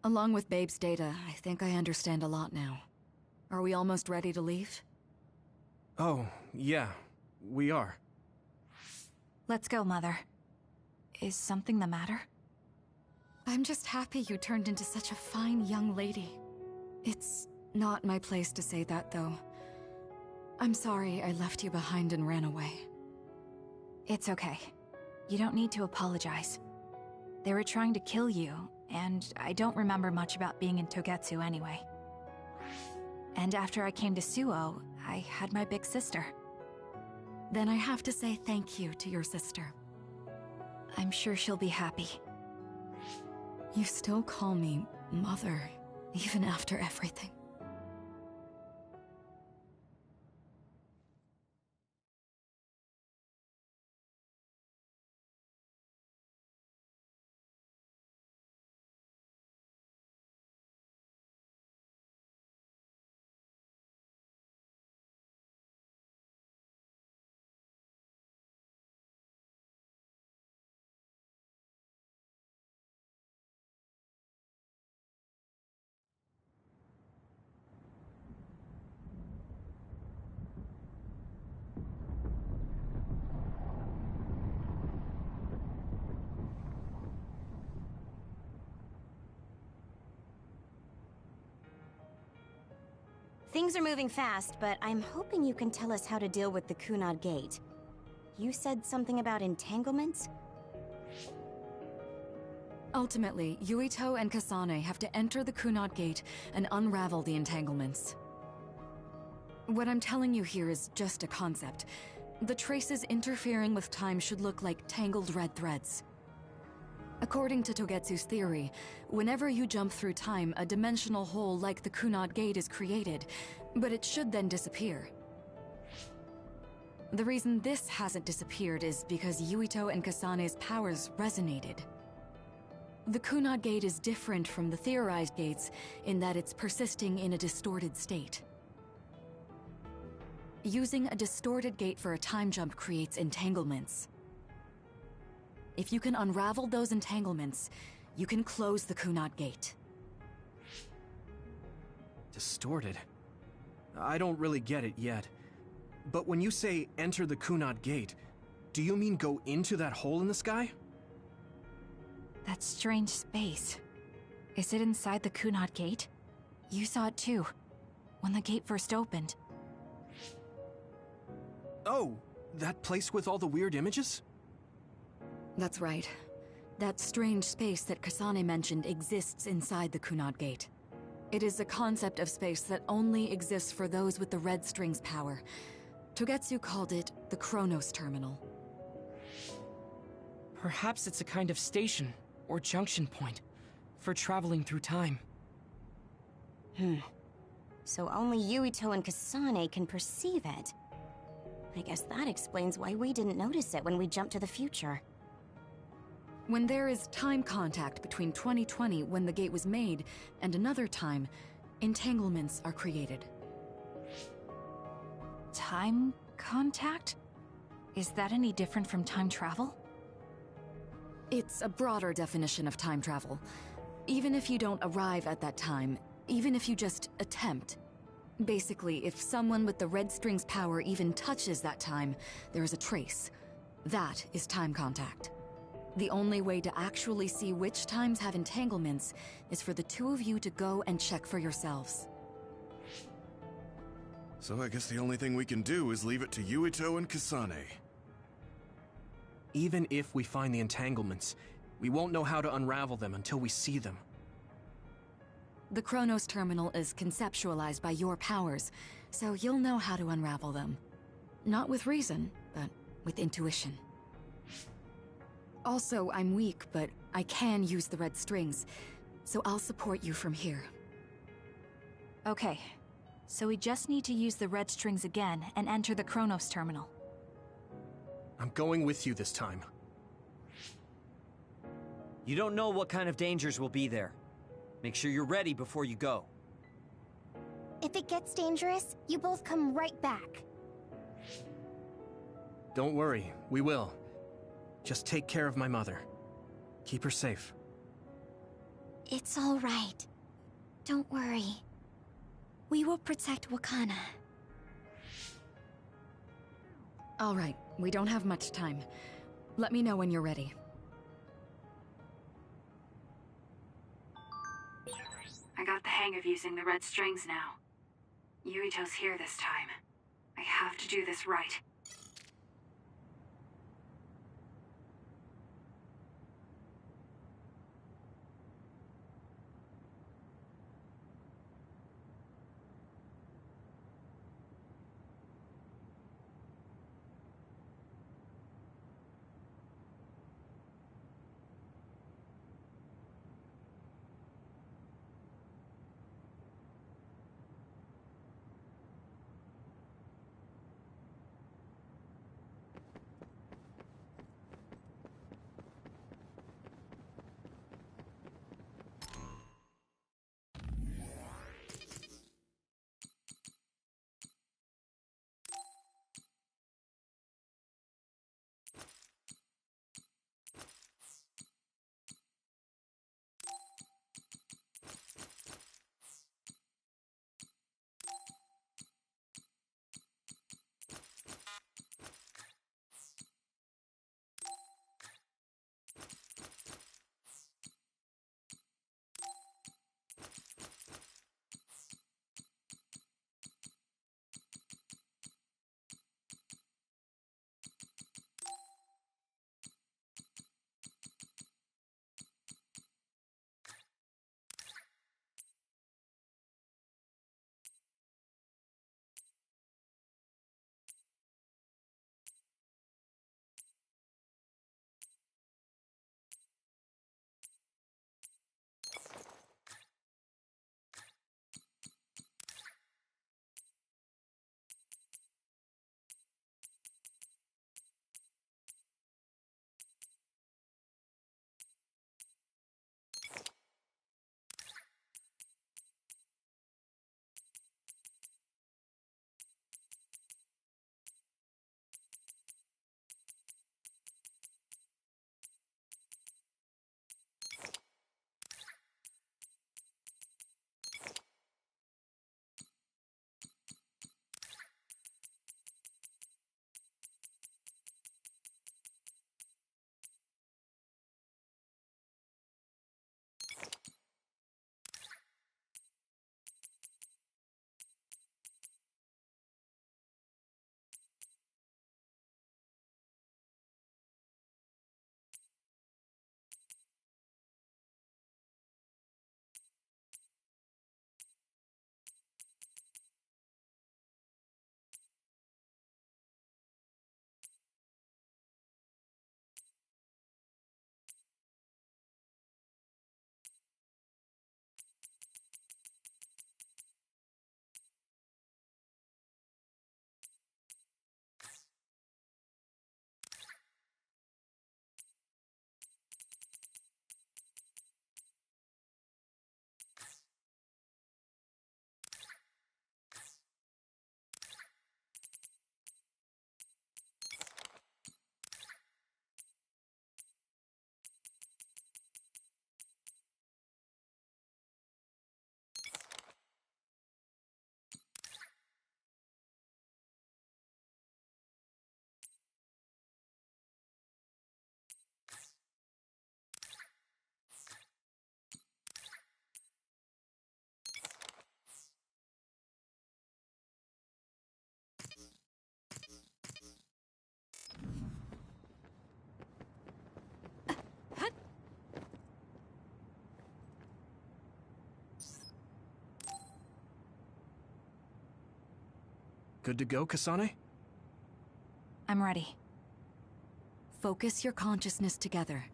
Along with Babe's data, I think I understand a lot now. Are we almost ready to leave? Oh, yeah, we are. Let's go, Mother. Is something the matter? I'm just happy you turned into such a fine young lady. It's not my place to say that, though. I'm sorry I left you behind and ran away. It's okay. You don't need to apologize. They were trying to kill you, and I don't remember much about being in Togetsu anyway. And after I came to Suo, I had my big sister. Then I have to say thank you to your sister. I'm sure she'll be happy. You still call me Mother, even after everything. Things are moving fast, but I'm hoping you can tell us how to deal with the Kunad Gate. You said something about entanglements? Ultimately, Yuito and Kasane have to enter the Kunad Gate and unravel the entanglements. What I'm telling you here is just a concept. The traces interfering with time should look like tangled red threads. According to Togetsu's theory, whenever you jump through time, a dimensional hole like the Kunad Gate is created, but it should then disappear. The reason this hasn't disappeared is because Yuito and Kasane's powers resonated. The Kunad Gate is different from the theorized gates in that it's persisting in a distorted state. Using a distorted gate for a time jump creates entanglements. If you can unravel those entanglements, you can close the Kunad Gate. Distorted? I don't really get it yet. But when you say enter the Kunad Gate, do you mean go into that hole in the sky? That strange space. Is it inside the Kunad Gate? You saw it too, when the gate first opened. Oh, that place with all the weird images? That's right. That strange space that Kasane mentioned exists inside the Kunad Gate. It is a concept of space that only exists for those with the Red String's power. Togetsu called it the Chronos Terminal. Perhaps it's a kind of station, or junction point, for traveling through time. So only Yuito and Kasane can perceive it. I guess that explains why we didn't notice it when we jumped to the future. When there is time contact between 2020, when the gate was made, and another time, entanglements are created. Time contact? Is that any different from time travel? It's a broader definition of time travel. Even if you don't arrive at that time, even if you just attempt. Basically, if someone with the red string's power even touches that time, there is a trace. That is time contact. The only way to actually see which times have entanglements is for the two of you to go and check for yourselves. So I guess the only thing we can do is leave it to Yuito and Kasane. Even if we find the entanglements, we won't know how to unravel them until we see them. The Chronos Terminal is conceptualized by your powers, so you'll know how to unravel them. Not with reason, but with intuition. Also, I'm weak, but I can use the red strings, so I'll support you from here. Okay, so we just need to use the red strings again and enter the Chronos Terminal. I'm going with you this time. You don't know what kind of dangers will be there. Make sure you're ready before you go. If it gets dangerous, you both come right back. Don't worry, we will. Just take care of my mother. Keep her safe. It's all right. Don't worry. We will protect Wakana. All right, we don't have much time. Let me know when you're ready. I got the hang of using the red strings now. Yuito's here this time. I have to do this right. Good to go, Kasane? I'm ready. Focus your consciousness together.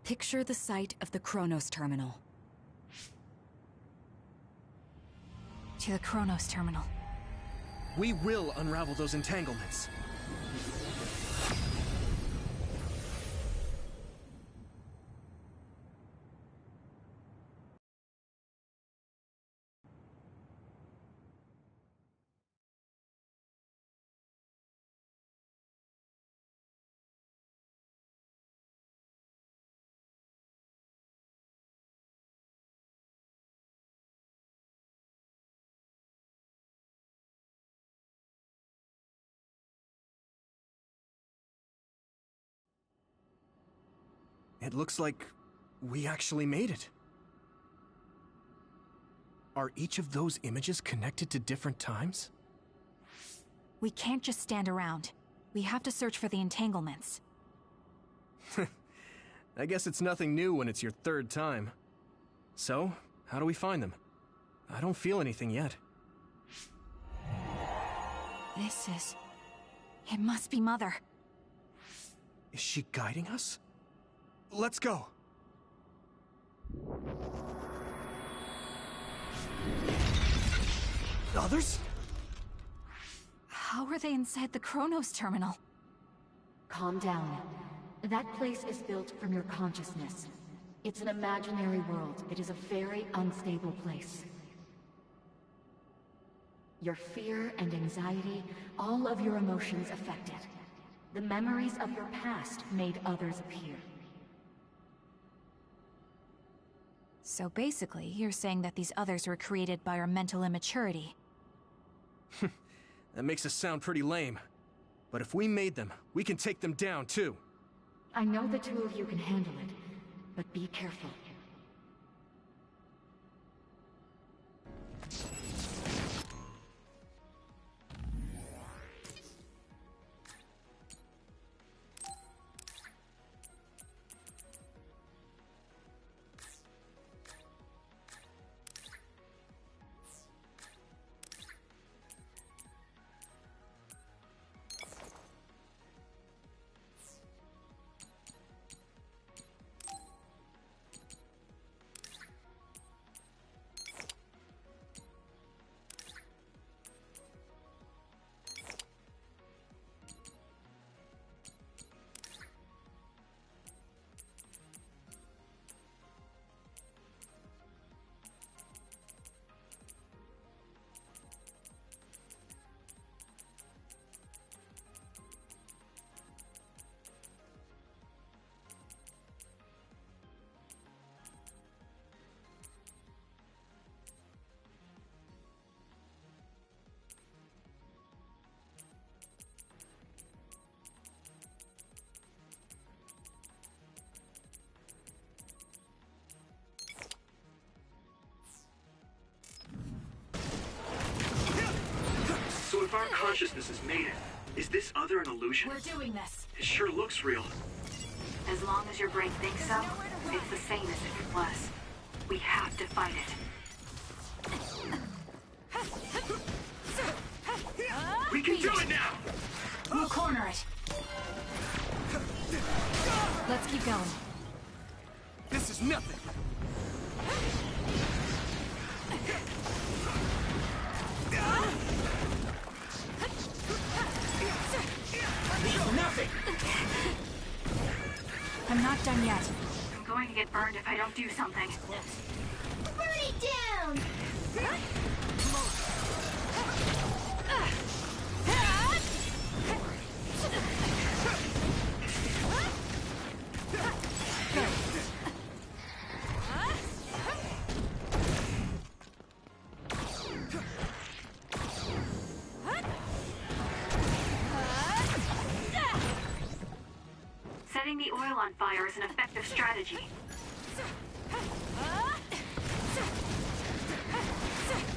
Picture the site of the Chronos Terminal. To the Chronos Terminal. We will unravel those entanglements. It looks like we actually made it. Are each of those images connected to different times? We can't just stand around. We have to search for the entanglements. I guess it's nothing new when it's your third time. So, how do we find them? I don't feel anything yet. It must be Mother. Is she guiding us? Let's go! Others? How are they inside the Chronos Terminal? Calm down. That place is built from your consciousness. It's an imaginary world. It is a very unstable place. Your fear and anxiety, all of your emotions affected. The memories of your past made others appear. So basically, you're saying that these others were created by our mental immaturity. That makes us sound pretty lame. But if we made them, we can take them down, too. I know the two of you can handle it, but be careful. So if our consciousnesses made it, is this other an illusion? We're doing this. It sure looks real. As long as your brain thinks so, it's the same as if it was. We have to fight it. We can do it now! We'll corner it. Let's keep going. This is nothing! Nothing! I'm not done yet. I'm going to get burned if I don't do something. Burn it down! Setting the oil on fire is an effective strategy.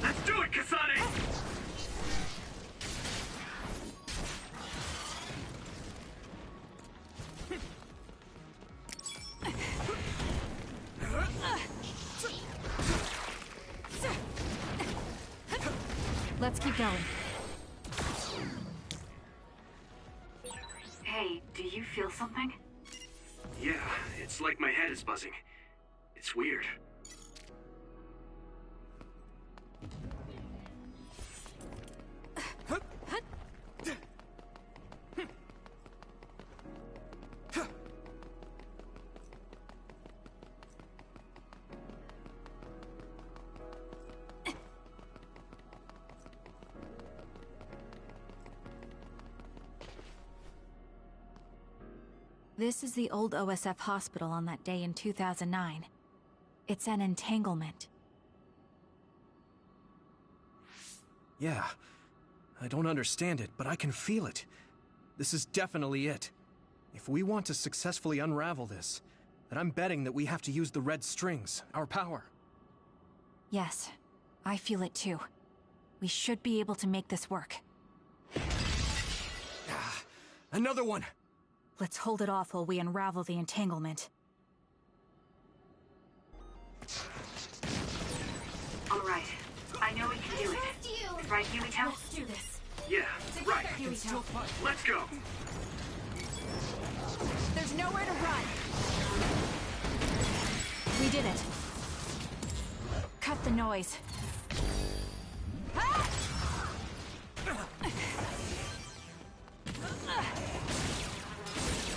Let's do it, Kasane! Let's keep going. Hey, do you feel something? Yeah, it's like my head is buzzing. It's weird. This is the old OSF hospital on that day in 2009. It's an entanglement. Yeah. I don't understand it, but I can feel it. This is definitely it. If we want to successfully unravel this, then I'm betting that we have to use the red strings, our power. Yes, I feel it too. We should be able to make this work. Another one! Let's hold it off while we unravel the entanglement. All right. I know we can do it. Right, Huito? Let's do this. Yeah, right. Huito. Let's go. There's nowhere to run. We did it. Cut the noise.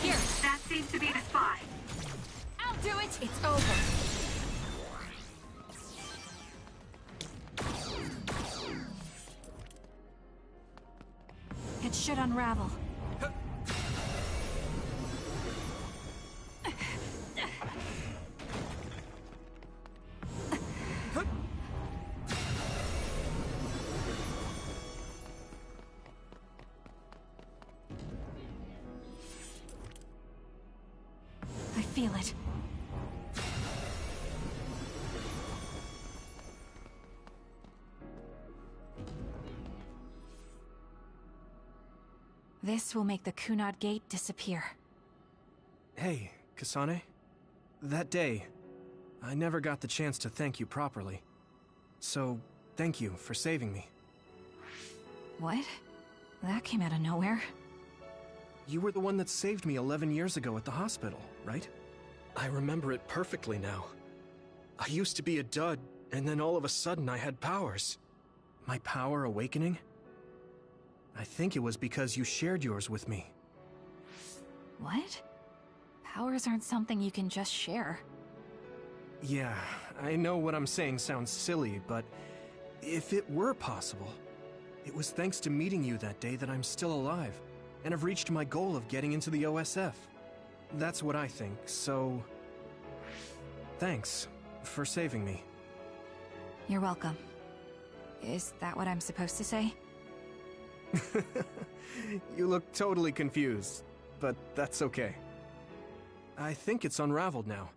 Here, that seems to be the spot. I'll do it. It's over. It should unravel. I feel it. This will make the Kunad Gate disappear. Hey, Kasane. That day, I never got the chance to thank you properly. So, thank you for saving me. What? That came out of nowhere. You were the one that saved me 11 years ago at the hospital, right? I remember it perfectly now. I used to be a dud, and then all of a sudden I had powers. My power awakening? I think it was because you shared yours with me. What? Powers aren't something you can just share. Yeah, I know what I'm saying sounds silly, but if it were possible, it was thanks to meeting you that day that I'm still alive, and have reached my goal of getting into the OSF. That's what I think, so... thanks for saving me. You're welcome. Is that what I'm supposed to say? You look totally confused, but that's okay. I think it's unraveled now.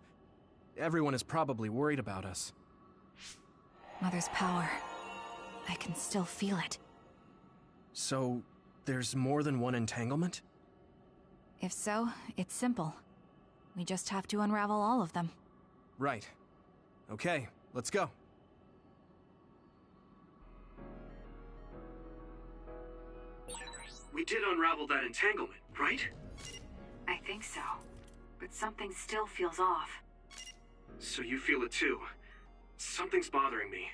Everyone is probably worried about us. Mother's power. I can still feel it. So, there's more than one entanglement? If so, it's simple. We just have to unravel all of them. Right. Okay, let's go. We did unravel that entanglement, right? I think so. But something still feels off. So you feel it too. Something's bothering me.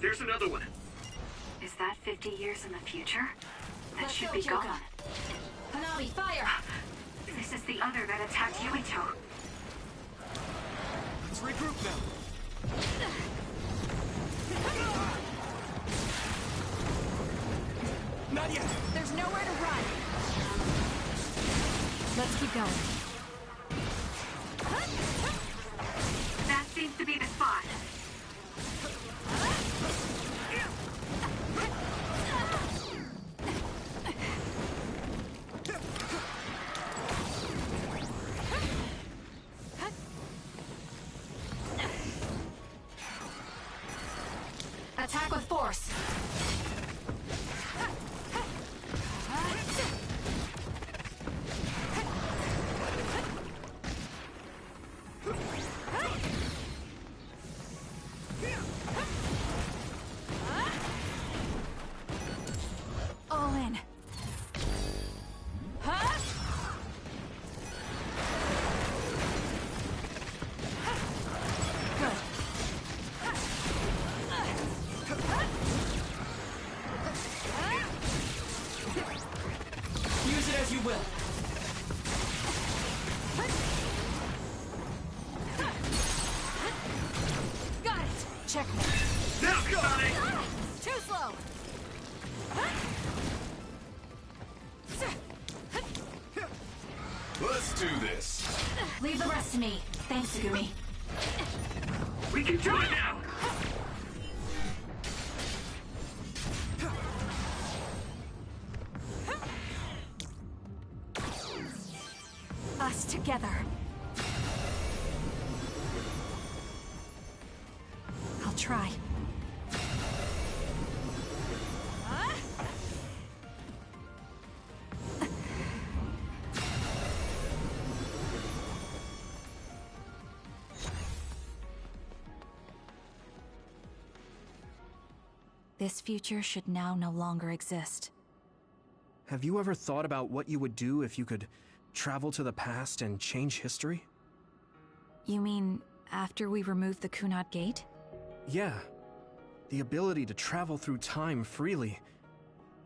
There's another one. Is that 50 years in the future? That Let's should go, be Joker. gone. Hanabi, fire! This is the other that attacked Yuito. Let's regroup now. Not yet. There's nowhere to run. Let's keep going. That seems to be the spot. Attack with force! All in. Good. Use it as you will. Got it. Checkmate. Now, Kasane! Too slow. Let's do this. Leave the rest to me. Thanks, Sugumi. We can do it now! Us together. I'll try. This future should now no longer exist. Have you ever thought about what you would do if you could travel to the past and change history? You mean after we remove the Kunad Gate? Yeah. The ability to travel through time freely.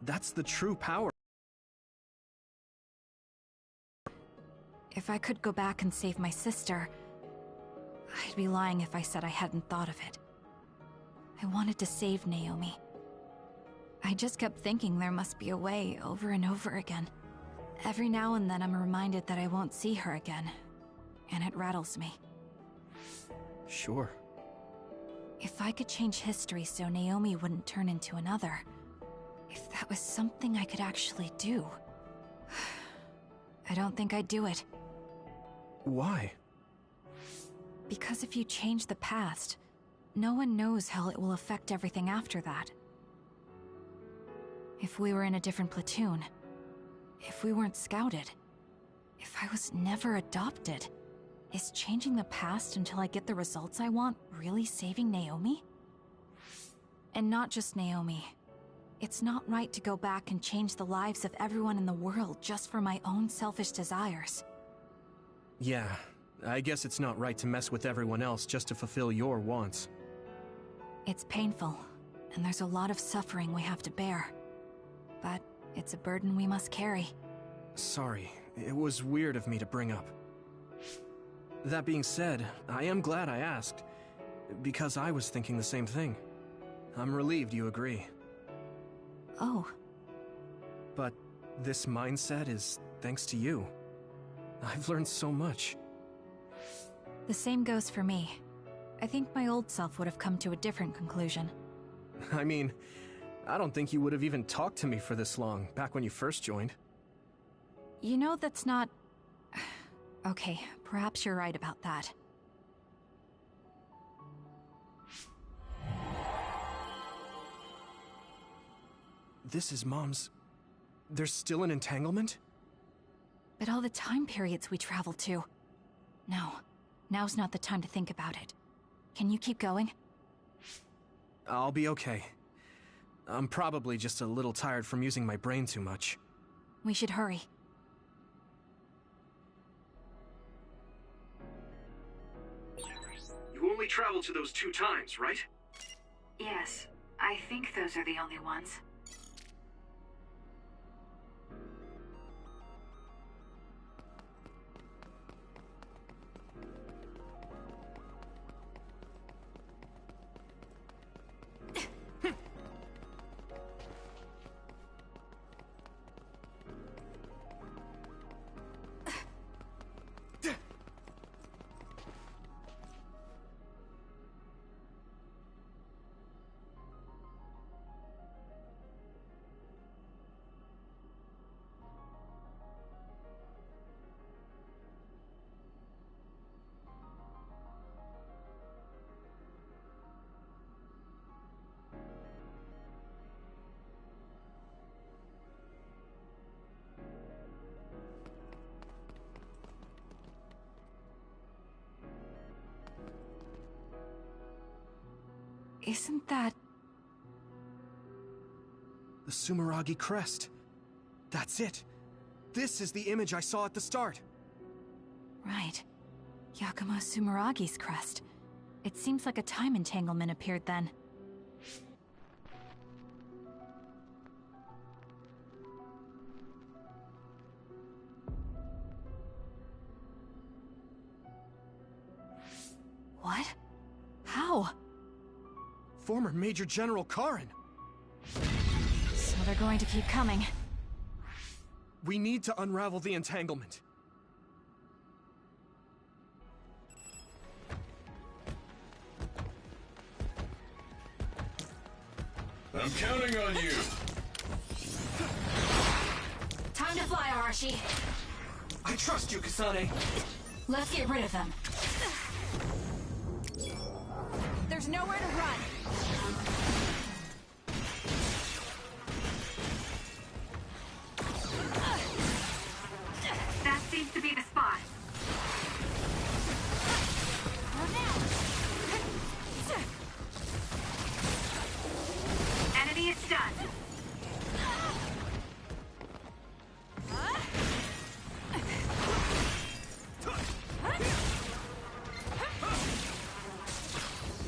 That's the true power. If I could go back and save my sister, I'd be lying if I said I hadn't thought of it. I wanted to save Naomi. I just kept thinking there must be a way over and over again. Every now and then I'm reminded that I won't see her again, and it rattles me. Sure. If I could change history so Naomi wouldn't turn into another, if that was something I could actually do, I don't think I'd do it. Why? Because if you change the past, no one knows how it will affect everything after that. If we were in a different platoon, if we weren't scouted, if I was never adopted, is changing the past until I get the results I want really saving Naomi? And not just Naomi. It's not right to go back and change the lives of everyone in the world just for my own selfish desires. Yeah, I guess it's not right to mess with everyone else just to fulfill your wants. It's painful, and there's a lot of suffering we have to bear. But it's a burden we must carry. Sorry, it was weird of me to bring up. That being said, I am glad I asked, because I was thinking the same thing. I'm relieved you agree. Oh. But this mindset is thanks to you. I've learned so much. The same goes for me. I think my old self would have come to a different conclusion. I mean, I don't think you would have even talked to me for this long, back when you first joined. You know, that's not... Okay, perhaps you're right about that. This is Mom's... There's still an entanglement? But all the time periods we traveled to... No, now's not the time to think about it. Can you keep going? I'll be okay. I'm probably just a little tired from using my brain too much. We should hurry. You only traveled to those 2 times, right? Yes, I think those are the only ones. Isn't that... The Sumeragi crest. That's it. This is the image I saw at the start. Right. Yakumo Sumeragi's crest. It seems like a time entanglement appeared then. What? How? Former Major General Karin. So they're going to keep coming. We need to unravel the entanglement. I'm counting on you. Time to fly, Arashi. I trust you, Kasane. Let's get rid of them. There's nowhere to run. That seems to be the spot. Enemy is stunned.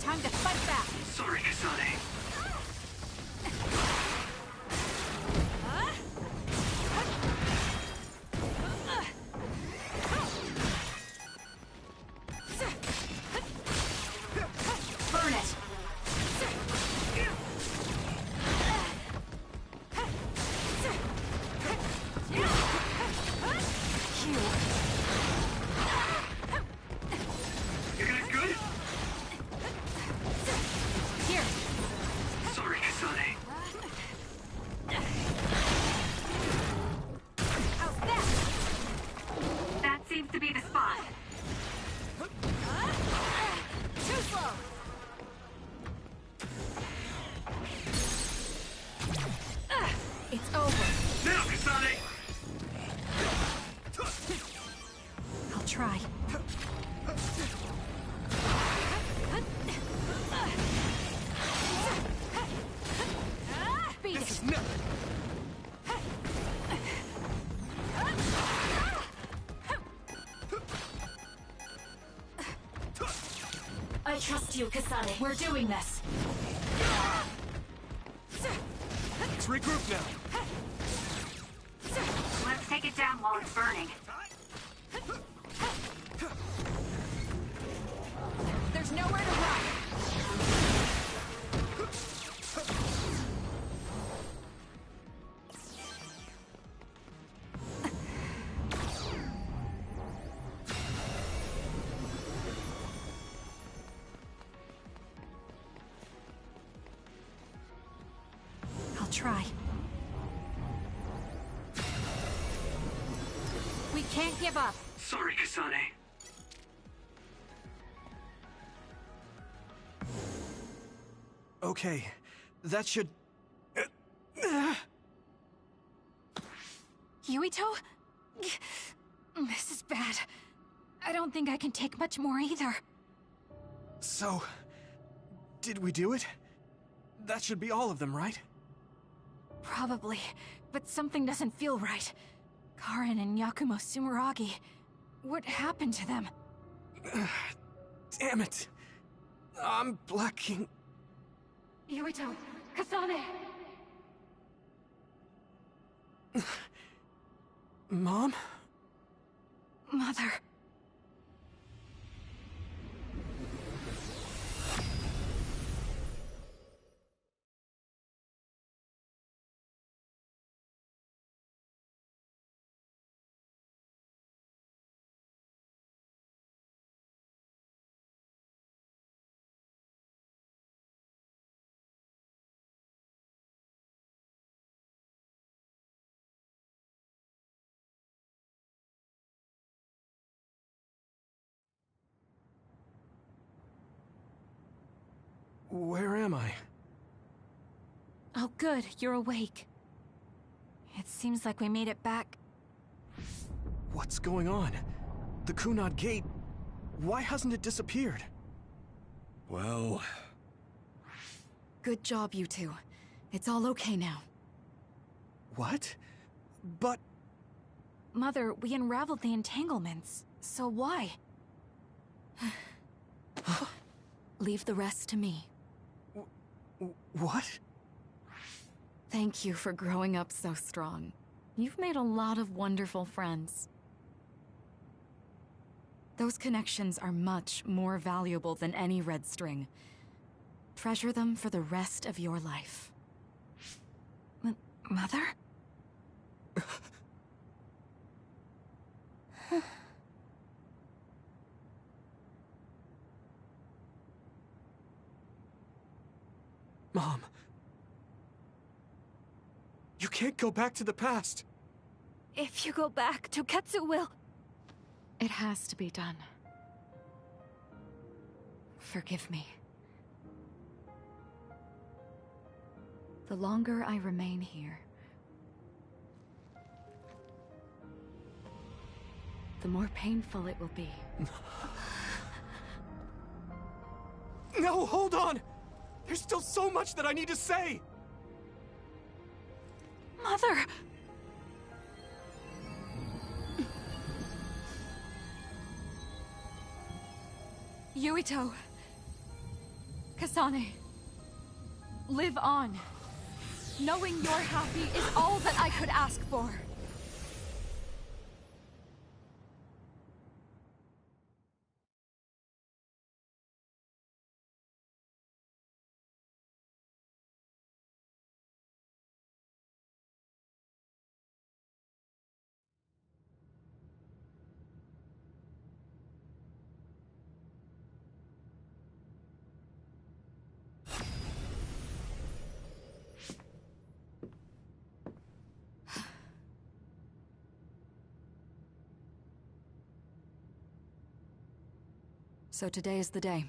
Time to fight back. Sorry, Kasane. Burn it. You guys good? Here. Sorry, Kasane. How's that? That seems to be the spot. Too slow. It's over. Now, Kasane! I'll try. Beat This it. is nothing. I trust you, Kasane. We're doing this. Let's regroup now. Let's take it down while it's burning. There's nowhere to run. I'll try. We can't give up. Sorry, Kasane. Okay, that should... Yuito? This is bad. I don't think I can take much more either. So, did we do it? That should be all of them, right? Probably, but something doesn't feel right. Karin and Yakumo Sumeragi. What happened to them? Damn it. I'm blacking... Yuito, Kasane! Mom? Mother. Where am I? Oh, good. You're awake. It seems like we made it back. What's going on? The Kunad Gate... Why hasn't it disappeared? Well... Good job, you two. It's all okay now. What? But... Mother, we unraveled the entanglements. So why? Leave the rest to me. What? Thank you for growing up so strong. You've made a lot of wonderful friends. Those connections are much more valuable than any red string. Treasure them for the rest of your life. Mother? Mom. You can't go back to the past. If you go back, Toketsu will... It has to be done. Forgive me. The longer I remain here, the more painful it will be. No, hold on! There's still so much that I need to say! Mother! Yuito. Kasane. Live on. Knowing you're happy is all that I could ask for. So today is the day.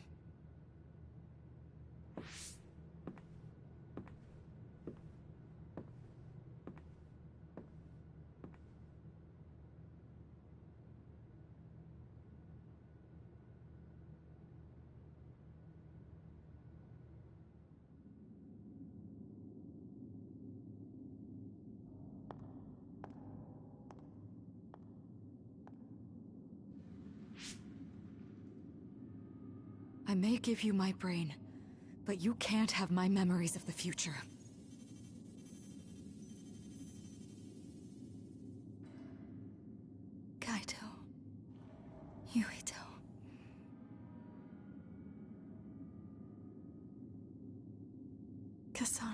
I may give you my brain, but you can't have my memories of the future. Kaito. Yuito. Kasane.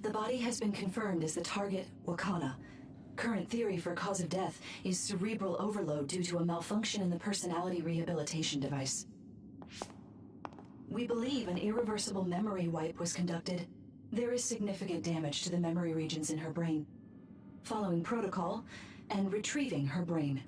The body has been confirmed as the target, Wakana. Current theory for cause of death is cerebral overload due to a malfunction in the personality rehabilitation device. We believe an irreversible memory wipe was conducted. There is significant damage to the memory regions in her brain. Following protocol and retrieving her brain.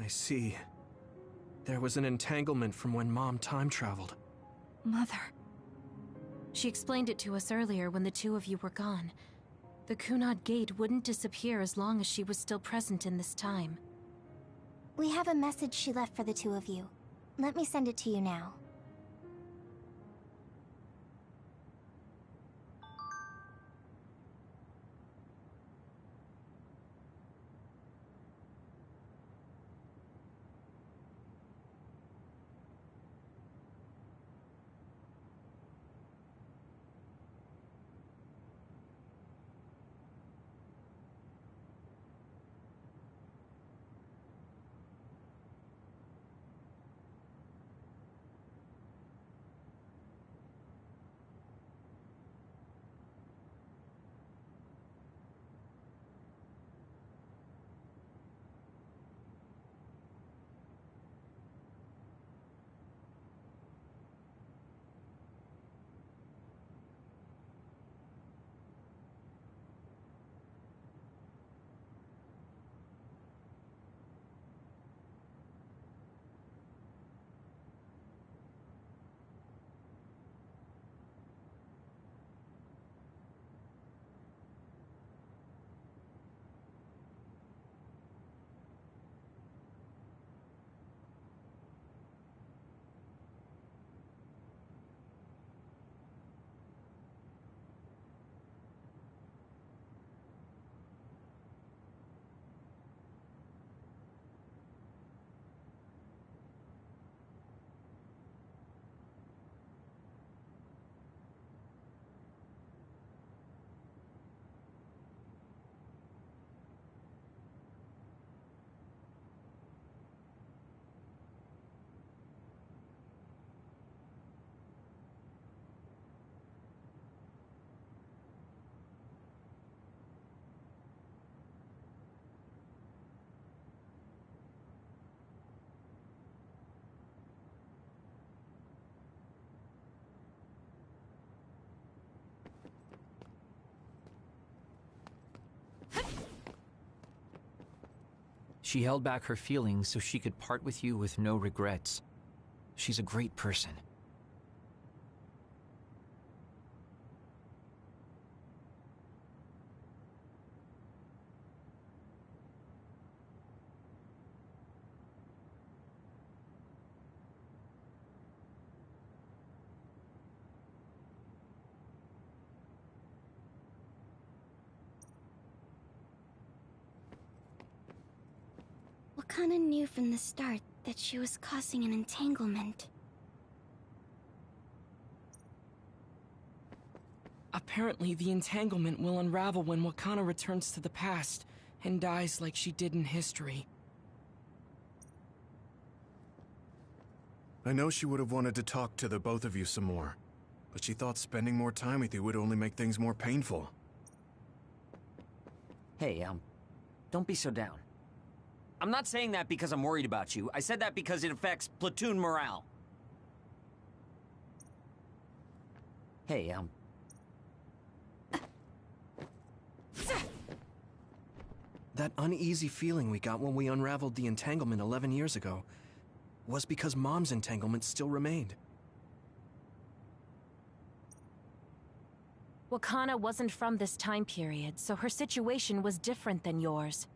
I see. There was an entanglement from when Mom time traveled. Mother. She explained it to us earlier when the two of you were gone. The Kunad Gate wouldn't disappear as long as she was still present in this time. We have a message she left for the two of you. Let me send it to you now. She held back her feelings so she could part with you with no regrets. She's a great person. Wakana knew from the start that she was causing an entanglement. Apparently, the entanglement will unravel when Wakana returns to the past and dies like she did in history. I know she would have wanted to talk to the both of you some more, but she thought spending more time with you would only make things more painful. Hey, don't be so down. I'm not saying that because I'm worried about you. I said that because it affects platoon morale. Hey, That uneasy feeling we got when we unraveled the entanglement 11 years ago was because Mom's entanglement still remained. Wakana wasn't from this time period, so her situation was different than yours.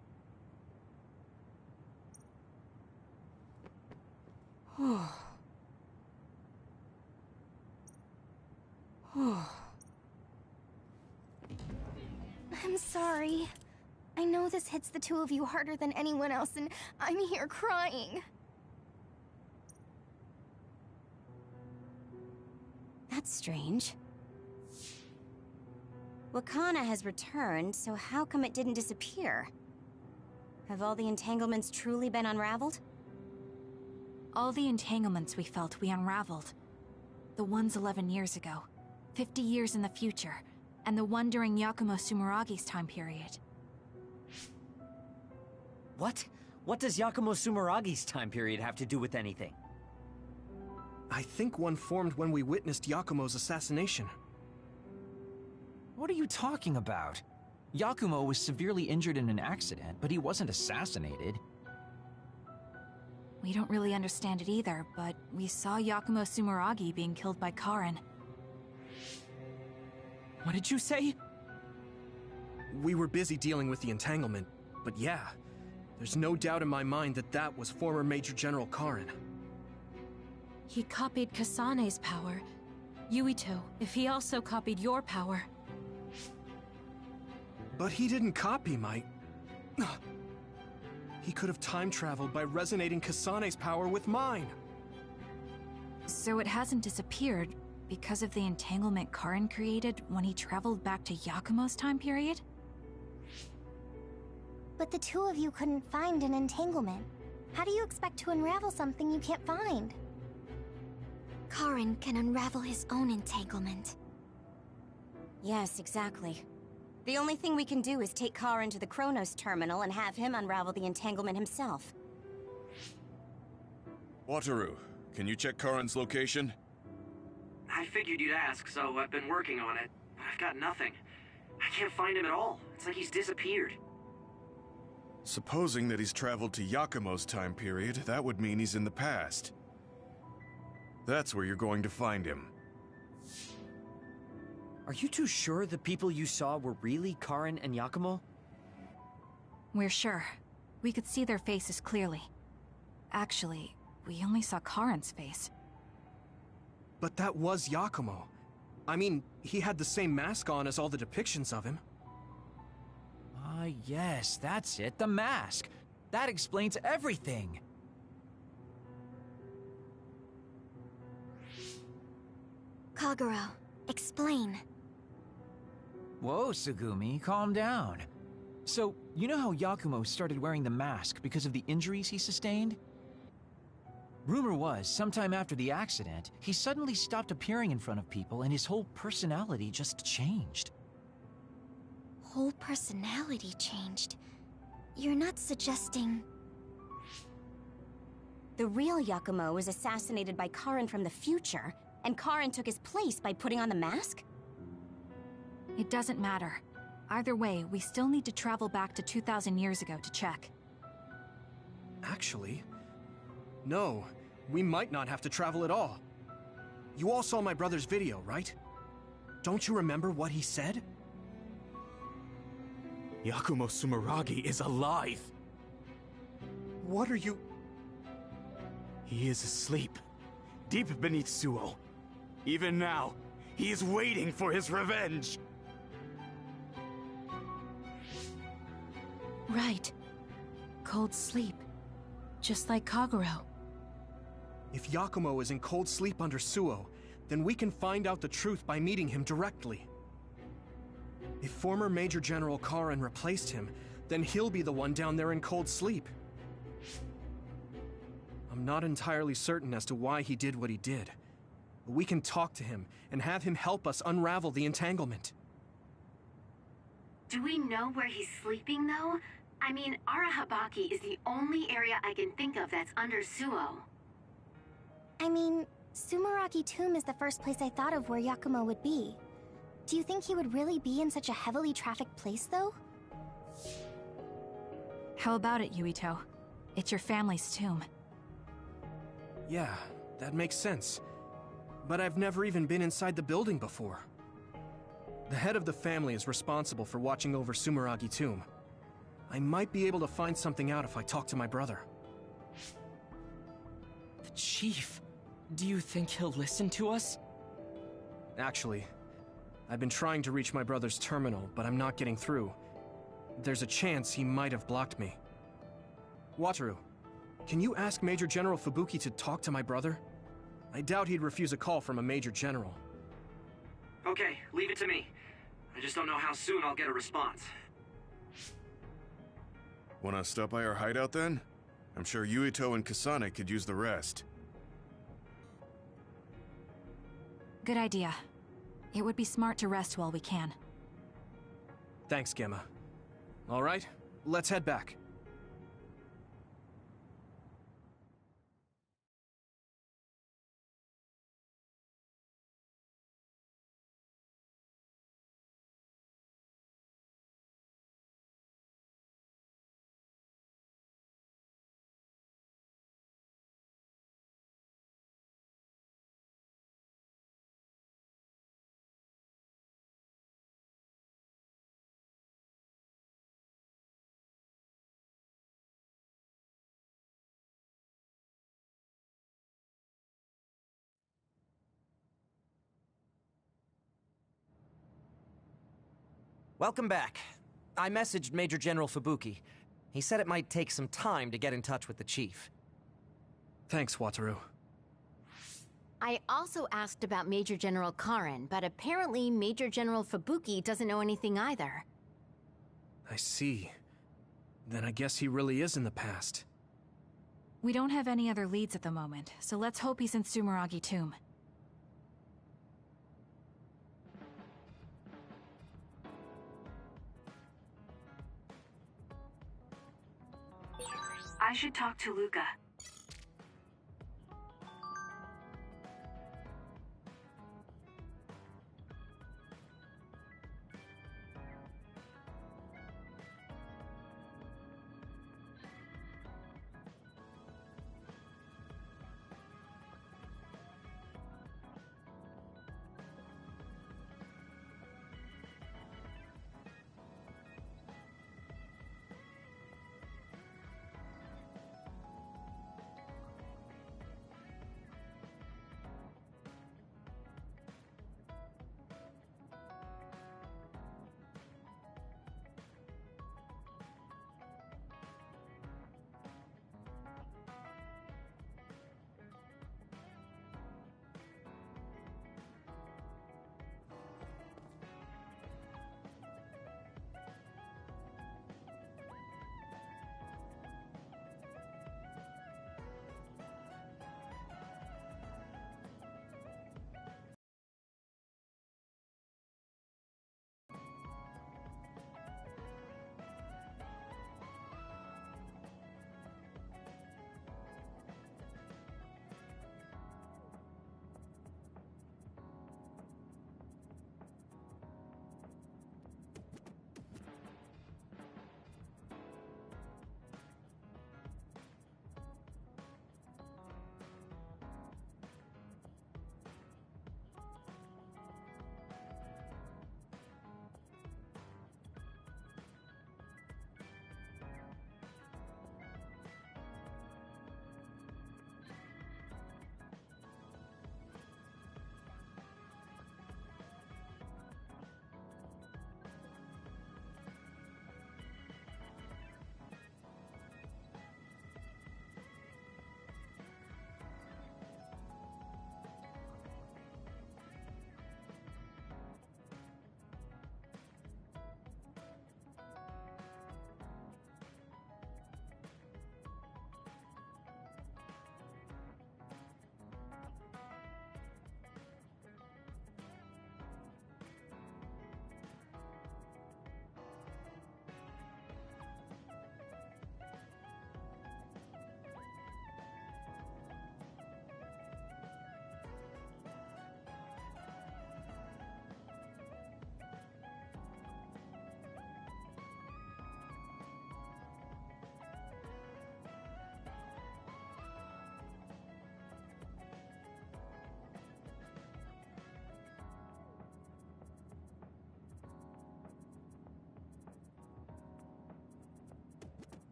I'm sorry. I know this hits the two of you harder than anyone else, and I'm here crying. That's strange. Wakana has returned, so how come it didn't disappear? Have all the entanglements truly been unraveled? All the entanglements we felt we unraveled. The ones 11 years ago, 50 years in the future, and the one during Yakumo Sumeragi's time period. What? What does Yakumo Sumeragi's time period have to do with anything? I think one formed when we witnessed Yakumo's assassination. What are you talking about? Yakumo was severely injured in an accident, but he wasn't assassinated. We don't really understand it either, but we saw Yakumo Sumeragi being killed by Karin. What did you say? We were busy dealing with the entanglement, but yeah, there's no doubt in my mind that that was former Major General Karin. He copied Kasane's power. Yuito, if he also copied your power. But he didn't copy my... He could have time-traveled by resonating Kasane's power with mine. So it hasn't disappeared because of the entanglement Karin created when he traveled back to Yakumo's time period? But the two of you couldn't find an entanglement. How do you expect to unravel something you can't find? Karin can unravel his own entanglement. Yes, exactly. The only thing we can do is take Karin to the Chronos terminal and have him unravel the entanglement himself. Wataru, can you check Karin's location? I figured you'd ask, so I've been working on it. But I've got nothing. I can't find him at all. It's like he's disappeared. Supposing that he's traveled to Yakumo's time period, that would mean he's in the past. That's where you're going to find him. Are you too sure the people you saw were really Karin and Yakumo? We're sure. We could see their faces clearly. Actually, we only saw Karin's face. But that was Yakumo. I mean, he had the same mask on as all the depictions of him. Ah, yes, that's it, the mask. That explains everything. Kagero, explain. Whoa, Tsugumi, calm down. So, you know how Yakumo started wearing the mask because of the injuries he sustained? Rumor was, sometime after the accident, he suddenly stopped appearing in front of people and his whole personality just changed. Whole personality changed? You're not suggesting... The real Yakumo was assassinated by Karin from the future, and Karin took his place by putting on the mask? It doesn't matter. Either way, we still need to travel back to 2,000 years ago to check. Actually, no. We might not have to travel at all. You all saw my brother's video, right? Don't you remember what he said? Yakumo Sumeragi is alive! What are you... He is asleep, deep beneath Suo. Even now, he is waiting for his revenge! Right. Cold sleep. Just like Kagero. If Yakumo is in cold sleep under Suo, then we can find out the truth by meeting him directly. If former Major General Karin replaced him, then he'll be the one down there in cold sleep. I'm not entirely certain as to why he did what he did, but we can talk to him and have him help us unravel the entanglement. Do we know where he's sleeping, though? I mean, Arahabaki is the only area I can think of that's under Suo. I mean, Sumeragi Tomb is the first place I thought of where Yakumo would be. Do you think he would really be in such a heavily trafficked place, though? How about it, Yuito? It's your family's tomb. Yeah, that makes sense. But I've never even been inside the building before. The head of the family is responsible for watching over Sumeragi Tomb. I might be able to find something out if I talk to my brother. The chief. Do you think he'll listen to us? Actually, I've been trying to reach my brother's terminal, but I'm not getting through. There's a chance he might have blocked me. Wataru, can you ask Major General Fubuki to talk to my brother? I doubt he'd refuse a call from a Major General. Okay, leave it to me. I just don't know how soon I'll get a response. Wanna stop by our hideout then? I'm sure Yuito and Kasane could use the rest. Good idea. It would be smart to rest while we can. Thanks, Gemma. All right, let's head back. Welcome back. I messaged Major General Fubuki. He said it might take some time to get in touch with the chief. Thanks, Wataru. I also asked about Major General Karen, but apparently Major General Fubuki doesn't know anything either. I see. Then I guess he really is in the past. We don't have any other leads at the moment, so let's hope he's in Sumeragi Tomb. I should talk to Luca.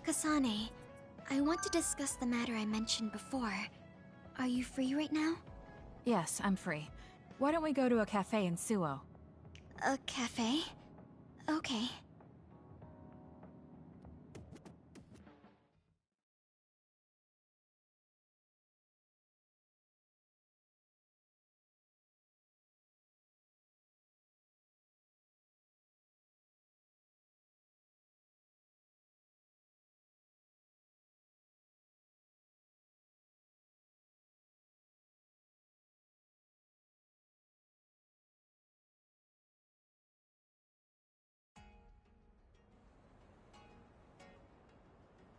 Kasane, I want to discuss the matter I mentioned before. Are you free right now? Yes, I'm free. Why don't we go to a cafe in Suo? A cafe? Okay.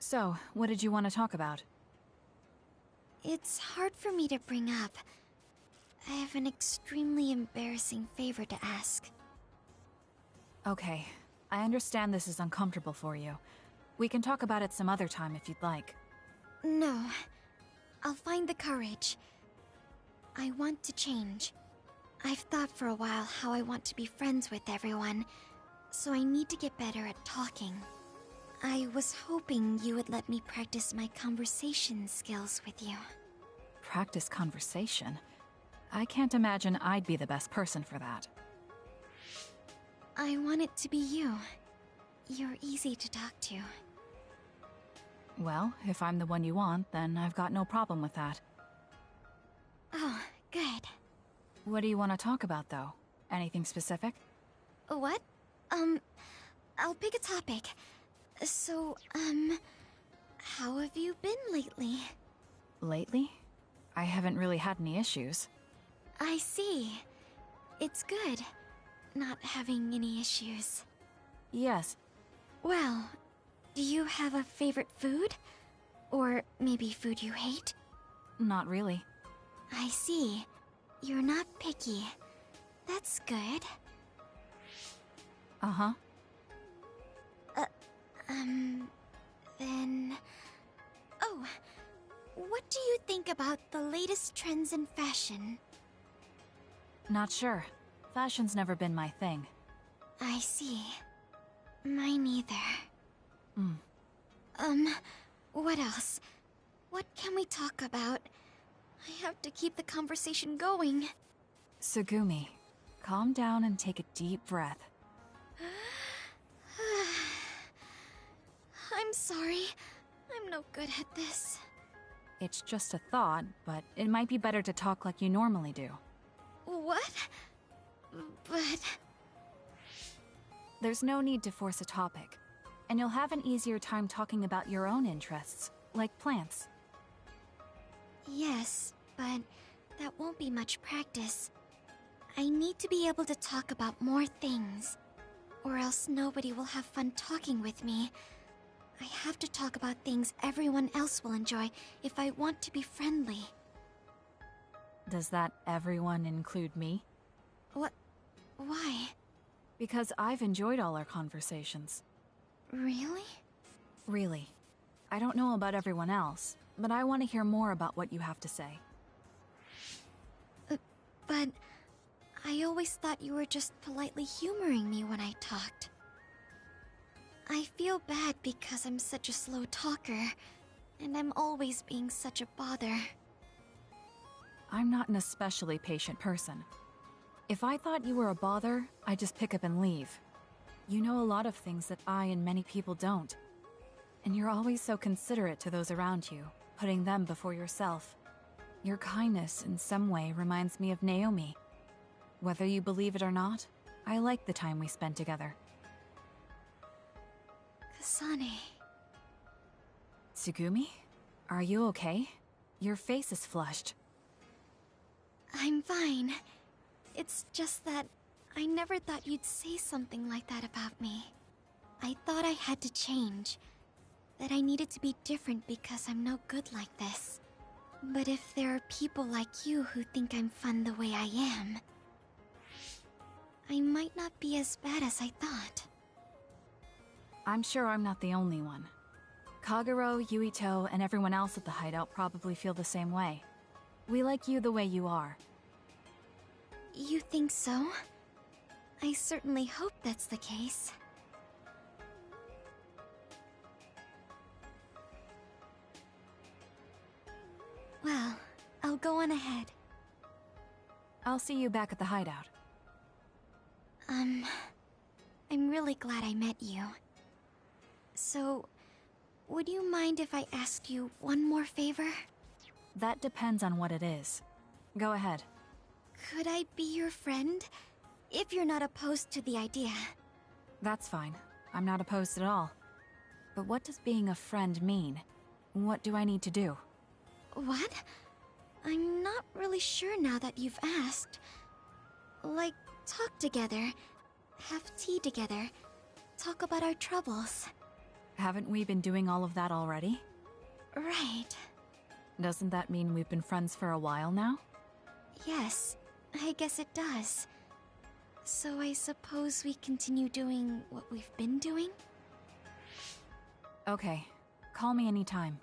So, what did you want to talk about? It's hard for me to bring up. I have an extremely embarrassing favor to ask. Okay, I understand this is uncomfortable for you. We can talk about it some other time if you'd like. No. I'll find the courage. I want to change. I've thought for a while how I want to be friends with everyone, so I need to get better at talking. I was hoping you would let me practice my conversation skills with you. Practice conversation? I can't imagine I'd be the best person for that. I want it to be you. You're easy to talk to. Well, if I'm the one you want, then I've got no problem with that. Oh, good. What do you want to talk about, though? Anything specific? What? I'll pick a topic. So, how have you been lately? Lately? I haven't really had any issues. I see. It's good, not having any issues. Yes. Well, do you have a favorite food? Or maybe food you hate? Not really. I see. You're not picky. That's good. Uh-huh. Then... Oh, what do you think about the latest trends in fashion? Not sure. Fashion's never been my thing. I see. Mine either. What else? What can we talk about? I have to keep the conversation going. Tsugumi, calm down and take a deep breath. I'm sorry. I'm no good at this. It's just a thought, but it might be better to talk like you normally do. What? But... There's no need to force a topic, and you'll have an easier time talking about your own interests, like plants. Yes, but that won't be much practice. I need to be able to talk about more things, or else nobody will have fun talking with me. I have to talk about things everyone else will enjoy if I want to be friendly. Does that everyone include me? What? Why? Because I've enjoyed all our conversations. Really? Really. I don't know about everyone else, but I want to hear more about what you have to say. But I always thought you were just politely humoring me when I talked. I feel bad because I'm such a slow talker, and I'm always being such a bother. I'm not an especially patient person. If I thought you were a bother, I'd just pick up and leave. You know a lot of things that I and many people don't. And you're always so considerate to those around you, putting them before yourself. Your kindness, in some way, reminds me of Naomi. Whether you believe it or not, I like the time we spent together. Kasane... Tsugumi? Are you okay? Your face is flushed. I'm fine. It's just that I never thought you'd say something like that about me. I thought I had to change. That I needed to be different because I'm no good like this. But if there are people like you who think I'm fun the way I am, I might not be as bad as I thought. I'm sure I'm not the only one. Kagero, Yuito, and everyone else at the hideout probably feel the same way. We like you the way you are. You think so? I certainly hope that's the case. go on ahead. I'll see you back at the hideout. I'm really glad I met you. So, would you mind if I asked you one more favor? That depends on what it is. Go ahead. Could I be your friend? If you're not opposed to the idea. That's fine. I'm not opposed at all. But what does being a friend mean? What do I need to do? What? I'm not really sure now that you've asked. Like, talk together, have tea together, talk about our troubles. Haven't we been doing all of that already? Right. Doesn't that mean we've been friends for a while now? Yes, I guess it does. So I suppose we continue doing what we've been doing? Okay. Call me anytime.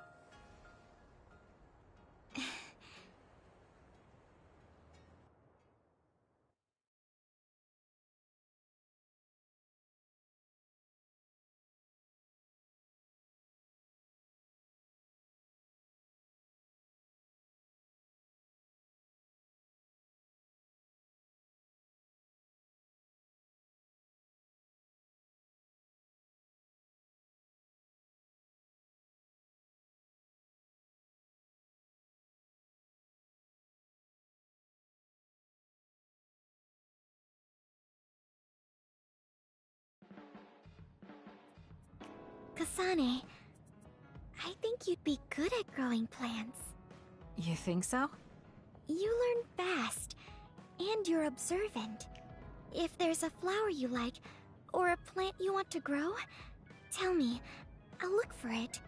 Kasane, I think you'd be good at growing plants. You think so? You learn fast, and you're observant. If there's a flower you like, or a plant you want to grow, tell me. I'll look for it.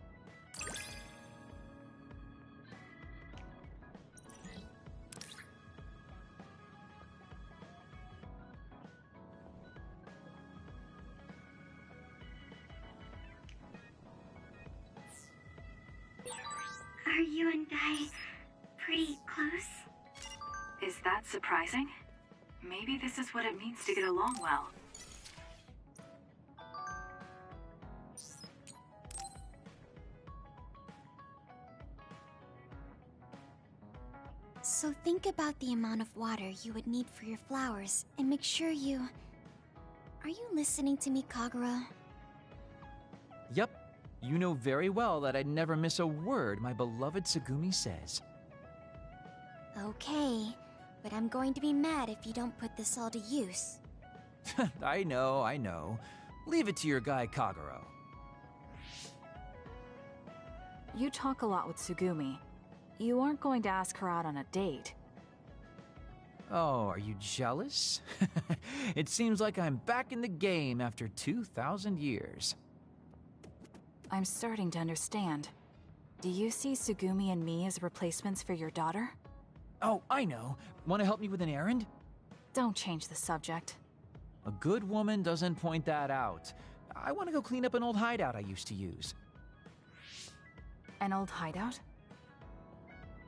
Are you and Guy pretty close? Is that surprising? Maybe this is what it means to get along well. So think about the amount of water you would need for your flowers, and make sure you... Are you listening to me, Kagura? Yep. You know very well that I'd never miss a word my beloved Tsugumi says. Okay, but I'm going to be mad if you don't put this all to use. I know. Leave it to your guy Kaguro. You talk a lot with Tsugumi. You aren't going to ask her out on a date. Oh, are you jealous? It seems like I'm back in the game after 2,000 years. I'm starting to understand. Do you see Tsugumi and me as replacements for your daughter? Oh, I know. Want to help me with an errand? Don't change the subject. A good woman doesn't point that out. I want to go clean up an old hideout I used to use. An old hideout?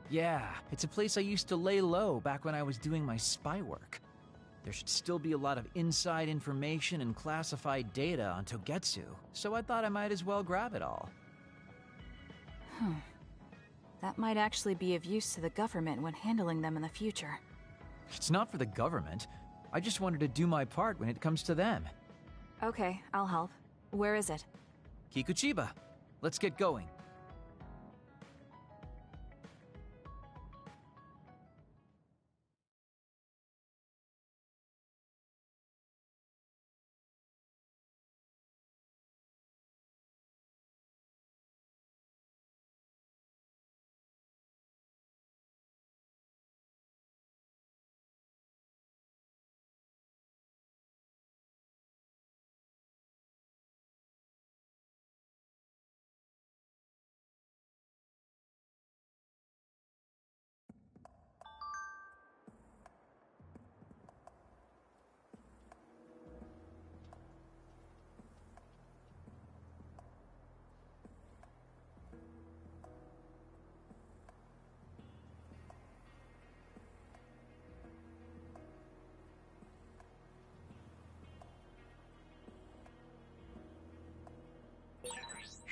Yeah, it's a place I used to lay low back when I was doing my spy work. There should still be a lot of inside information and classified data on Togetsu, so I thought I might as well grab it all. That might actually be of use to the government when handling them in the future. It's not for the government. I just wanted to do my part when it comes to them. Okay, I'll help. Where is it? Kikuchiba. Let's get going.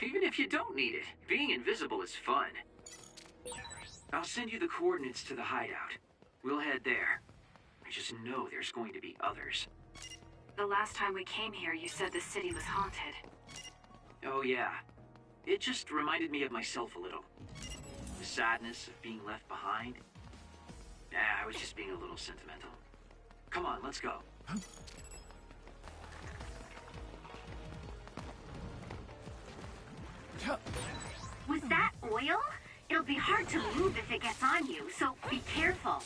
Even if you don't need it, being invisible is fun. I'll send you the coordinates to the hideout. We'll head there. I just know there's going to be others. The last time we came here, you said the city was haunted. Oh yeah. It just reminded me of myself a little. The sadness of being left behind. I was just being a little sentimental. Come on, let's go. Was that oil? It'll be hard to move if it gets on you, so be careful.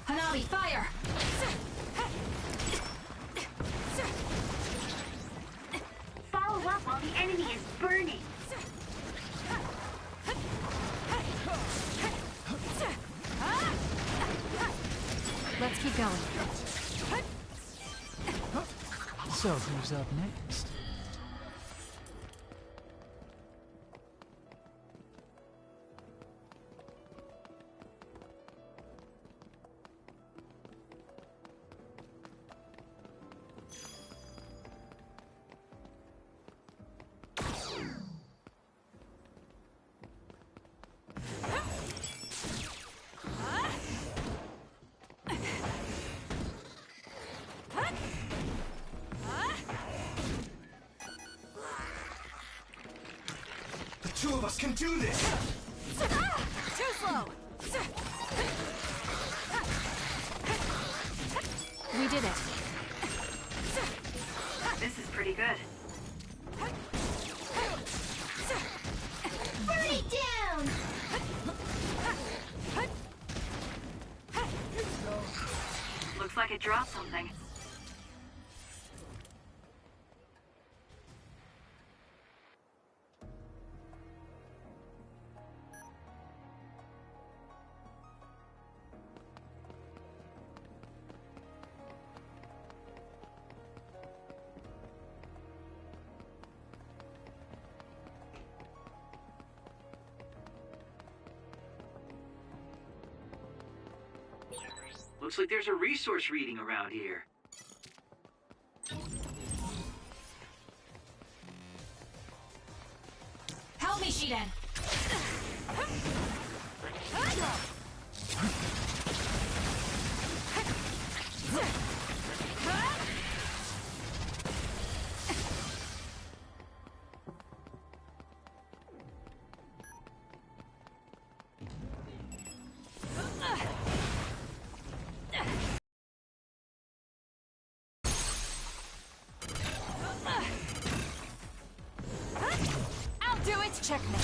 Hanabi, fire! Follow up while the enemy is burning. Let's keep going. So, who's up next? Two of us can do this! Too slow! We did it. This is pretty good. Burn it down! Looks like it dropped something. Looks like there's a resource reading around here. Help me, Shiden! Checkmate.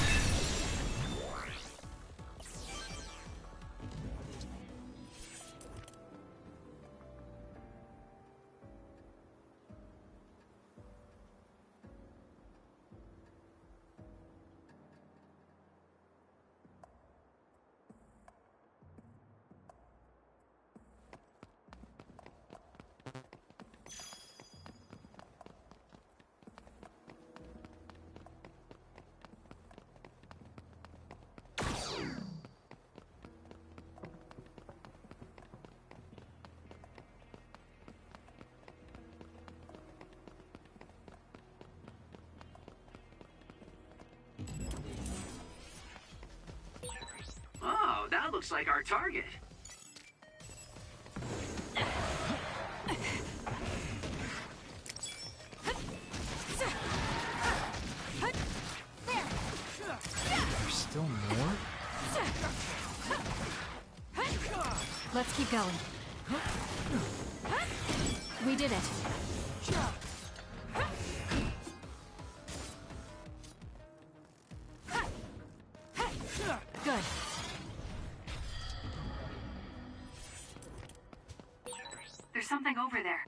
Oh, that looks like our target. There's still more? Let's keep going. We did it. Good. There's something over there.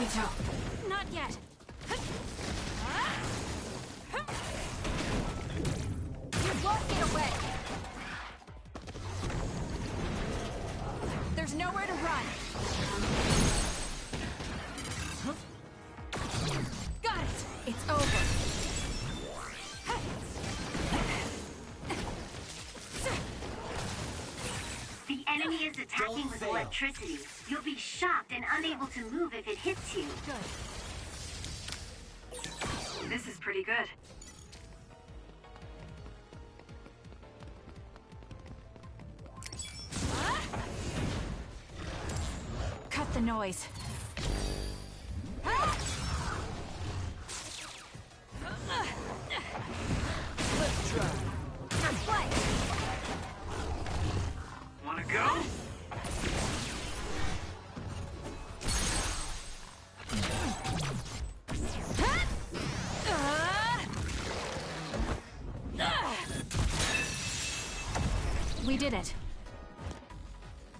Kaito. Not yet. You won't get away. There's nowhere to run. Got it. It's over. The enemy is attacking with electricity. You'll be shocked and unable to move if it hits you. Good. This is pretty good. Cut the noise. Let's try. Play. Wanna go? We did it.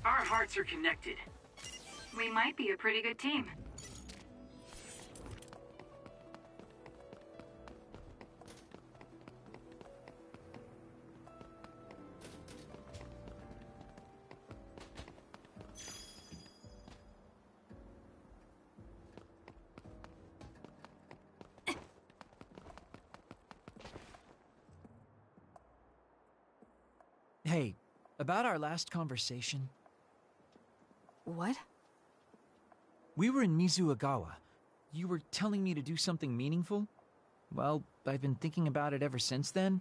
Our hearts are connected. We might be a pretty good team. Hey, about our last conversation. What? We were in Mizuagawa. You were telling me to do something meaningful? Well, I've been thinking about it ever since then,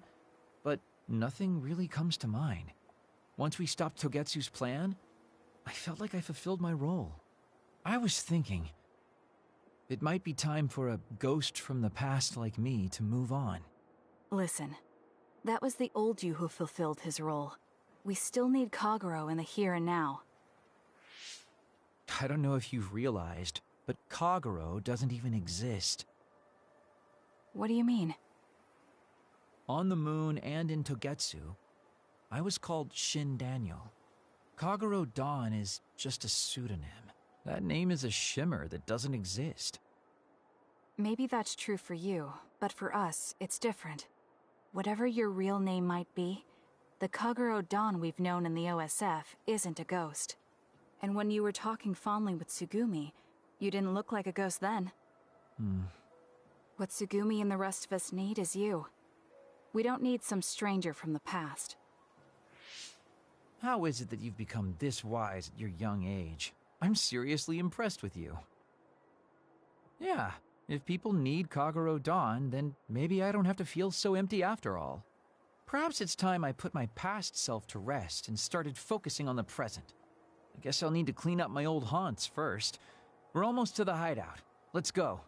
but nothing really comes to mind. Once we stopped Togetsu's plan, I felt like I fulfilled my role. I was thinking, it might be time for a ghost from the past like me to move on. Listen, that was the old you who fulfilled his role. We still need Kagero in the here and now. I don't know if you've realized, but Kagero doesn't even exist. What do you mean? On the moon and in Togetsu, I was called Shin Daniel. Kagero Dawn is just a pseudonym. That name is a shimmer that doesn't exist. Maybe that's true for you, but for us, it's different. Whatever your real name might be, the Kagero Dawn we've known in the OSF isn't a ghost. And when you were talking fondly with Tsugumi, you didn't look like a ghost then. What Tsugumi and the rest of us need is you. We don't need some stranger from the past. How is it that you've become this wise at your young age? I'm seriously impressed with you. Yeah, if people need Kagero Dawn, then maybe I don't have to feel so empty after all. Perhaps it's time I put my past self to rest and started focusing on the present. I guess I'll need to clean up my old haunts first. We're almost to the hideout. Let's go.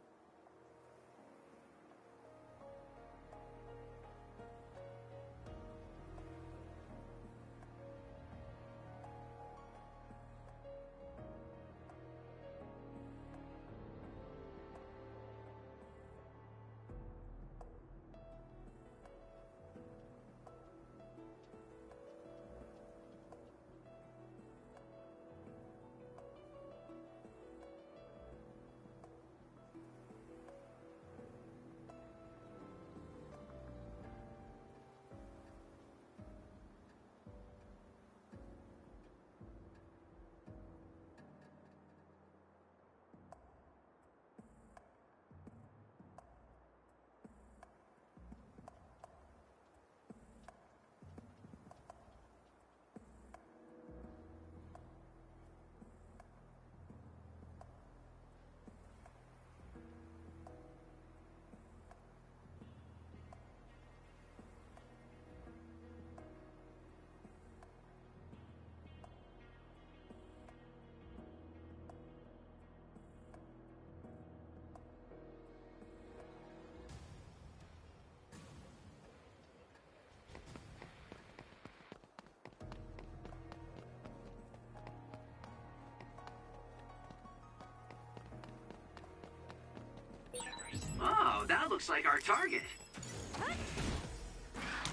Oh, that looks like our target.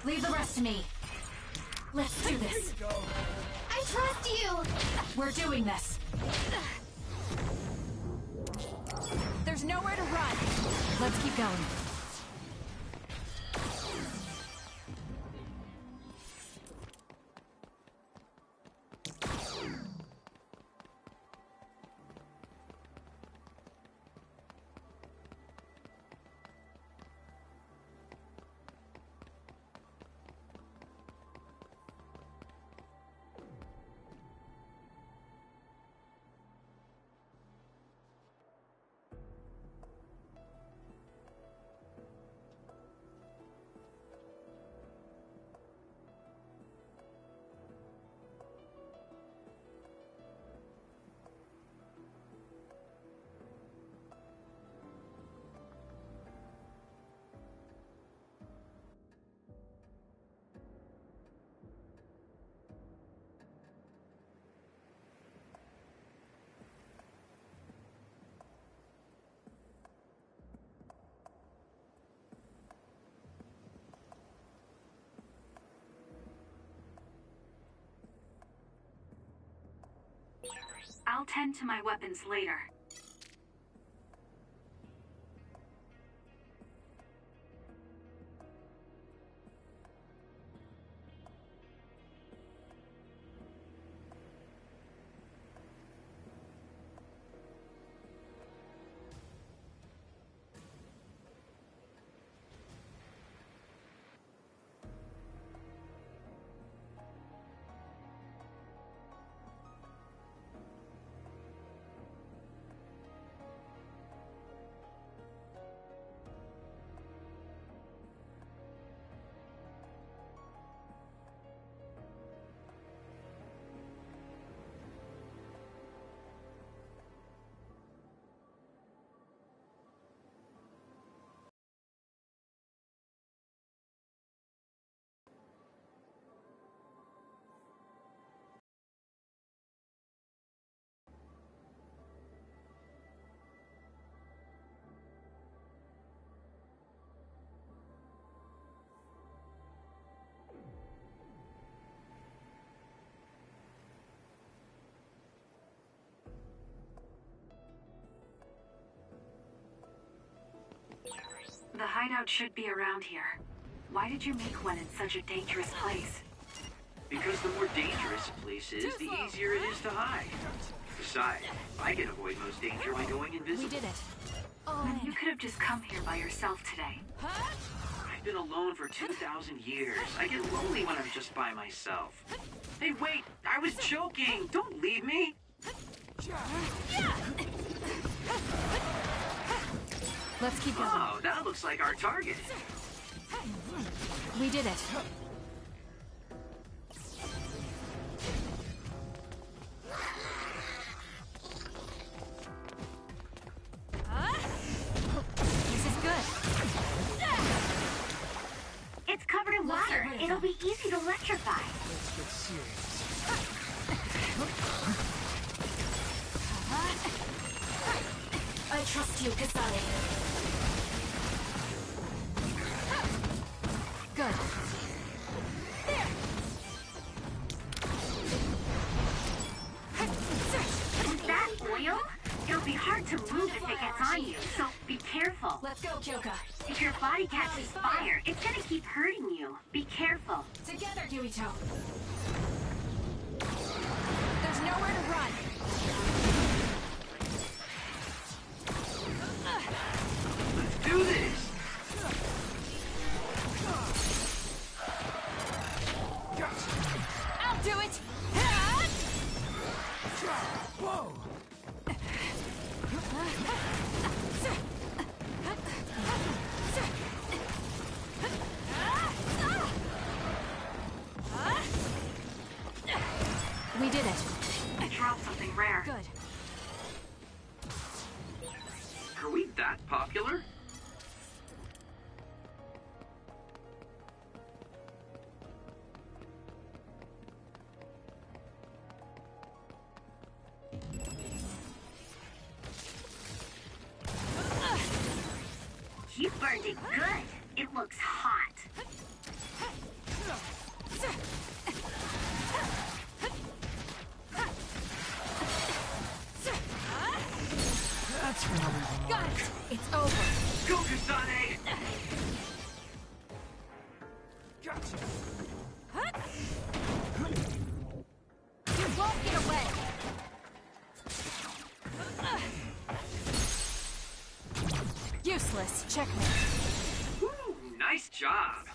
Leave the rest to me. Let's do this. I trust you! We're doing this. There's nowhere to run. Let's keep going. I'll tend to my weapons later. The hideout should be around here. Why did you make one in such a dangerous place? Because the more dangerous a place is, the easier it is to hide. Besides, I can avoid most danger by going invisible. We did it. Then you could have just come here by yourself today. I've been alone for 2,000 years. I get lonely when I'm just by myself. Hey, wait! I was joking! Don't leave me! Let's keep going. Oh, that looks like our target. We did it. This is good. It's covered in water. It'll be easy to electrify. Let's get serious. I trust you, Kasane. Good. With that oil, it'll be hard to move if it gets on you, so be careful. Let's go, Kyoka. If your body catches fire, it's gonna keep hurting you. Be careful. Together, Yuito. There's nowhere to run. Let's do this! I'll do it. Whoa! We did it. I dropped something rare. Good. Are we that popular? You burned it good. It looks hot. That's what we want. Got it. Useless. Checkmate. Woo, nice job.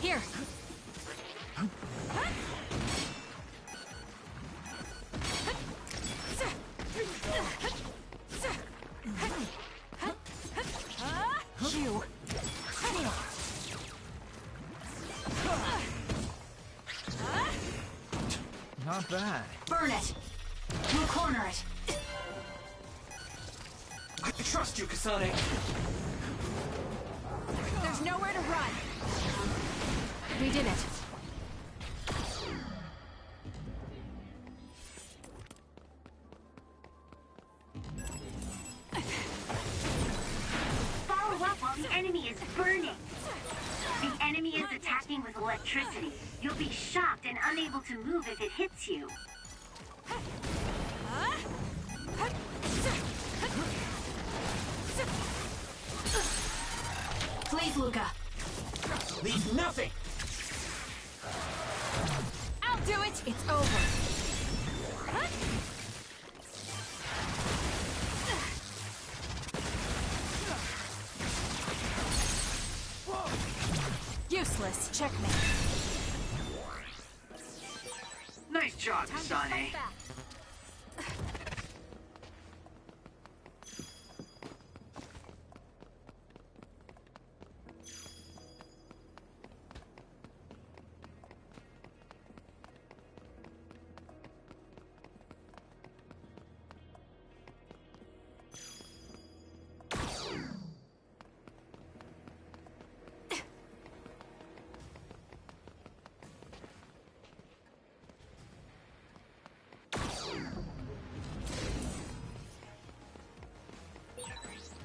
Here. You. Not bad. Burn it! We'll corner it! I trust you, Kasane. There's nowhere to run. We did it. Follow up while the enemy is burning. The enemy is attacking with electricity. You'll be shocked and unable to move if it hits you. Please, Luca. Leave nothing! I'll do it! It's over. Useless. Checkmate. Nice job, Kasane.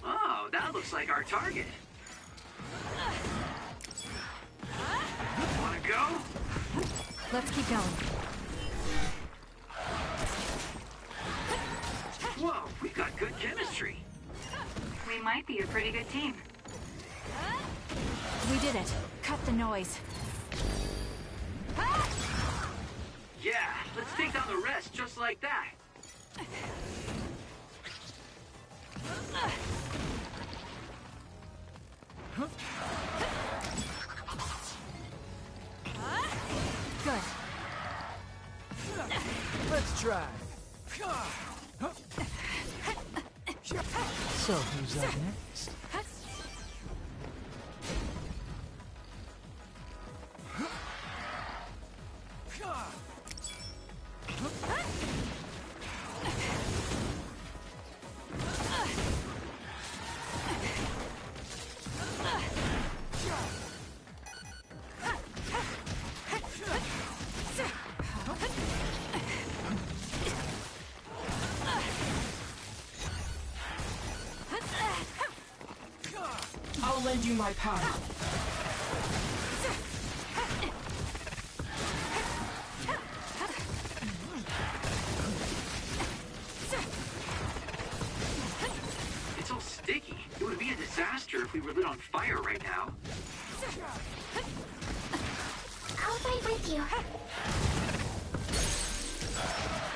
Oh, that looks like our target. Wanna go? Let's keep going. Whoa, we've got good chemistry. We might be a pretty good team. We did it. Cut the noise. Yeah, let's take down the rest just like that. Good. Let's try. So, who's up next? I'll lend you my power. It's all sticky. It would be a disaster if we were lit on fire right now. I'll fight with you.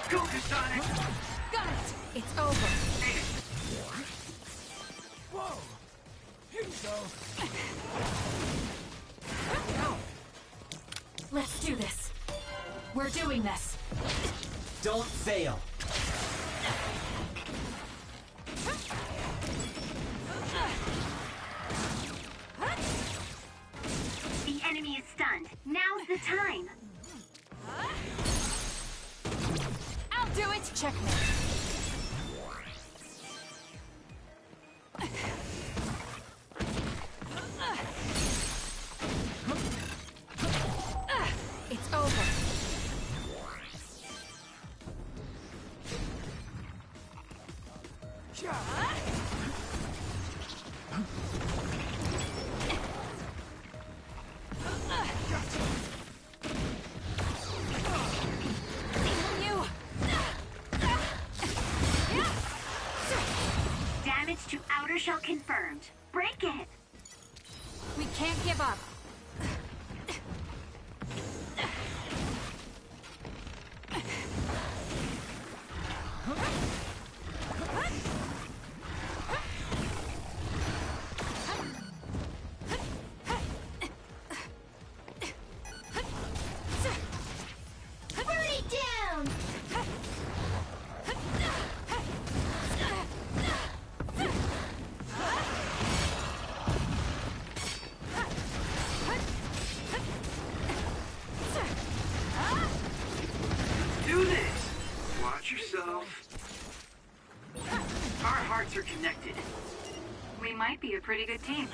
Go, Kasane! Got it! It's over. Whoa! Here you go. Let's do this. We're doing this. Don't fail. The enemy is stunned. Now's the time. I'll do it! Checkmate. Damage to outer shell confirmed. Break it! We can't give up. Do this! Watch yourself. Our hearts are connected. We might be a pretty good team.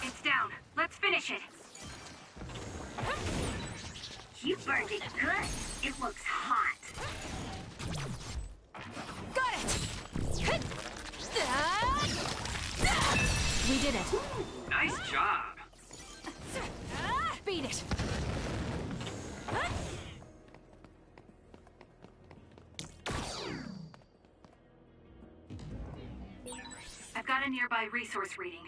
It's down. Let's finish it. You burned it good. It looks hot. Got it! We did it. Nice job. Beat it. I've got a nearby resource reading.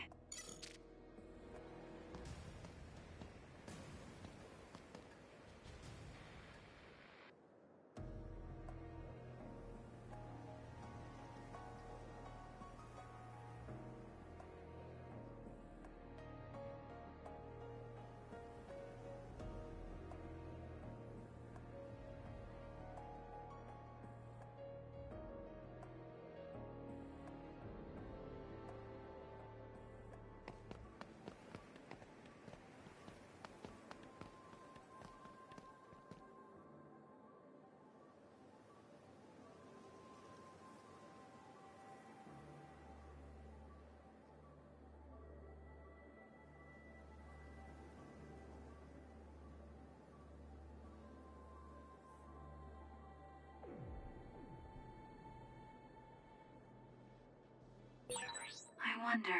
I wonder,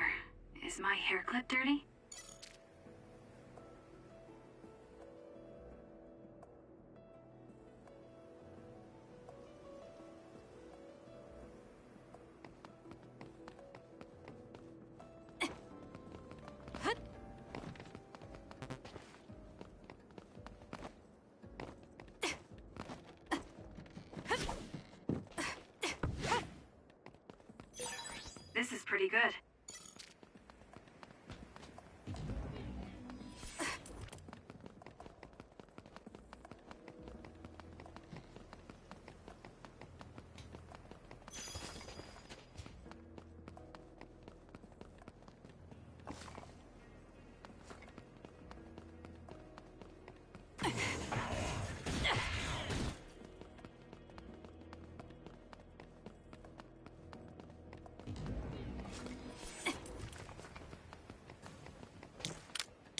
is my hair clip dirty? This is pretty good.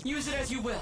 Use it as you will.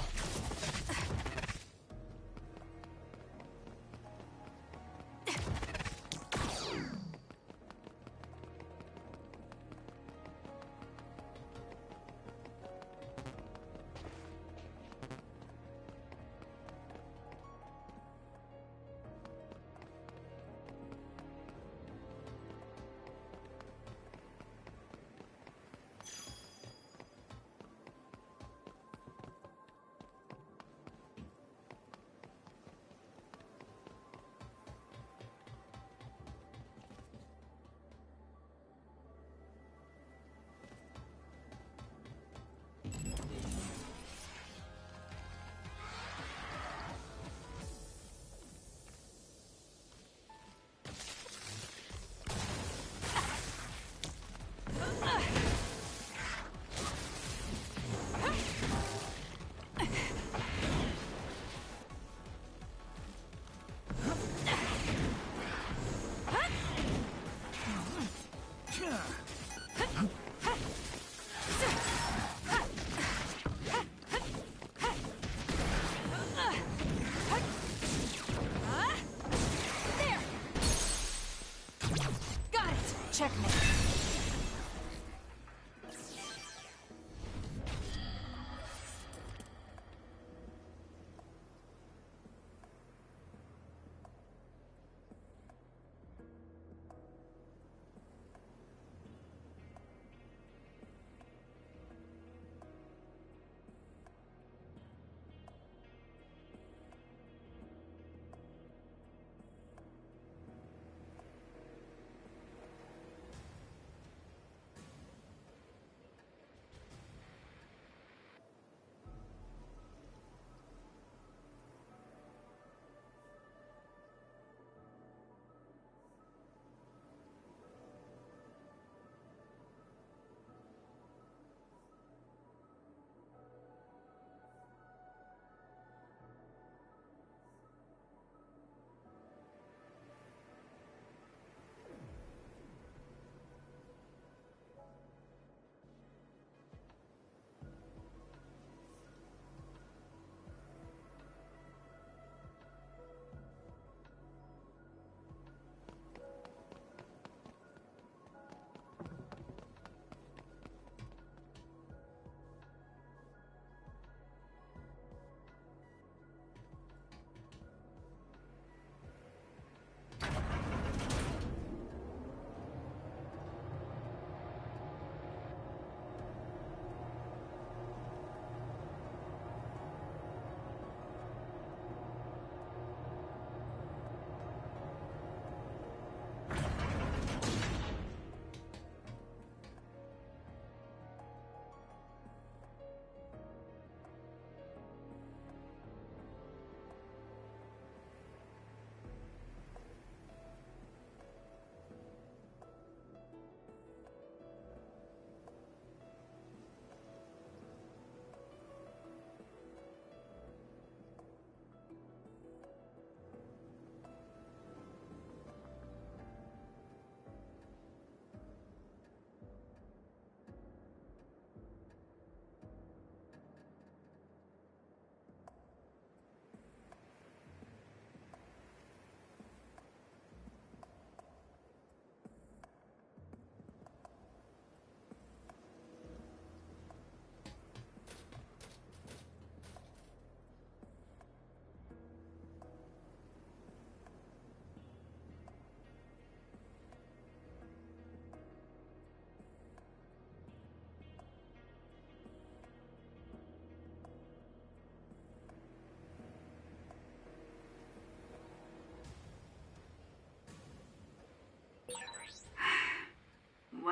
Checkmate.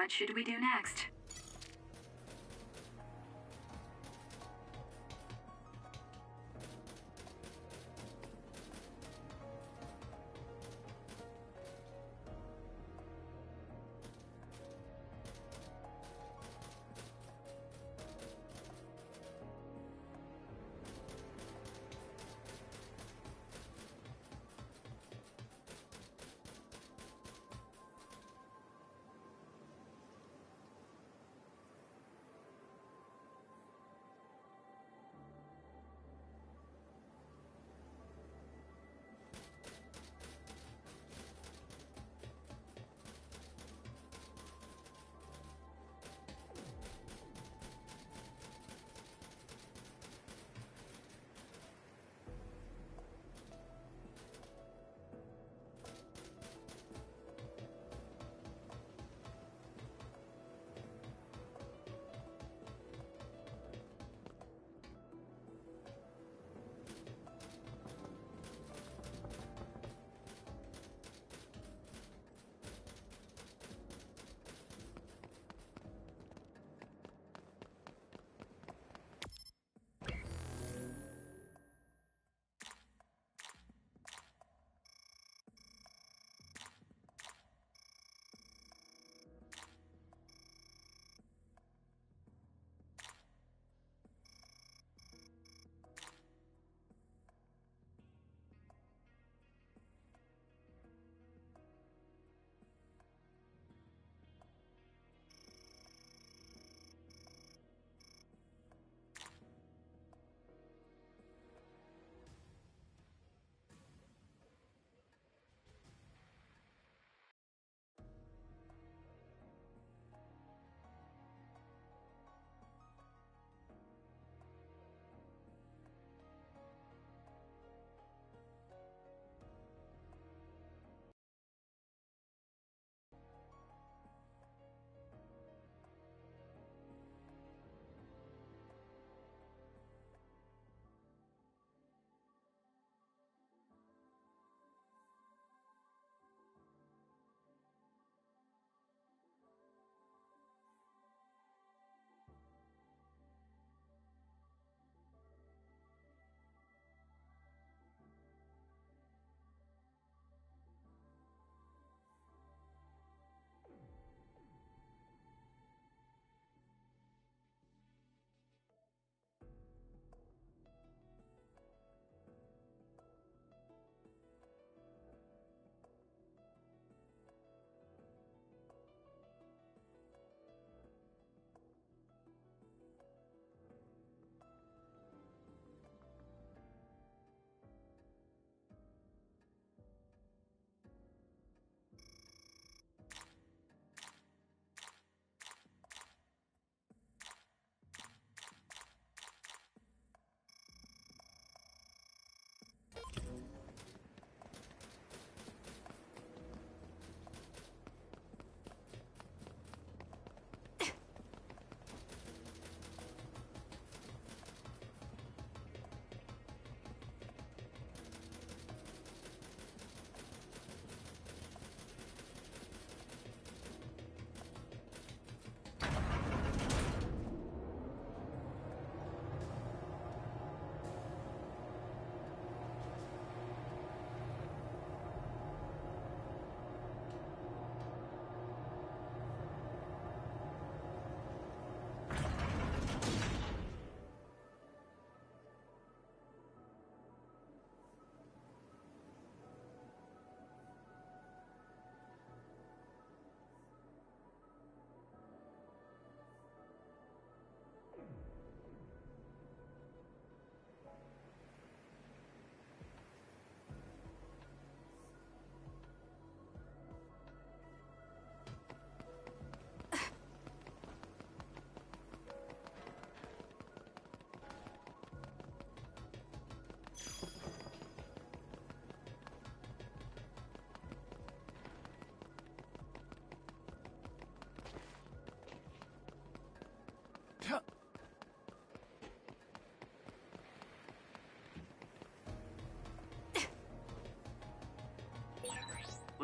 What should we do next?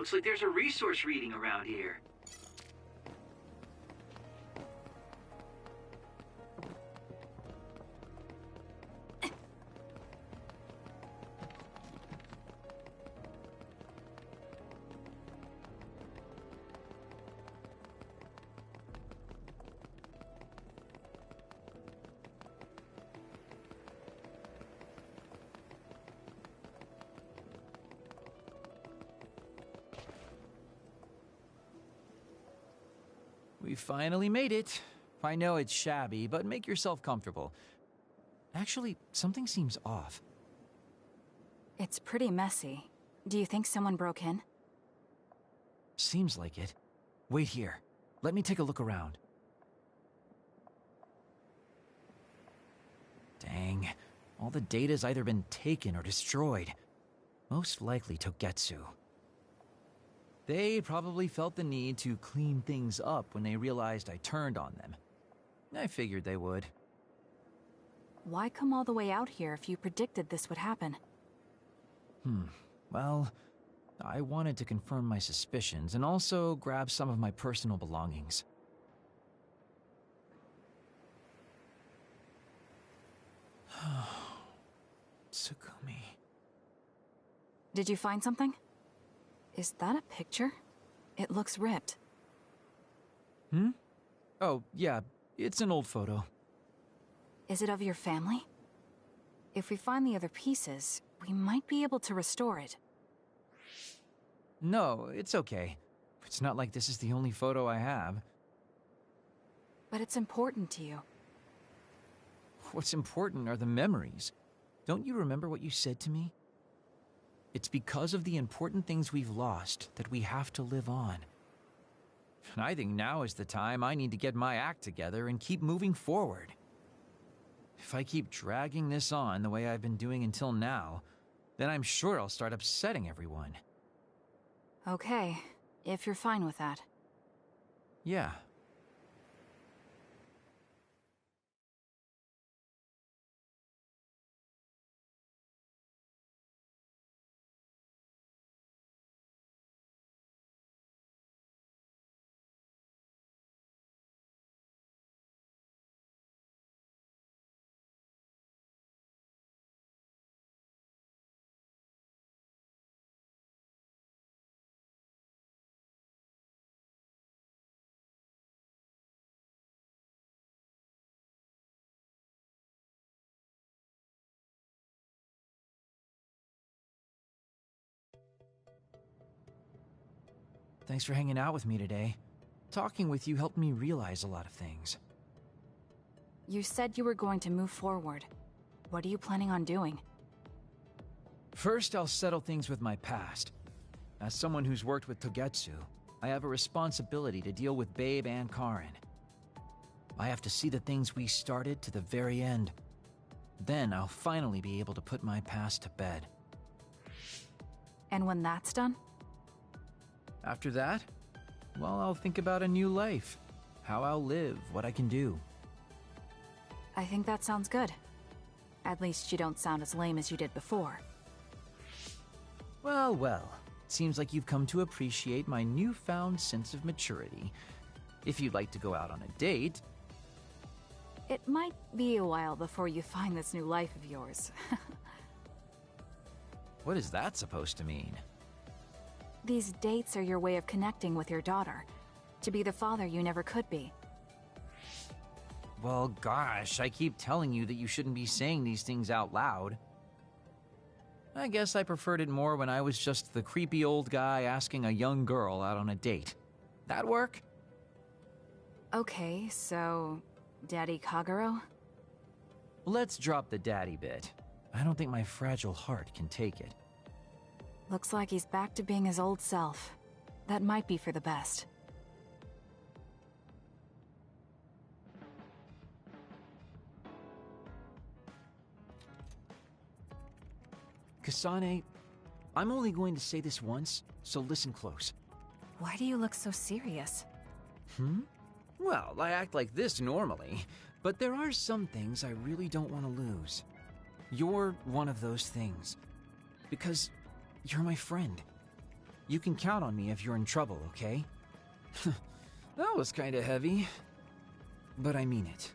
Looks like there's a resource reading around here. We finally made it. I know it's shabby, but make yourself comfortable. Actually, something seems off. It's pretty messy. Do you think someone broke in? Seems like it. Wait here. Let me take a look around. Dang. All the data's either been taken or destroyed. Most likely Togetsu. They probably felt the need to clean things up when they realized I turned on them. I figured they would. Why come all the way out here if you predicted this would happen? Well, I wanted to confirm my suspicions and also grab some of my personal belongings. Tsukumi. Did you find something? Is that a picture? It looks ripped. Oh, yeah, it's an old photo. Is it of your family? If we find the other pieces, we might be able to restore it. No, it's okay. It's not like this is the only photo I have. But it's important to you. What's important are the memories. Don't you remember what you said to me? It's because of the important things we've lost that we have to live on. And I think now is the time I need to get my act together and keep moving forward. If I keep dragging this on the way I've been doing until now, then I'm sure I'll start upsetting everyone. Okay, if you're fine with that. Yeah. Thanks for hanging out with me today. Talking with you helped me realize a lot of things. You said you were going to move forward. What are you planning on doing? First, I'll settle things with my past. As someone who's worked with Togetsu, I have a responsibility to deal with Babe and Karin. I have to see the things we started to the very end. Then I'll finally be able to put my past to bed. And when that's done? After that, well, I'll think about a new life. How I'll live, what I can do. I think that sounds good. At least you don't sound as lame as you did before. Well, well. It seems like you've come to appreciate my newfound sense of maturity. If you'd like to go out on a date... It might be a while before you find this new life of yours. What is that supposed to mean? These dates are your way of connecting with your daughter. To be the father you never could be. Well, gosh, I keep telling you that you shouldn't be saying these things out loud. I guess I preferred it more when I was just the creepy old guy asking a young girl out on a date. That work? Okay, so... Daddy Kagero? Let's drop the daddy bit. I don't think my fragile heart can take it. Looks like he's back to being his old self. That might be for the best. Kasane, I'm only going to say this once, so listen close. Why do you look so serious? Well, I act like this normally, but there are some things I really don't want to lose. You're one of those things. Because you're my friend. You can count on me if you're in trouble, okay? That was kinda heavy. But I mean it.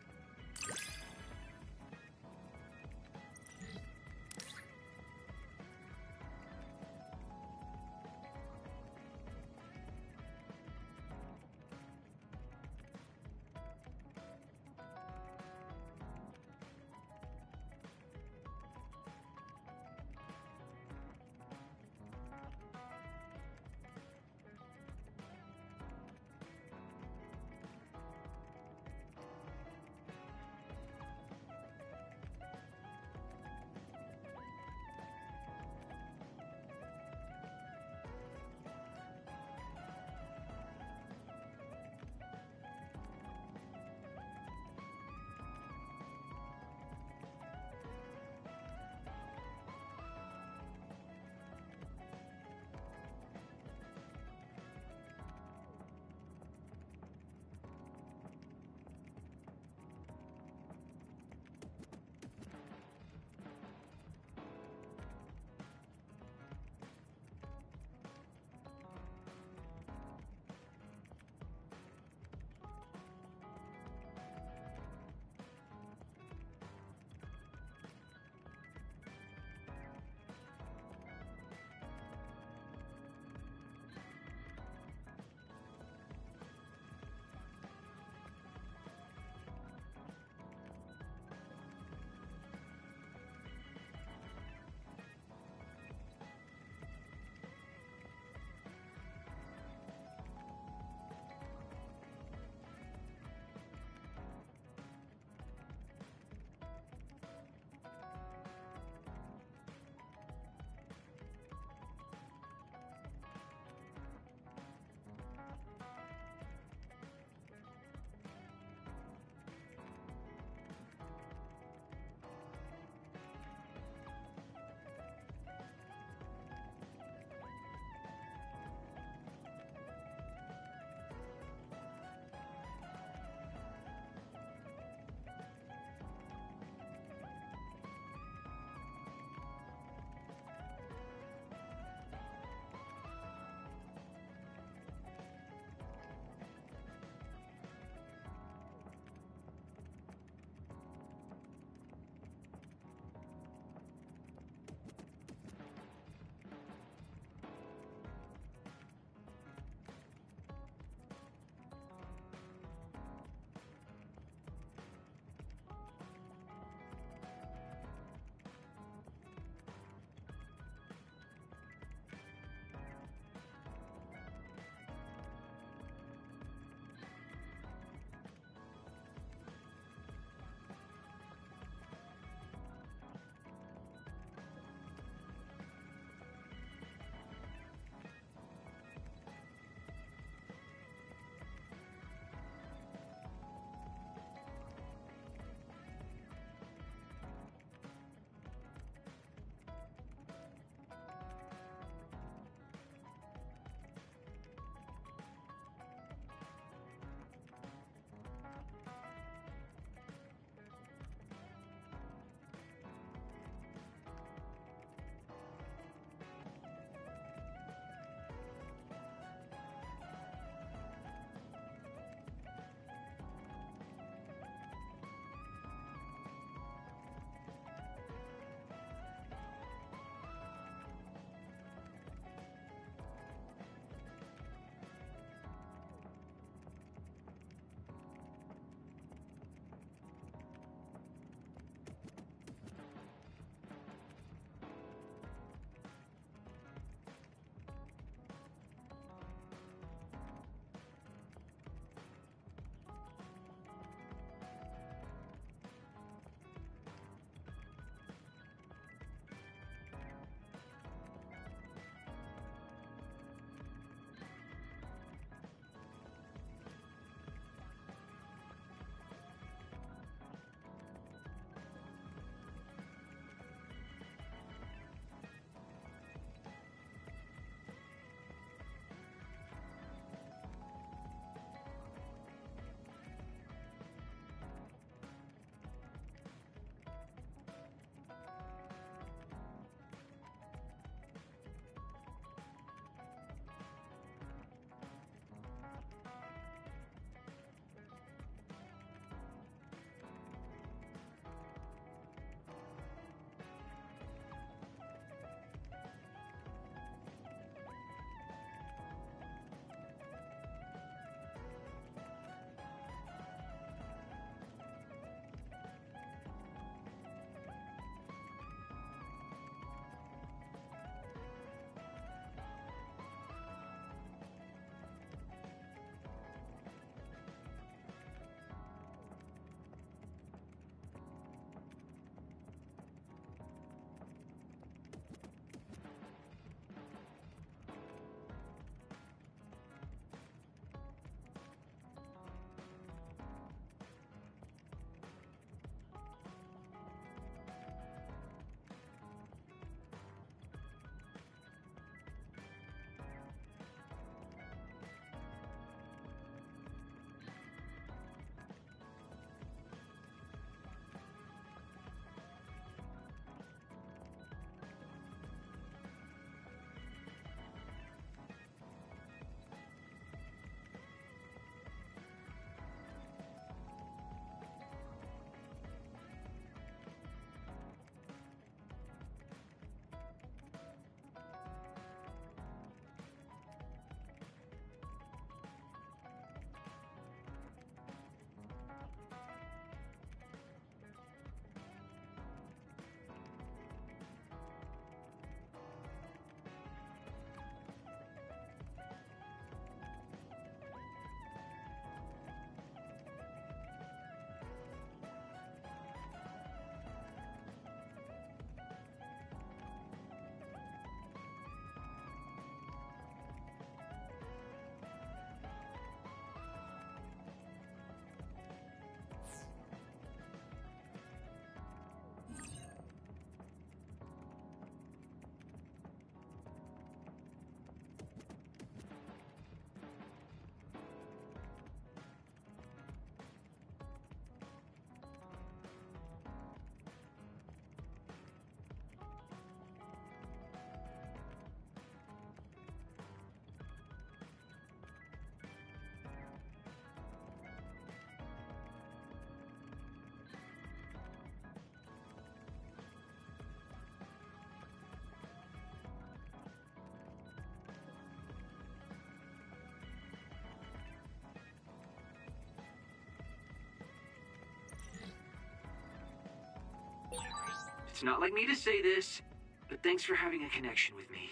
It's not like me to say this, but thanks for having a connection with me.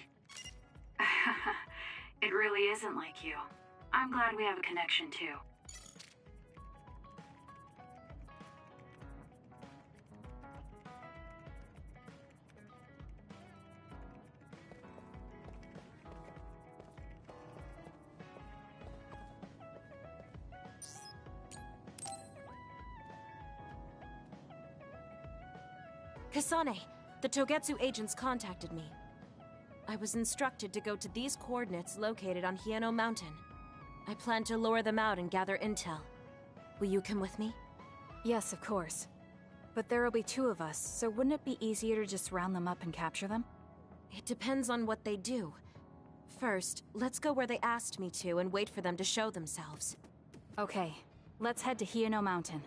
It really isn't like you. I'm glad we have a connection too. Kasane, the Togetsu agents contacted me. I was instructed to go to these coordinates located on Hieno Mountain. I plan to lure them out and gather intel. Will you come with me? Yes, of course. But there will be 2 of us, so wouldn't it be easier to just round them up and capture them? It depends on what they do. First, let's go where they asked me to and wait for them to show themselves. Okay, let's head to Hieno Mountain.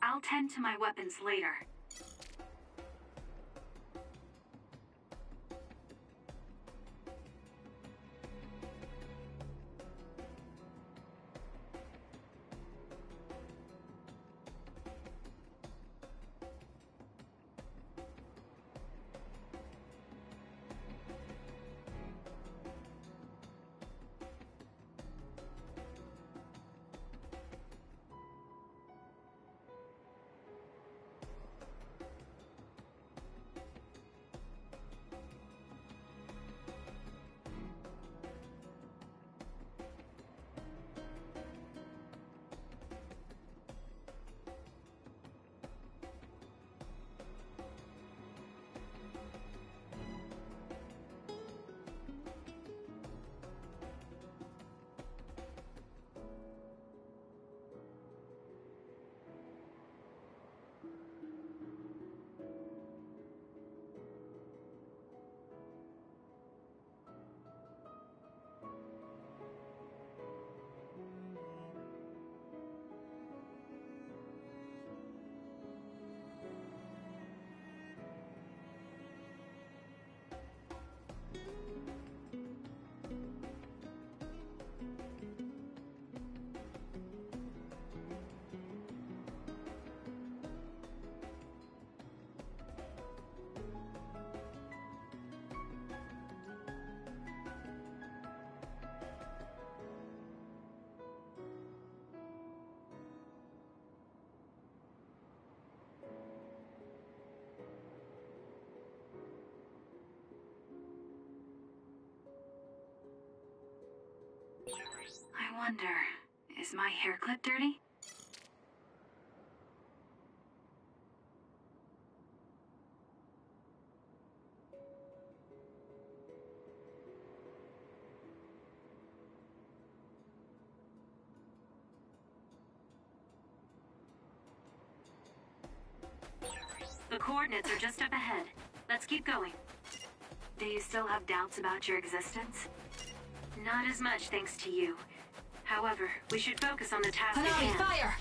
I'll tend to my weapons later. I wonder, is my hair clip dirty? The coordinates are just up ahead. Let's keep going. Do you still have doubts about your existence? Not as much thanks to you. However, we should focus on the task at hand. Fire!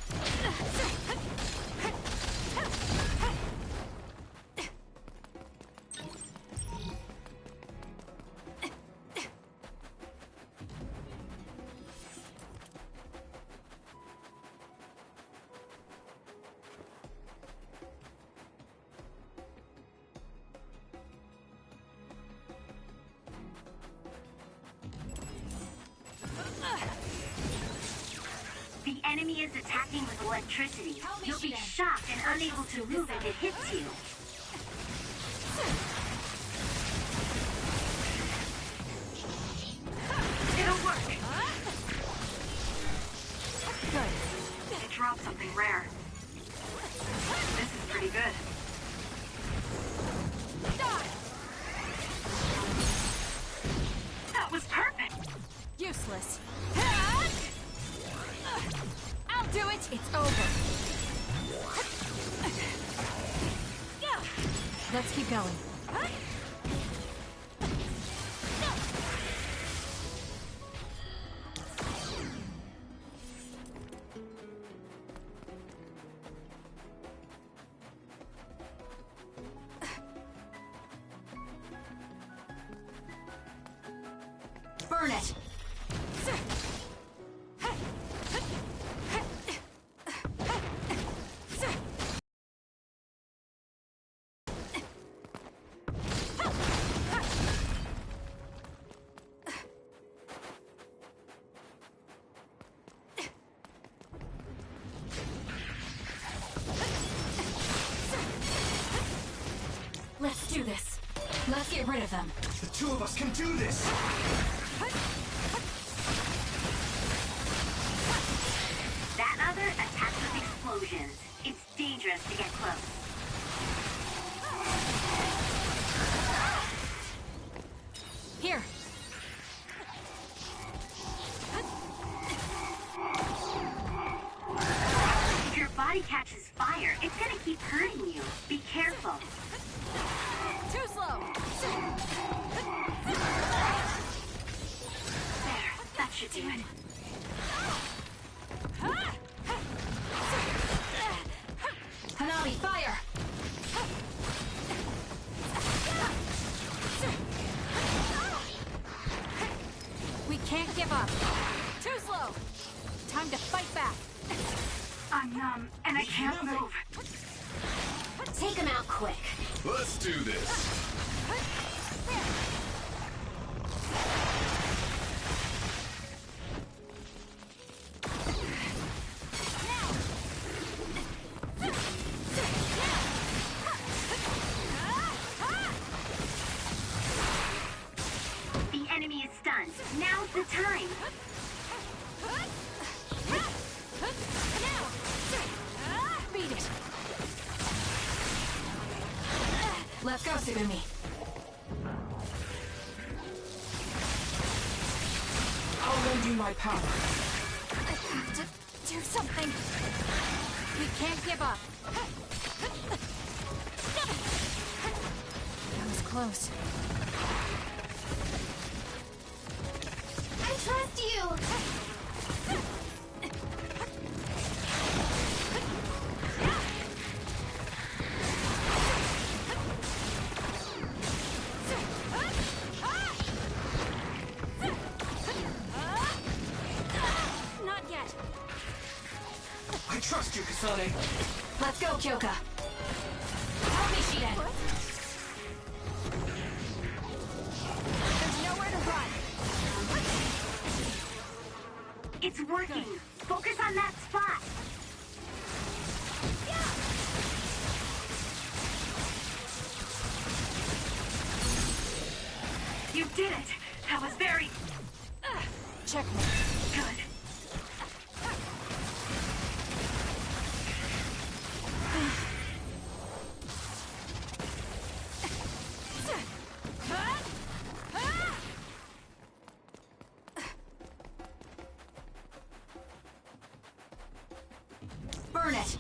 The enemy is attacking with electricity. You'll be shocked and unable to move if it hits you. It'll work. Good. It dropped something rare. This useless. I'll do it! It's over. Let's keep going. Burn it! Let's do this. Let's get rid of them. The two of us can do this! That other attacks with explosions. It's dangerous to get close. Here. If your body catches fire, it's gonna keep hurting you. Be careful. Too slow. There, that should do it. Hanabi, fire! We can't give up. Too slow. Time to fight back. I'm numb, and I can't move. Take him out quick. Let's do this. The enemy is stunned. Now's the time. Beat it. Let's go, Tsugumi. I'll lend you my power. I have to do something. We can't give up. That was close. I trust you! Not yet. I trust you, Kasane. Let's go, Kyoka. Help me, Shiden. There's nowhere to run. It's working. Focus on that spot. You did it. That was very... Checkmate. good. Burn it!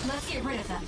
Let's get rid of them.